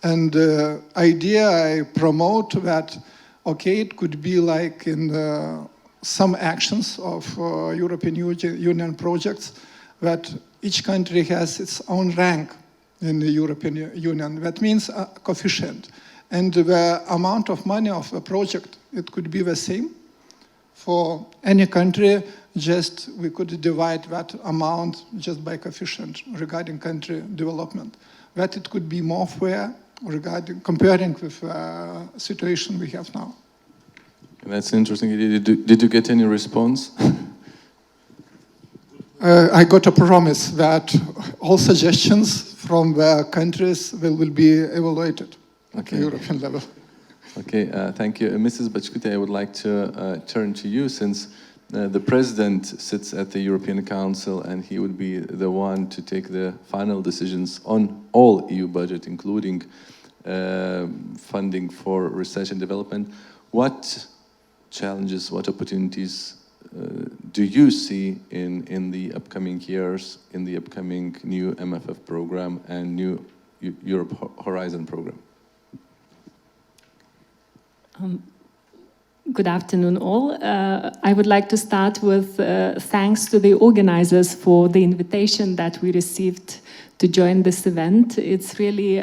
And the idea I promote that, okay, it could be like in some actions of European Union projects, that each country has its own rank in the European Union. That means a coefficient. And the amount of money of a project, it could be the same for any country. Just we could divide that amount just by coefficient regarding country development. That it could be more fair regarding comparing with the situation we have now. That's interesting. Did you get any response? I got a promise that all suggestions from the countries will be evaluated at the European level. Okay, thank you. Mrs. Bachkute, I would like to turn to you, since the President sits at the European Council and he would be the one to take the final decisions on all EU budget, including funding for research and development. What challenges, what opportunities do you see in the upcoming years, in the upcoming new MFF program and new Europe Horizon program? Good afternoon, all. I would like to start with thanks to the organizers for the invitation that we received to join this event. It's really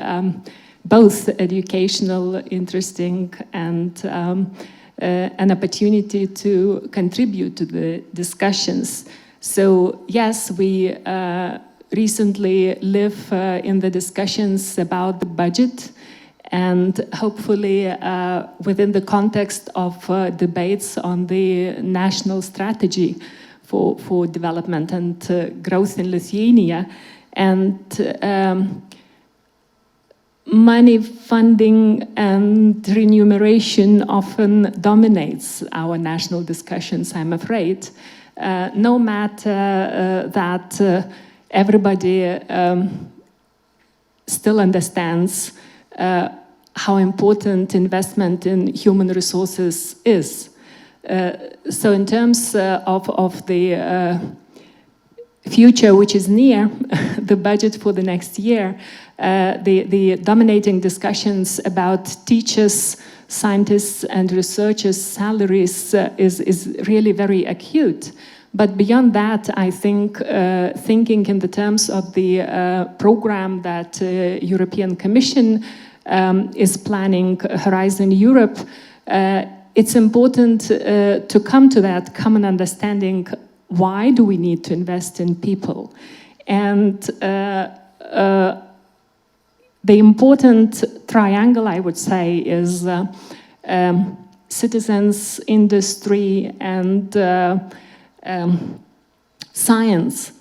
both educational, interesting, and an opportunity to contribute to the discussions. So yes, we recently live in the discussions about the budget, and hopefully within the context of debates on the national strategy for development and growth in Lithuania. And money, funding, and remuneration often dominates our national discussions, I'm afraid. No matter that everybody still understands how important investment in human resources is. So in terms of the future, which is near, the budget for the next year, the dominating discussions about teachers, scientists, and researchers' salaries is really very acute. But beyond that, I think thinking in the terms of the program that European Commission is planning, Horizon Europe, it's important to come to that common understanding. Why do we need to invest in people? And the important triangle, I would say, is citizens, industry, and science.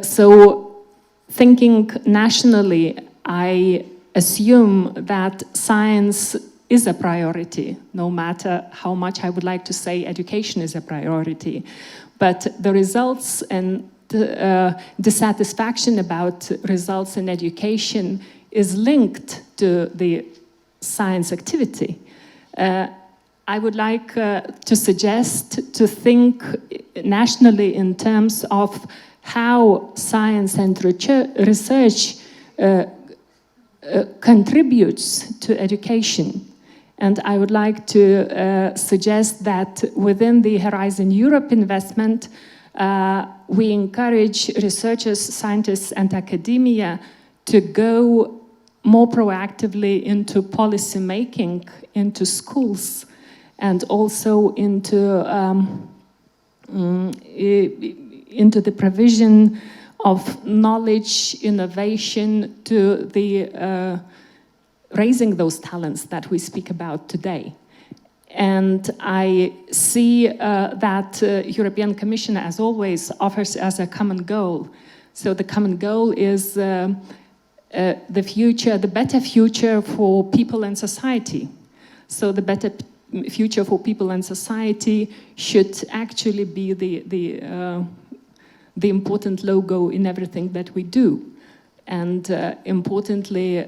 So thinking nationally, I assume that science is a priority, no matter how much I would like to say education is a priority. But the results and dissatisfaction about results in education is linked to the science activity. I would like to suggest to think nationally in terms of how science and research contributes to education. And I would like to suggest that within the Horizon Europe investment, we encourage researchers, scientists, and academia to go more proactively into policy making, into schools, and also into the provision of knowledge, innovation to the raising those talents that we speak about today. And I see that European Commission, as always, offers as a common goal. So the common goal is the future, the better future for people and society. So the better future for people and society should actually be the important logo in everything that we do. And importantly,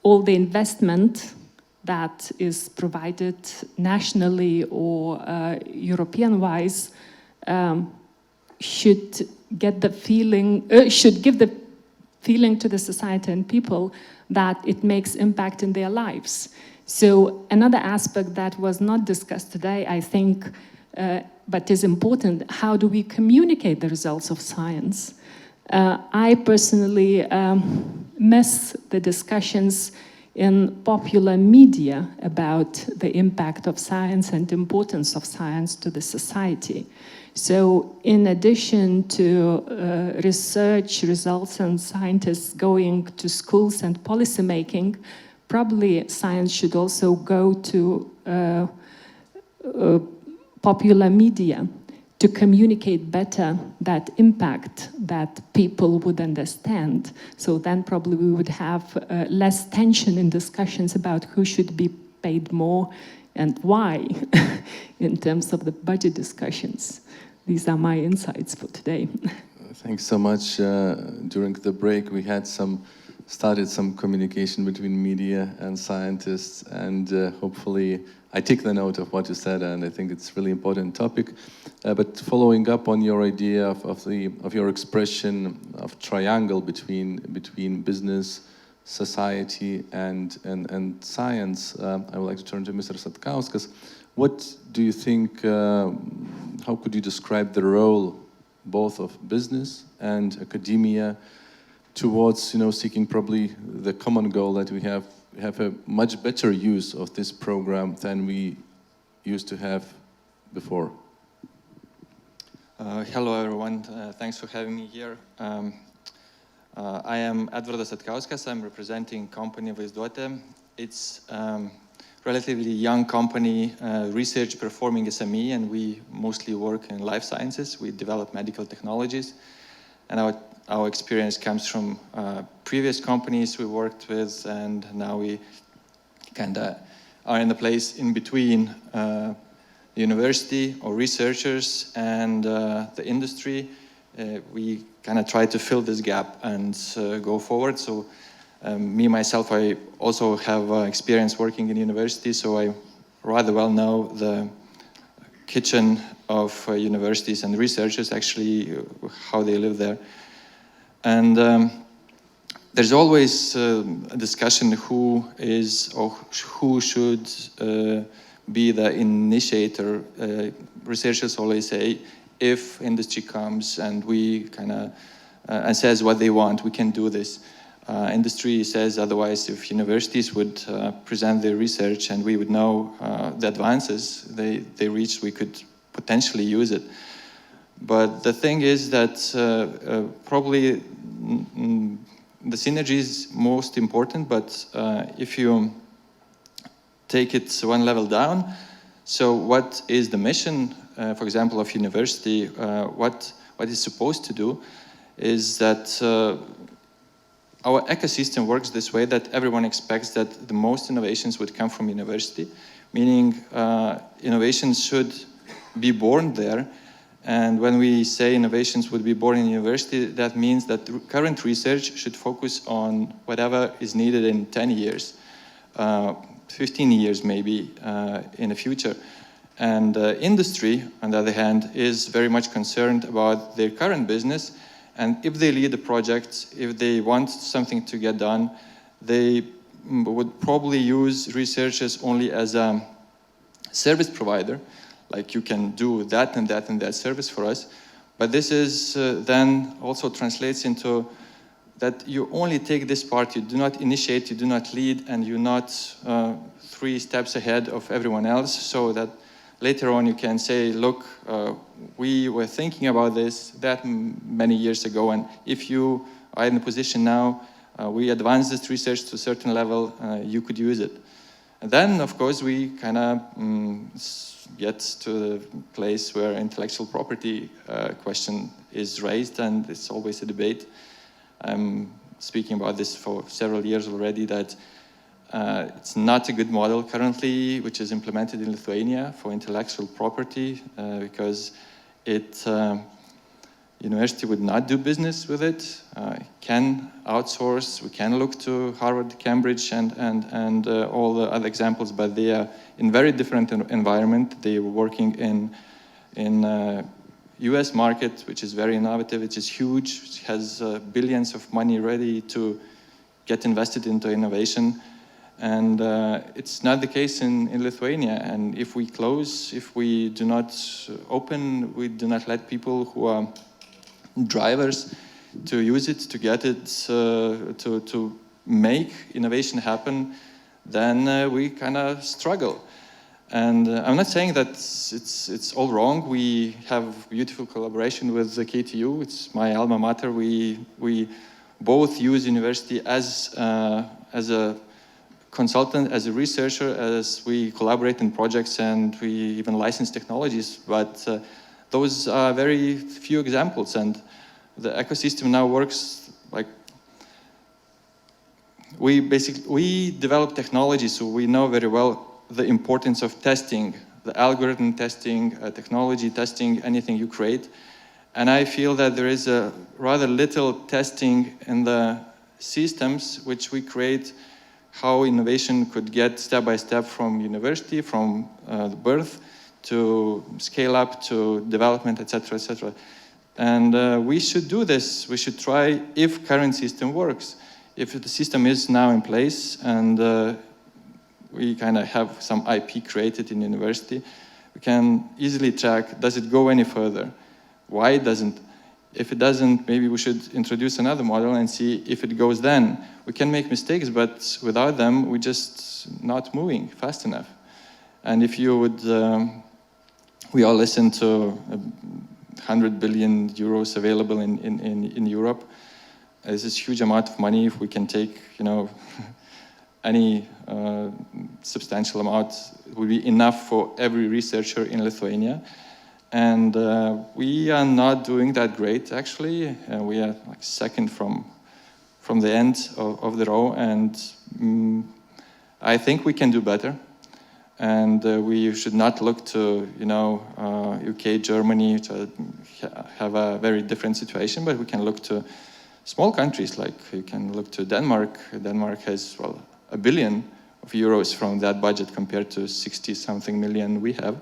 all the investment that is provided nationally or European-wise should get the feeling, should give the feeling to the society and people that it makes impact in their lives. So another aspect that was not discussed today, I think, but is important, how do we communicate the results of science? I personally miss the discussions in popular media about the impact of science and importance of science to the society. So in addition to research results and scientists going to schools and policy making, probably science should also go to popular media to communicate better that impact that people would understand. So then probably we would have less tension in discussions about who should be paid more and why in terms of the budget discussions. These are my insights for today. Thanks so much. During the break, we had started some communication between media and scientists, and hopefully I take the note of what you said, and I think it's a really important topic. But following up on your idea of your expression of triangle between business, society, and science, I would like to turn to Mr. Satkauskas. What do you think? How could you describe the role both of business and academia towards, seeking probably the common goal that we have a much better use of this program than we used to have before? Hello everyone, thanks for having me here. I am Edvardas Satkauskas, I'm representing company Vaizduotė. It's relatively young company, research performing SME, and we mostly work in life sciences. We develop medical technologies, and our experience comes from previous companies we worked with, and now we kind of are in the place in between the university or researchers and the industry. We kind of try to fill this gap and go forward. So me, myself, I also have experience working in university, so I rather well know the kitchen of universities and researchers, actually, how they live there. And there's always a discussion who is or who should be the initiator. Researchers always say, if industry comes and we kind of and says what they want, we can do this. Industry says otherwise. If universities would present their research and we would know the advances they reached, we could potentially use it. But the thing is that probably the synergy is most important, but if you take it one level down, so what is the mission, for example, of university? What it's supposed to do is that our ecosystem works this way, that everyone expects that the most innovations would come from university, meaning innovations should be born there. And when we say innovations would be born in university, that means that current research should focus on whatever is needed in 10 years, 15 years maybe in the future. And industry, on the other hand, is very much concerned about their current business. And if they lead a project, if they want something to get done, they would probably use researchers only as a service provider. Like, you can do that and that and that service for us. But this is then also translates into that you only take this part, you do not initiate, you do not lead, and you're not 3 steps ahead of everyone else, so that later on you can say, look, we were thinking about this that many years ago, and if you are in a position now, we advanced this research to a certain level, you could use it. And then, of course, we kind of get to the place where intellectual property question is raised, and it's always a debate. I'm speaking about this for several years already, that it's not a good model currently, which is implemented in Lithuania for intellectual property, because university would not do business with it, can outsource, we can look to Harvard, Cambridge, and all the other examples, but they are in very different environment. They were working in US market, which is very innovative, which is huge, which has billions of money ready to get invested into innovation. And it's not the case in Lithuania. And if we close, if we do not open, we do not let people who are drivers to use it, to get it, to make innovation happen, then we kind of struggle. And I'm not saying that it's all wrong. We have beautiful collaboration with the KTU. It's my alma mater. We both use university as a consultant, as a researcher, as we collaborate in projects, and we even license technologies. But those are very few examples, and the ecosystem now works like we develop technology, so we know very well the importance of testing, the algorithm testing, technology testing, anything you create. And I feel that there is a rather little testing in the systems which we create, how innovation could get step by step from university, from the birth to scale up to development, etc., etc. And we should do this. We should try if current system works. If the system is now in place and we kind of have some IP created in university, we can easily track, does it go any further? Why it doesn't? If it doesn't, maybe we should introduce another model and see if it goes then. We can make mistakes, but without them, we're just not moving fast enough. And if you would, we all listen to 100 billion euros available in Europe. This is a huge amount of money. If we can take, any substantial amount, it would be enough for every researcher in Lithuania. And we are not doing that great, actually. We are like second from the end of the row, and I think we can do better. And we should not look to, UK, Germany to have a very different situation, but we can look to small countries, like you can look to Denmark. Denmark has, well, €1 billion from that budget compared to 60-something million we have.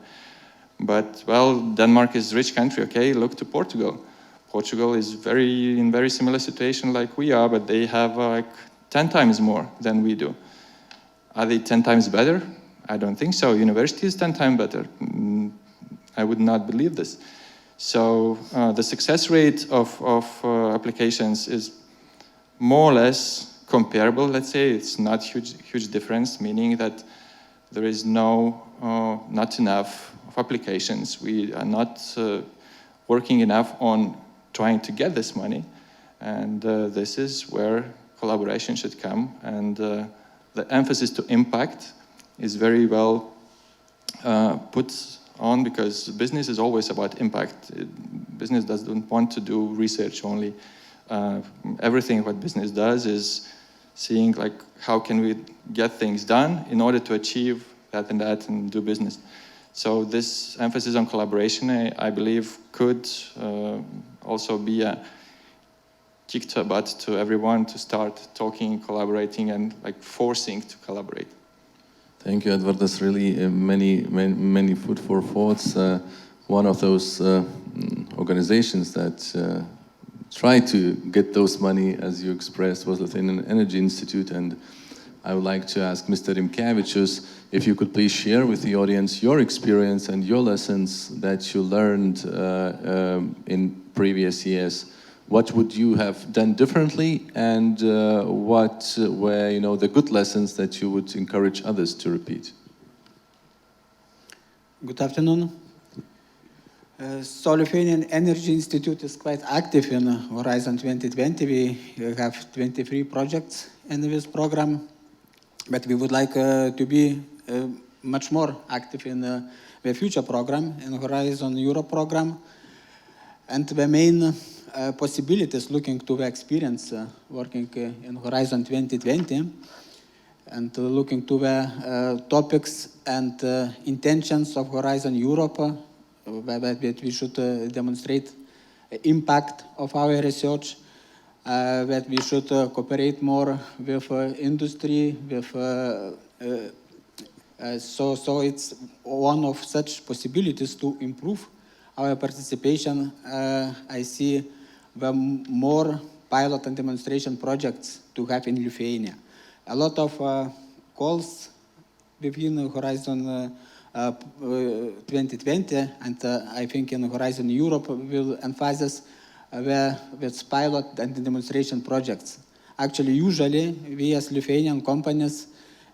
But, well, Denmark is a rich country, okay? Look to Portugal. Portugal is in very similar situation like we are, but they have like 10 times more than we do. Are they 10 times better? I don't think so. University is 10 times better. I would not believe this. So the success rate of applications is more or less comparable, let's say. It's not huge difference, meaning that there is not enough of applications. We are not working enough on trying to get this money, and this is where collaboration should come, and the emphasis to impact is very well put on, because business is always about impact. Business doesn't want to do research only. Everything what business does is seeing like how can we get things done in order to achieve that and do business. So this emphasis on collaboration, I believe, could also be a kick to a butt to everyone to start talking, collaborating, and like forcing to collaborate. Thank you, Edward. That's really many food for thoughts. One of those organizations that try to get those money, as you expressed, was Lithuanian Energy Institute, and I would like to ask Mr. Rimkevičius if you could please share with the audience your experience and your lessons that you learned in previous years. What would you have done differently, and what were the good lessons that you would encourage others to repeat? Good afternoon. So Lithuanian Energy Institute is quite active in Horizon 2020. We have 23 projects in this program, but we would like to be much more active in the future program, in Horizon Europe program. And the main possibilities looking to the experience working in Horizon 2020 and looking to the topics and intentions of Horizon Europe, that we should demonstrate impact of our research, that we should cooperate more with industry, with so it's one of such possibilities to improve our participation. I see the more pilot and demonstration projects to have in Lithuania. A lot of calls within Horizon 2020, and I think in Horizon Europe will emphasize with pilot and demonstration projects. Actually, usually, we as Lithuanian companies,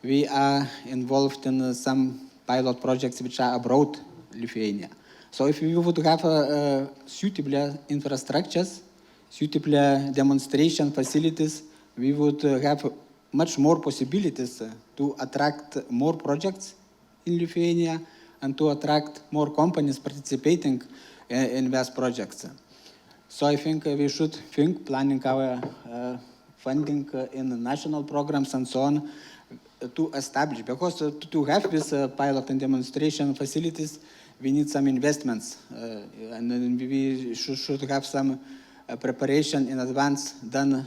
we are involved in some pilot projects which are abroad Lithuania. So if we would have suitable infrastructures, suitable demonstration facilities, we would have much more possibilities to attract more projects in Lithuania and to attract more companies participating in these projects. So I think we should think planning our funding in national programs and so on to establish, because to have this pilot and demonstration facilities, we need some investments, and then we should have some preparation in advance done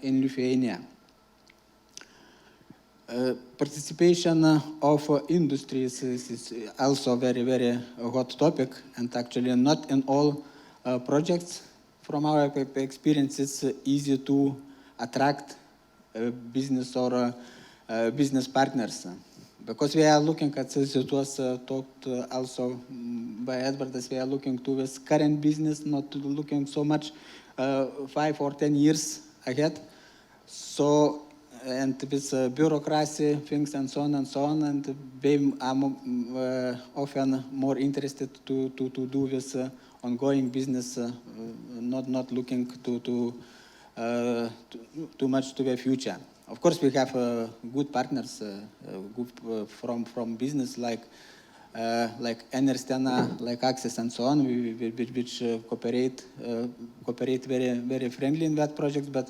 in Lithuania. Participation of industries is also very, very hot topic, and actually not in all projects. From our experience, it's easy to attract business or business partners, because we are looking at, as it was talked also by Edwardas, we are looking to this current business, not looking so much 5 or 10 years ahead. So, and with bureaucracy, things and so on, and they are often more interested to do this ongoing business, not looking too much to the future. Of course, we have good partners from business like Ernst & like Access and so on, which cooperate very, very friendly in that project, but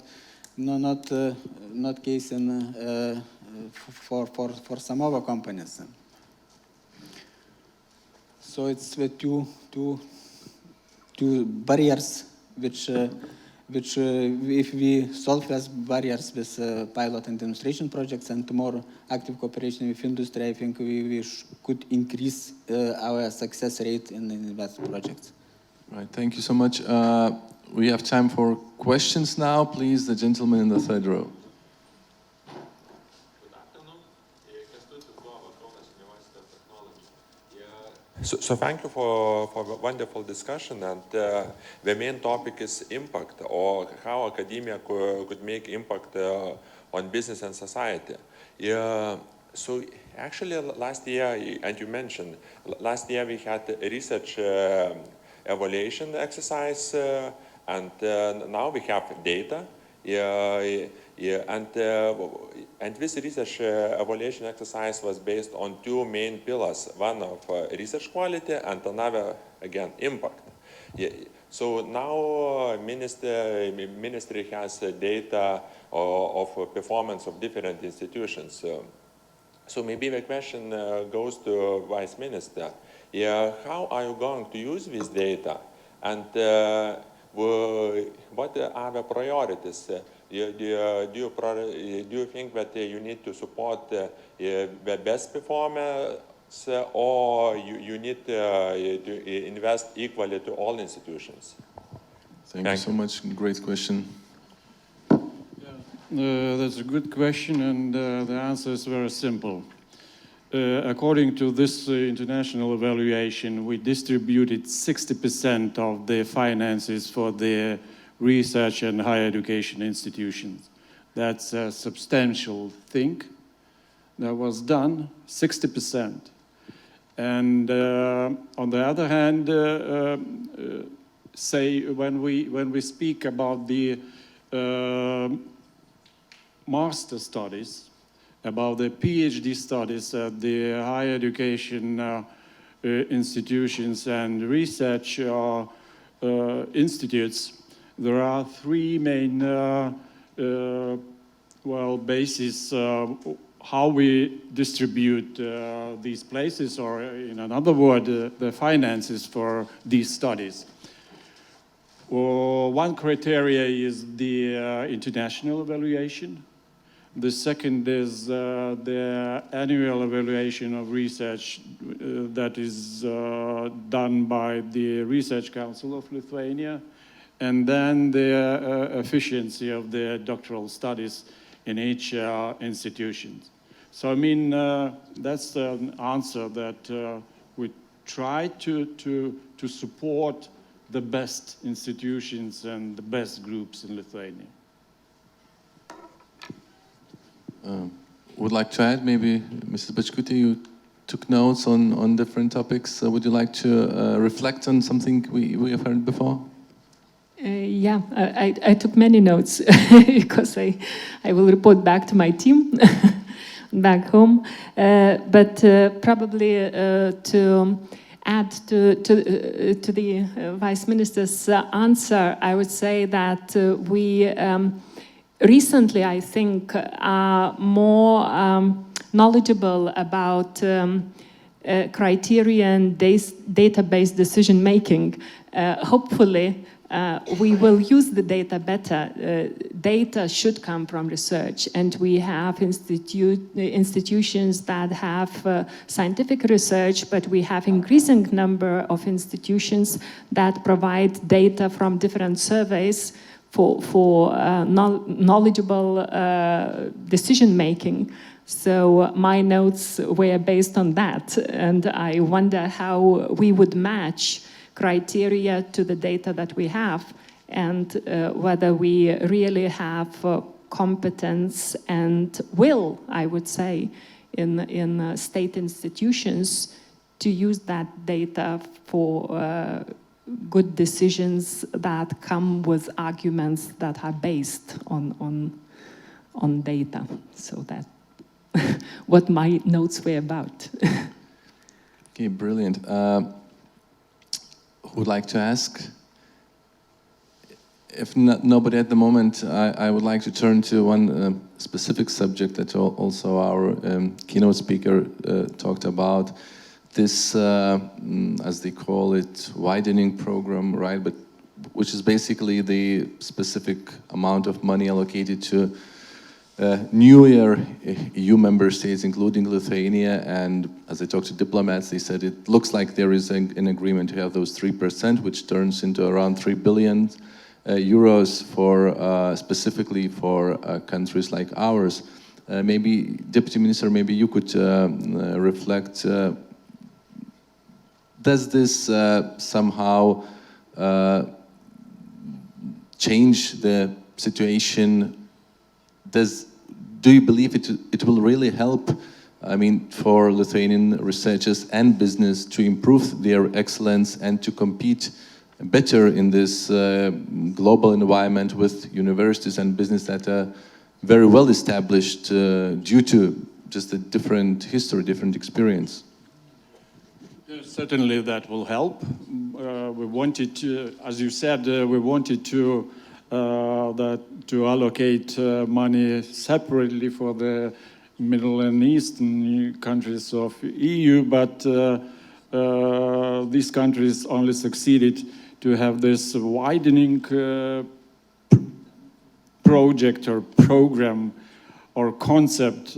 no, not case in for some other companies. So it's the two barriers which if we solve those barriers with pilot and demonstration projects and more active cooperation with industry, I think we could increase our success rate in that projects. Right, thank you so much. We have time for questions now. Please, the gentleman in the third row. So thank you for a wonderful discussion, and the main topic is impact, or how academia could make impact on business and society. So actually last year, and you mentioned, last year we had a research evaluation exercise, and now we have data. And this research evaluation exercise was based on two main pillars, one of research quality and another, again, impact. So now ministry has data of performance of different institutions. So maybe the question goes to Vice Minister. How are you going to use this data? And what are the priorities? Do you think that you need to support the best performance, or you need to invest equally to all institutions? Thank you so much. Great question. That's a good question, and the answer is very simple. According to this international evaluation, we distributed 60% of the finances for the research and higher education institutions. That's a substantial thing that was done, 60%. And on the other hand, say when we speak about the master studies, about the PhD studies at the higher education institutions and research institutes, there are three main bases how we distribute these places, or in another word, the finances for these studies. One criteria is the international evaluation. The second is the annual evaluation of research that is done by the Research Council of Lithuania, and then the efficiency of the doctoral studies in each institution. So I mean, that's an answer that we try to support the best institutions and the best groups in Lithuania. Would like to add, maybe, Mrs. Bachkuti, you took notes on different topics. Would you like to reflect on something we have heard before? Yeah, I took many notes because I will report back to my team back home. But probably to add to the Vice Minister's answer, I would say that we recently, I think, are more knowledgeable about criterion database decision making. Hopefully, we will use the data better. Data should come from research, and we have institutions that have scientific research, but we have increasing number of institutions that provide data from different surveys for knowledgeable decision making. So my notes were based on that, and I wonder how we would match criteria to the data that we have, and whether we really have competence and will, I would say, in state institutions to use that data for good decisions that come with arguments that are based on data. So that what my notes were about. Okay, brilliant. Who would like to ask? If nobody at the moment, I would like to turn to one specific subject that also our keynote speaker talked about. This, as they call it, widening program, right? But which is basically the specific amount of money allocated to newer EU member states, including Lithuania. And as I talked to diplomats, they said it looks like there is an agreement to have those 3%, which turns into around 3 billion euros for specifically for countries like ours. Maybe, Deputy Minister, maybe you could reflect. Does this somehow change the situation? Do you believe it will really help, I mean, for Lithuanian researchers and business to improve their excellence and to compete better in this global environment with universities and business that are very well established due to just a different history, different experience? Certainly that will help. We wanted to, as you said, we wanted to allocate money separately for the Middle and Eastern countries of EU, but these countries only succeeded to have this widening project or program or concept.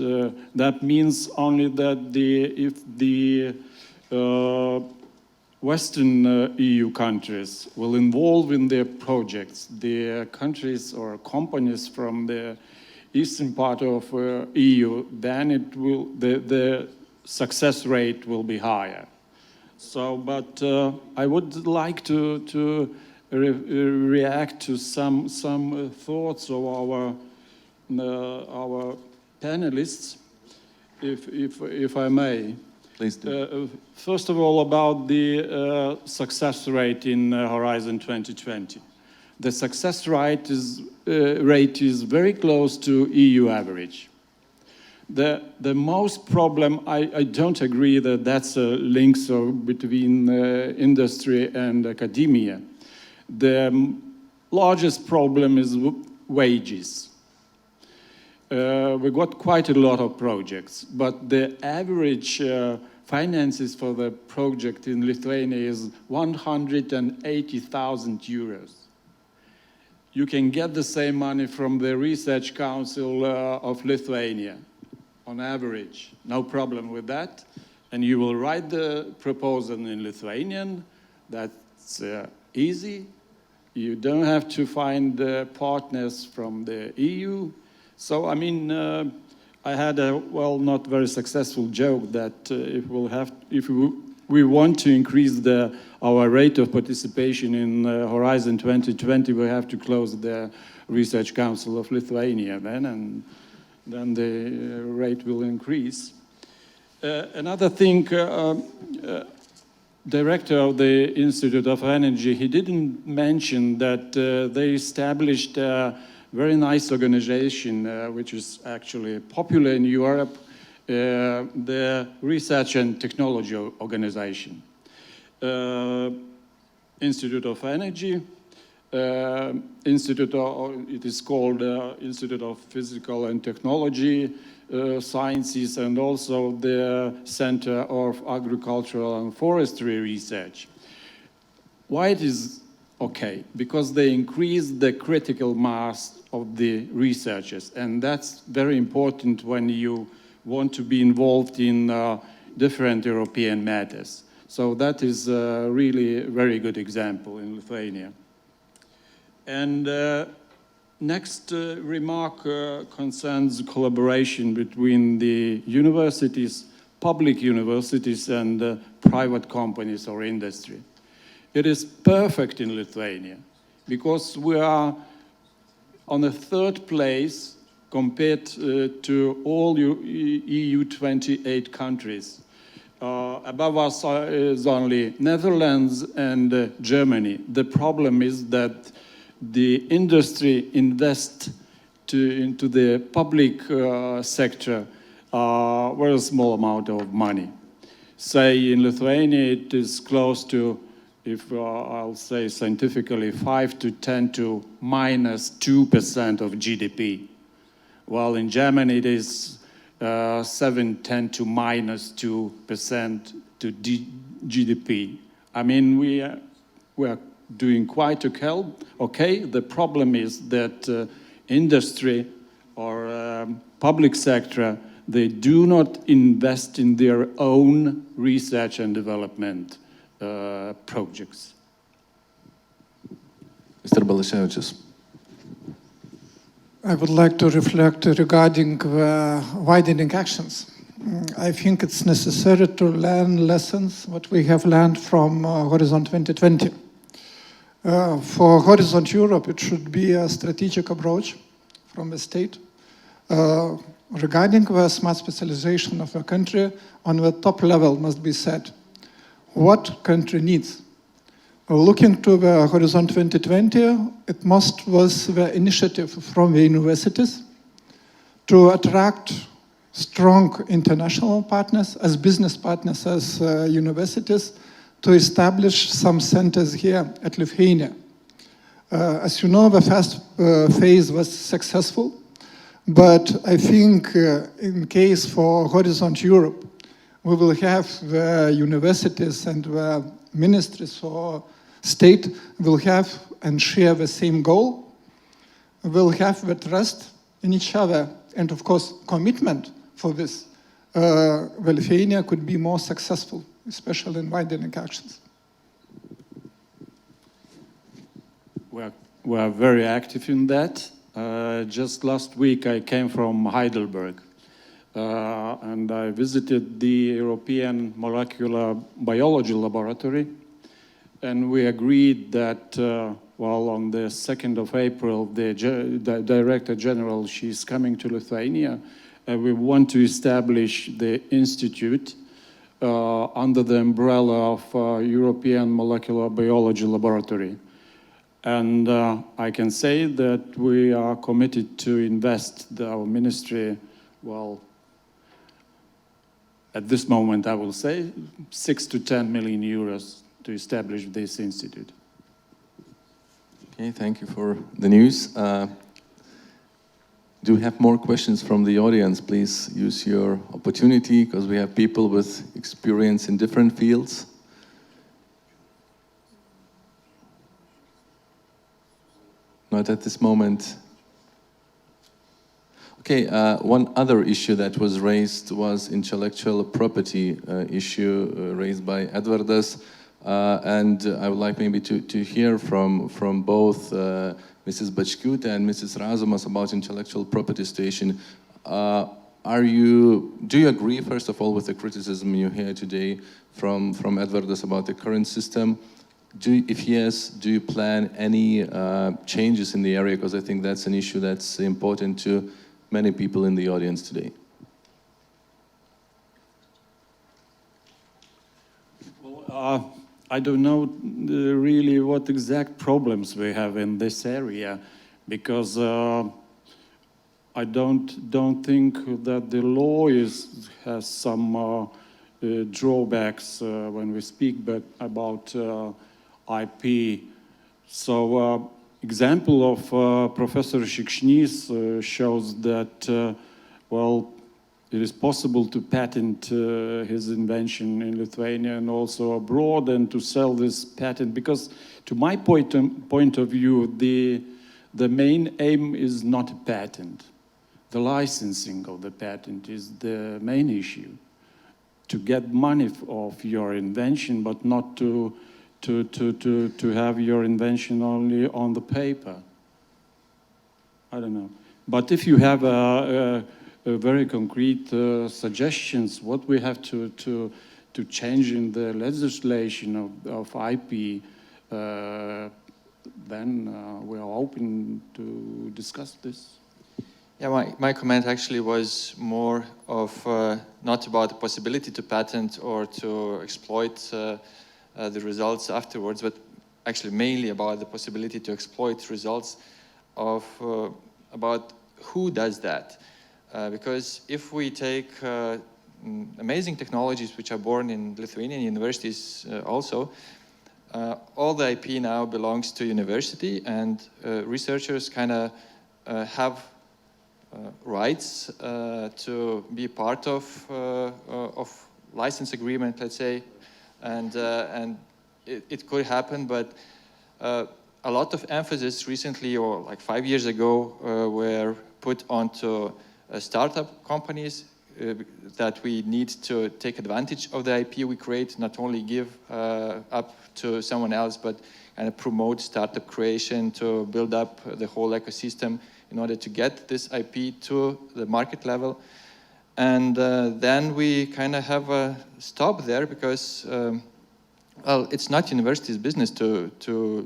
That means only that if the Western EU countries will involve in their projects the countries or companies from the eastern part of EU, then it will the success rate will be higher. So, but I would like to react to some thoughts of our panelists, if I may. Please do. First of all, about the success rate in Horizon 2020. The success rate is very close to EU average. The most problem, I don't agree that that's a link between industry and academia. The largest problem is wages. We got quite a lot of projects, but the average finances for the project in Lithuania is 180,000 euros. You can get the same money from the Research Council of Lithuania, on average. No problem with that. And you will write the proposal in Lithuanian. That's easy. You don't have to find partners from the EU. So, I mean, I had a, well, not very successful joke that if we we want to increase our rate of participation in Horizon 2020, we have to close the Research Council of Lithuania then, and then the rate will increase. Another thing, director of the Institute of Energy, he didn't mention that they established a very nice organization, which is actually popular in Europe, the Research and Technology Organization. Institute of Energy, it is called Institute of Physical and Technology Sciences, and also the Center of Agricultural and Forestry Research. Why it is okay? Because they increase the critical mass of the researchers, and that's very important when you want to be involved in different European matters. So that is really a very good example in Lithuania. And next remark concerns collaboration between the universities, public universities, and private companies or industry. It is perfect in Lithuania because we are on the third place compared to all EU 28 countries. Above us is only Netherlands and Germany. The problem is that the industry invests into the public sector a very small amount of money. Say in Lithuania it is close to, if I'll say scientifically, 5 to 10 to -2% of GDP. While in Germany it is 7-10 to -2% to GDP. I mean, we are doing quite okay. The problem is that industry or public sector, they do not invest in their own research and development projects. Mr. Balaševičius. I would like to reflect regarding widening actions. I think it's necessary to learn lessons, what we have learned from Horizon 2020. For Horizon Europe, it should be a strategic approach from the state. Regarding the smart specialization of a country, on the top level must be set what country needs. Looking to the Horizon 2020, it most was the initiative from the universities to attract strong international partners, as business partners, as universities, to establish some centers here at Lithuania. As you know, the first phase was successful, but I think in case for Horizon Europe, we will have the universities and the ministries or state will have and share the same goal, will have the trust in each other, and of course commitment for this. Lithuania could be more successful, especially in widening actions. We are very active in that. Just last week I came from Heidelberg and I visited the European Molecular Biology Laboratory, and we agreed that on the 2nd of April, the Director General, she's coming to Lithuania, and we want to establish the institute under the umbrella of European Molecular Biology Laboratory. And I can say that we are committed to invest our ministry, at this moment I will say 6 to 10 million euros to establish this institute. Okay, thank you for the news. Do we have more questions from the audience? Please use your opportunity, because we have people with experience in different fields. Not at this moment. Okay, one other issue that was raised was intellectual property issue raised by Edvardas. And I would like maybe to hear from both Mrs. Bačkytė and Mrs. Razumas about intellectual property situation. do you agree, first of all, with the criticism you hear today from Edvardas about the current system? If yes, do you plan any changes in the area? Because I think that's an issue that's important to many people in the audience today. Well, I don't know really what exact problems we have in this area, because I don't think that the law has some drawbacks when we speak about IP. So example of Professor Shikshny's shows that, well, it is possible to patent his invention in Lithuania and also abroad, and to sell this patent, because to my point of view, the main aim is not a patent. The licensing of the patent is the main issue. To get money of your invention, but not to have your invention only on the paper. I don't know. But if you have a very concrete suggestions, what we have to change in the legislation of IP, then we are open to discuss this. Yeah, my comment actually was more of not about the possibility to patent or to exploit the results afterwards, but actually mainly about the possibility to exploit results of about who does that. Because if we take amazing technologies which are born in Lithuanian universities also, all the IP now belongs to university, and researchers kind of have rights to be part of license agreement, let's say, and it could happen, but a lot of emphasis recently, or like 5 years ago, were put onto startup companies, that we need to take advantage of the IP we create, not only give up to someone else, but kind of promote startup creation, to build up the whole ecosystem in order to get this IP to the market level. And then we kind of have a stop there, because well, it's not university's business to do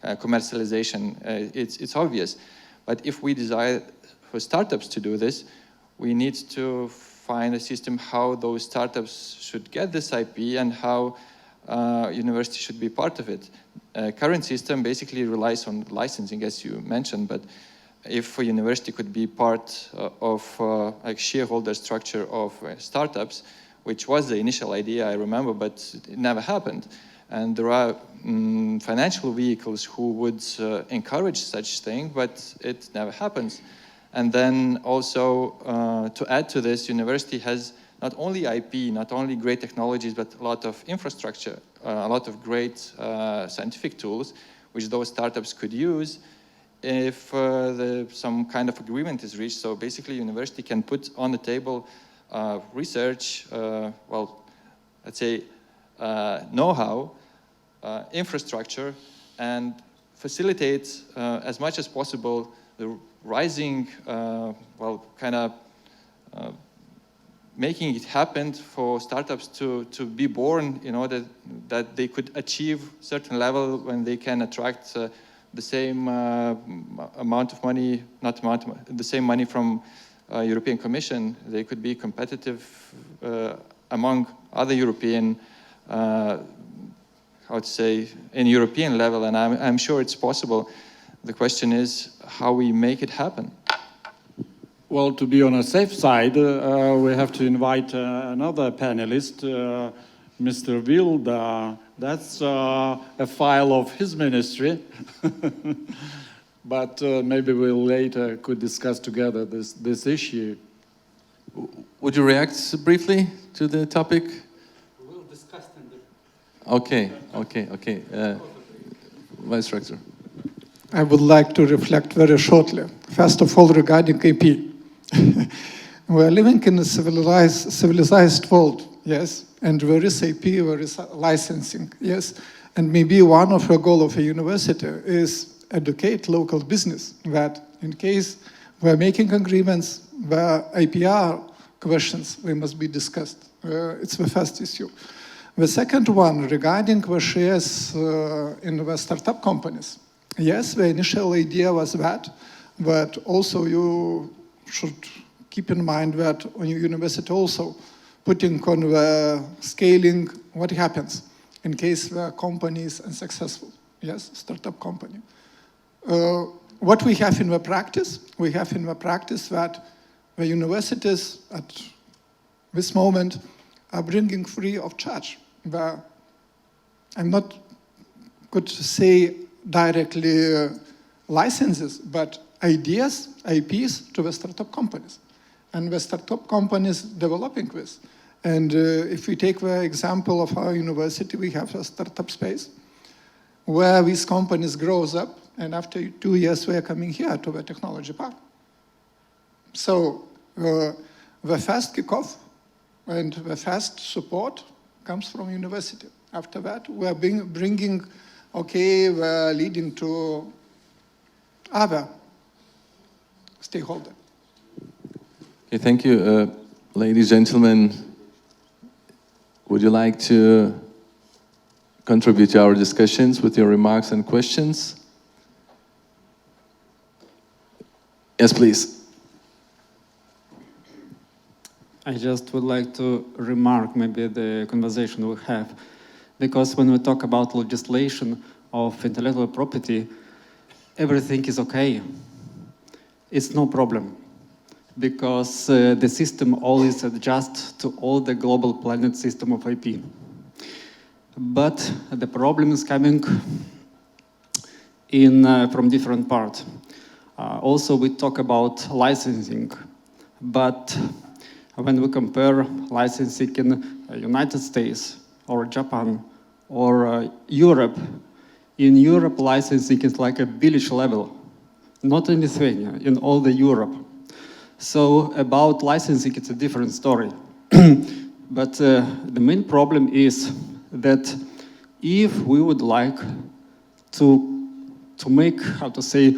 commercialization. It's obvious. But if we desire for startups to do this, we need to find a system how those startups should get this IP and how university should be part of it. Current system basically relies on licensing, as you mentioned, but if a university could be part of like shareholder structure of startups, which was the initial idea, I remember, but it never happened. And there are financial vehicles who would encourage such thing, but it never happens. And then also to add to this, university has not only IP, not only great technologies, but a lot of infrastructure, a lot of great scientific tools, which those startups could use if some kind of agreement is reached. So basically, university can put on the table research, well, let's say know-how, infrastructure, and facilitate as much as possible the rising, well, kind of making it happen for startups to be born in order that they could achieve certain level when they can attract the same amount of money, the same money from European Commission. They could be competitive among other European, how to say, in European level, and I'm sure it's possible. The question is how we make it happen. Well, to be on a safe side, we have to invite another panelist, Mr. Vilda. That's a file of his ministry. But maybe we'll later could discuss together this issue. Would you react briefly to the topic? We'll discuss it. Okay. Vice Rector. I would like to reflect very shortly. First of all, regarding IP. We are living in a civilized world, yes, and there is IP, there is licensing, yes, and maybe one of the goals of a university is educate local business that in case we're making agreements, where IPR questions, they must be discussed. It's the first issue. The second one, regarding the shares in the startup companies. Yes, the initial idea was that, but also you should keep in mind that on your university also putting on the scaling what happens in case the company is unsuccessful. Yes, startup company. What we have in the practice, we have in the practice that the universities at this moment are bringing free of charge. I'm not good to say directly licenses, but ideas, IPs to the startup companies. And the startup companies developing this. And if we take the example of our university, we have a startup space where these companies grows up, and after 2 years we are coming here to the technology park. So the first kickoff and the first support comes from university. After that, we are bringing, okay, we're leading to other stakeholders. Okay, thank you. Ladies and gentlemen, would you like to contribute to our discussions with your remarks and questions? Yes, please. I just would like to remark maybe the conversation we have, because when we talk about legislation of intellectual property, everything is okay. It's no problem, because the system always adjusts to all the global planet system of IP. But the problem is coming in from different parts. Also, we talk about licensing, but when we compare licensing in the United States or Japan or Europe, in Europe licensing is like a village level, not in Lithuania, in all the Europe. So about licensing, it's a different story. But the main problem is that if we would like to make, how to say,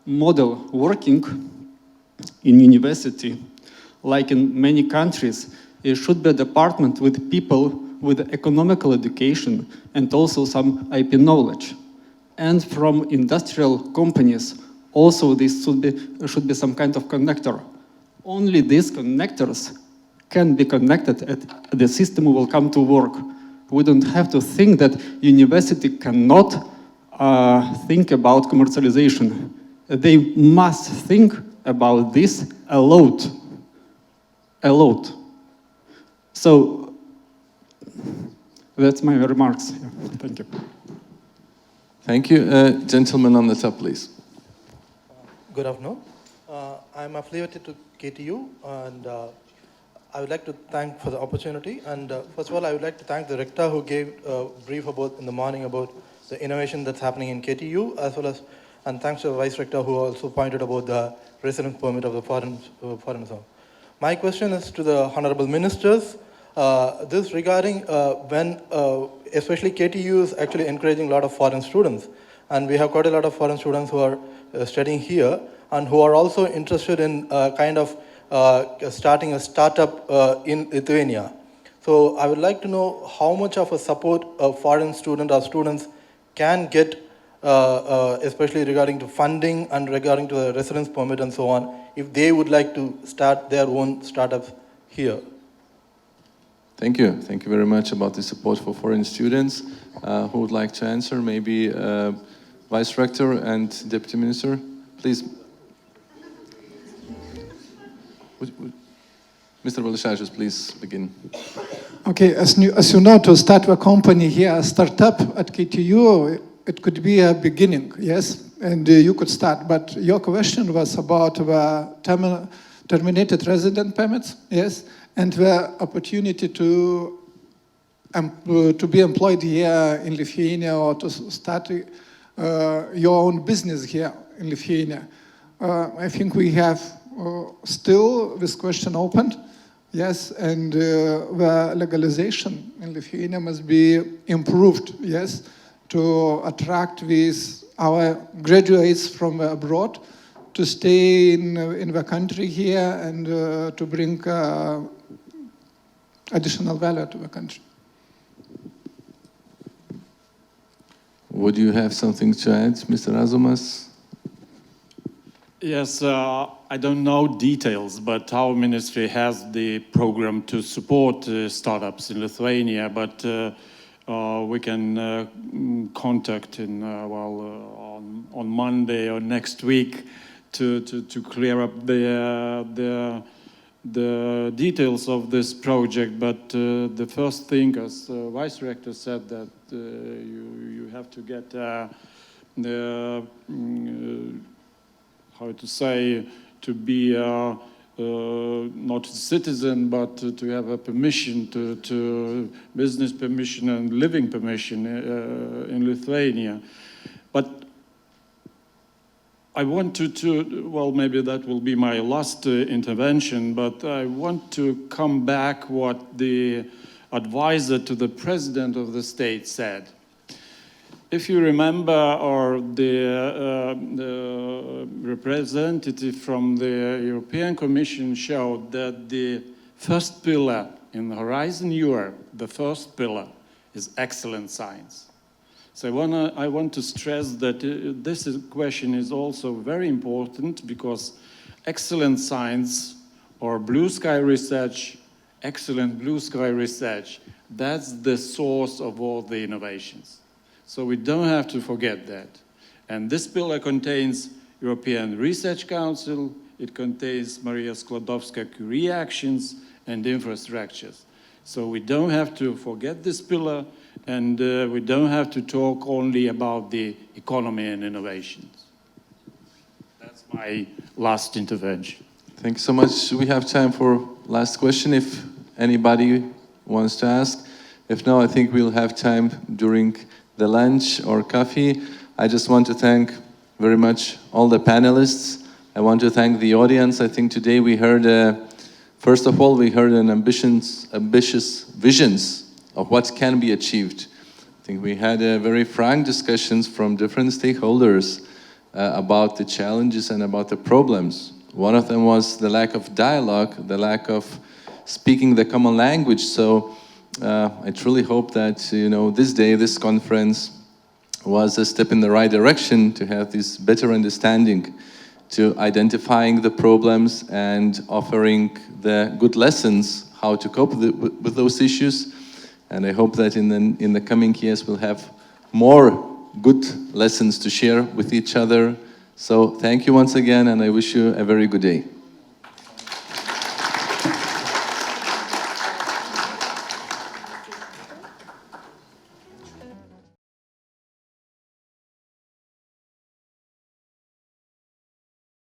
model working in university, like in many countries, it should be a department with people with economical education and also some IP knowledge. And from industrial companies, also this should be some kind of connector. Only these connectors can be connected and the system will come to work. We don't have to think that university cannot think about commercialization. They must think about this a lot. So that's my remarks. Thank you. Thank you. Gentleman on the top, please. Good afternoon. I'm affiliated to KTU, and I would like to thank for the opportunity. And first of all, I would like to thank the rector who gave a brief about in the morning about the innovation that's happening in KTU, as well as, and thanks to the vice rector who also pointed about the residence permit of the foreign zone. My question is to the honorable ministers. This regarding when, especially KTU is actually encouraging a lot of foreign students, and we have quite a lot of foreign students who are studying here and who are also interested in kind of starting a startup in Lithuania. So I would like to know how much of a support a foreign student or students can get, especially regarding to funding and regarding to the residence permit and so on, if they would like to start their own startups here. Thank you. Thank you very much about the support for foreign students. Who would like to answer? Maybe Vice Rector and Deputy Minister, please. Mr. Valishajus, please begin. Okay, as you know, to start a company here, a startup at KTU, it could be a beginning, yes, and you could start. But your question was about the terminated resident permits, yes, and the opportunity to be employed here in Lithuania or to start your own business here in Lithuania. I think we have still this question open, yes, and the legalization in Lithuania must be improved, yes, to attract our graduates from abroad to stay in the country here and to bring additional value to the country. Would you have something to add, Mr. Azumas? Yes, I don't know details, but our ministry has the program to support startups in Lithuania, but we can contact on Monday or next week to clear up the details of this project. But the first thing, as Vice Rector said, that you have to get how to say, to be not a citizen, but to have a permission, to business permission and living permission in Lithuania. But I want to, well, maybe that will be my last intervention, but I want to come back what the advisor to the president of the state said. If you remember, or the representative from the European Commission showed that the first pillar in Horizon Europe, the first pillar, is excellent science. So I want to stress that this question is also very important, because excellent science or blue sky research, excellent blue sky research, that's the source of all the innovations. So we don't have to forget that. And this pillar contains European Research Council, it contains Maria Skłodowska-Curie actions and infrastructures. So we don't have to forget this pillar, and we don't have to talk only about the economy and innovations. That's my last intervention. Thank you so much. We have time for last question if anybody wants to ask. If no, I think we'll have time during the lunch or coffee. I just want to thank very much all the panelists. I want to thank the audience. I think today we heard, first of all, we heard an ambitious visions of what can be achieved. I think we had very frank discussions from different stakeholders about the challenges and about the problems. One of them was the lack of dialogue, the lack of speaking the common language. So I truly hope that, this day, this conference was a step in the right direction to have this better understanding, to identifying the problems and offering the good lessons how to cope with those issues. And I hope that in the coming years we'll have more good lessons to share with each other. So thank you once again, and I wish you a very good day.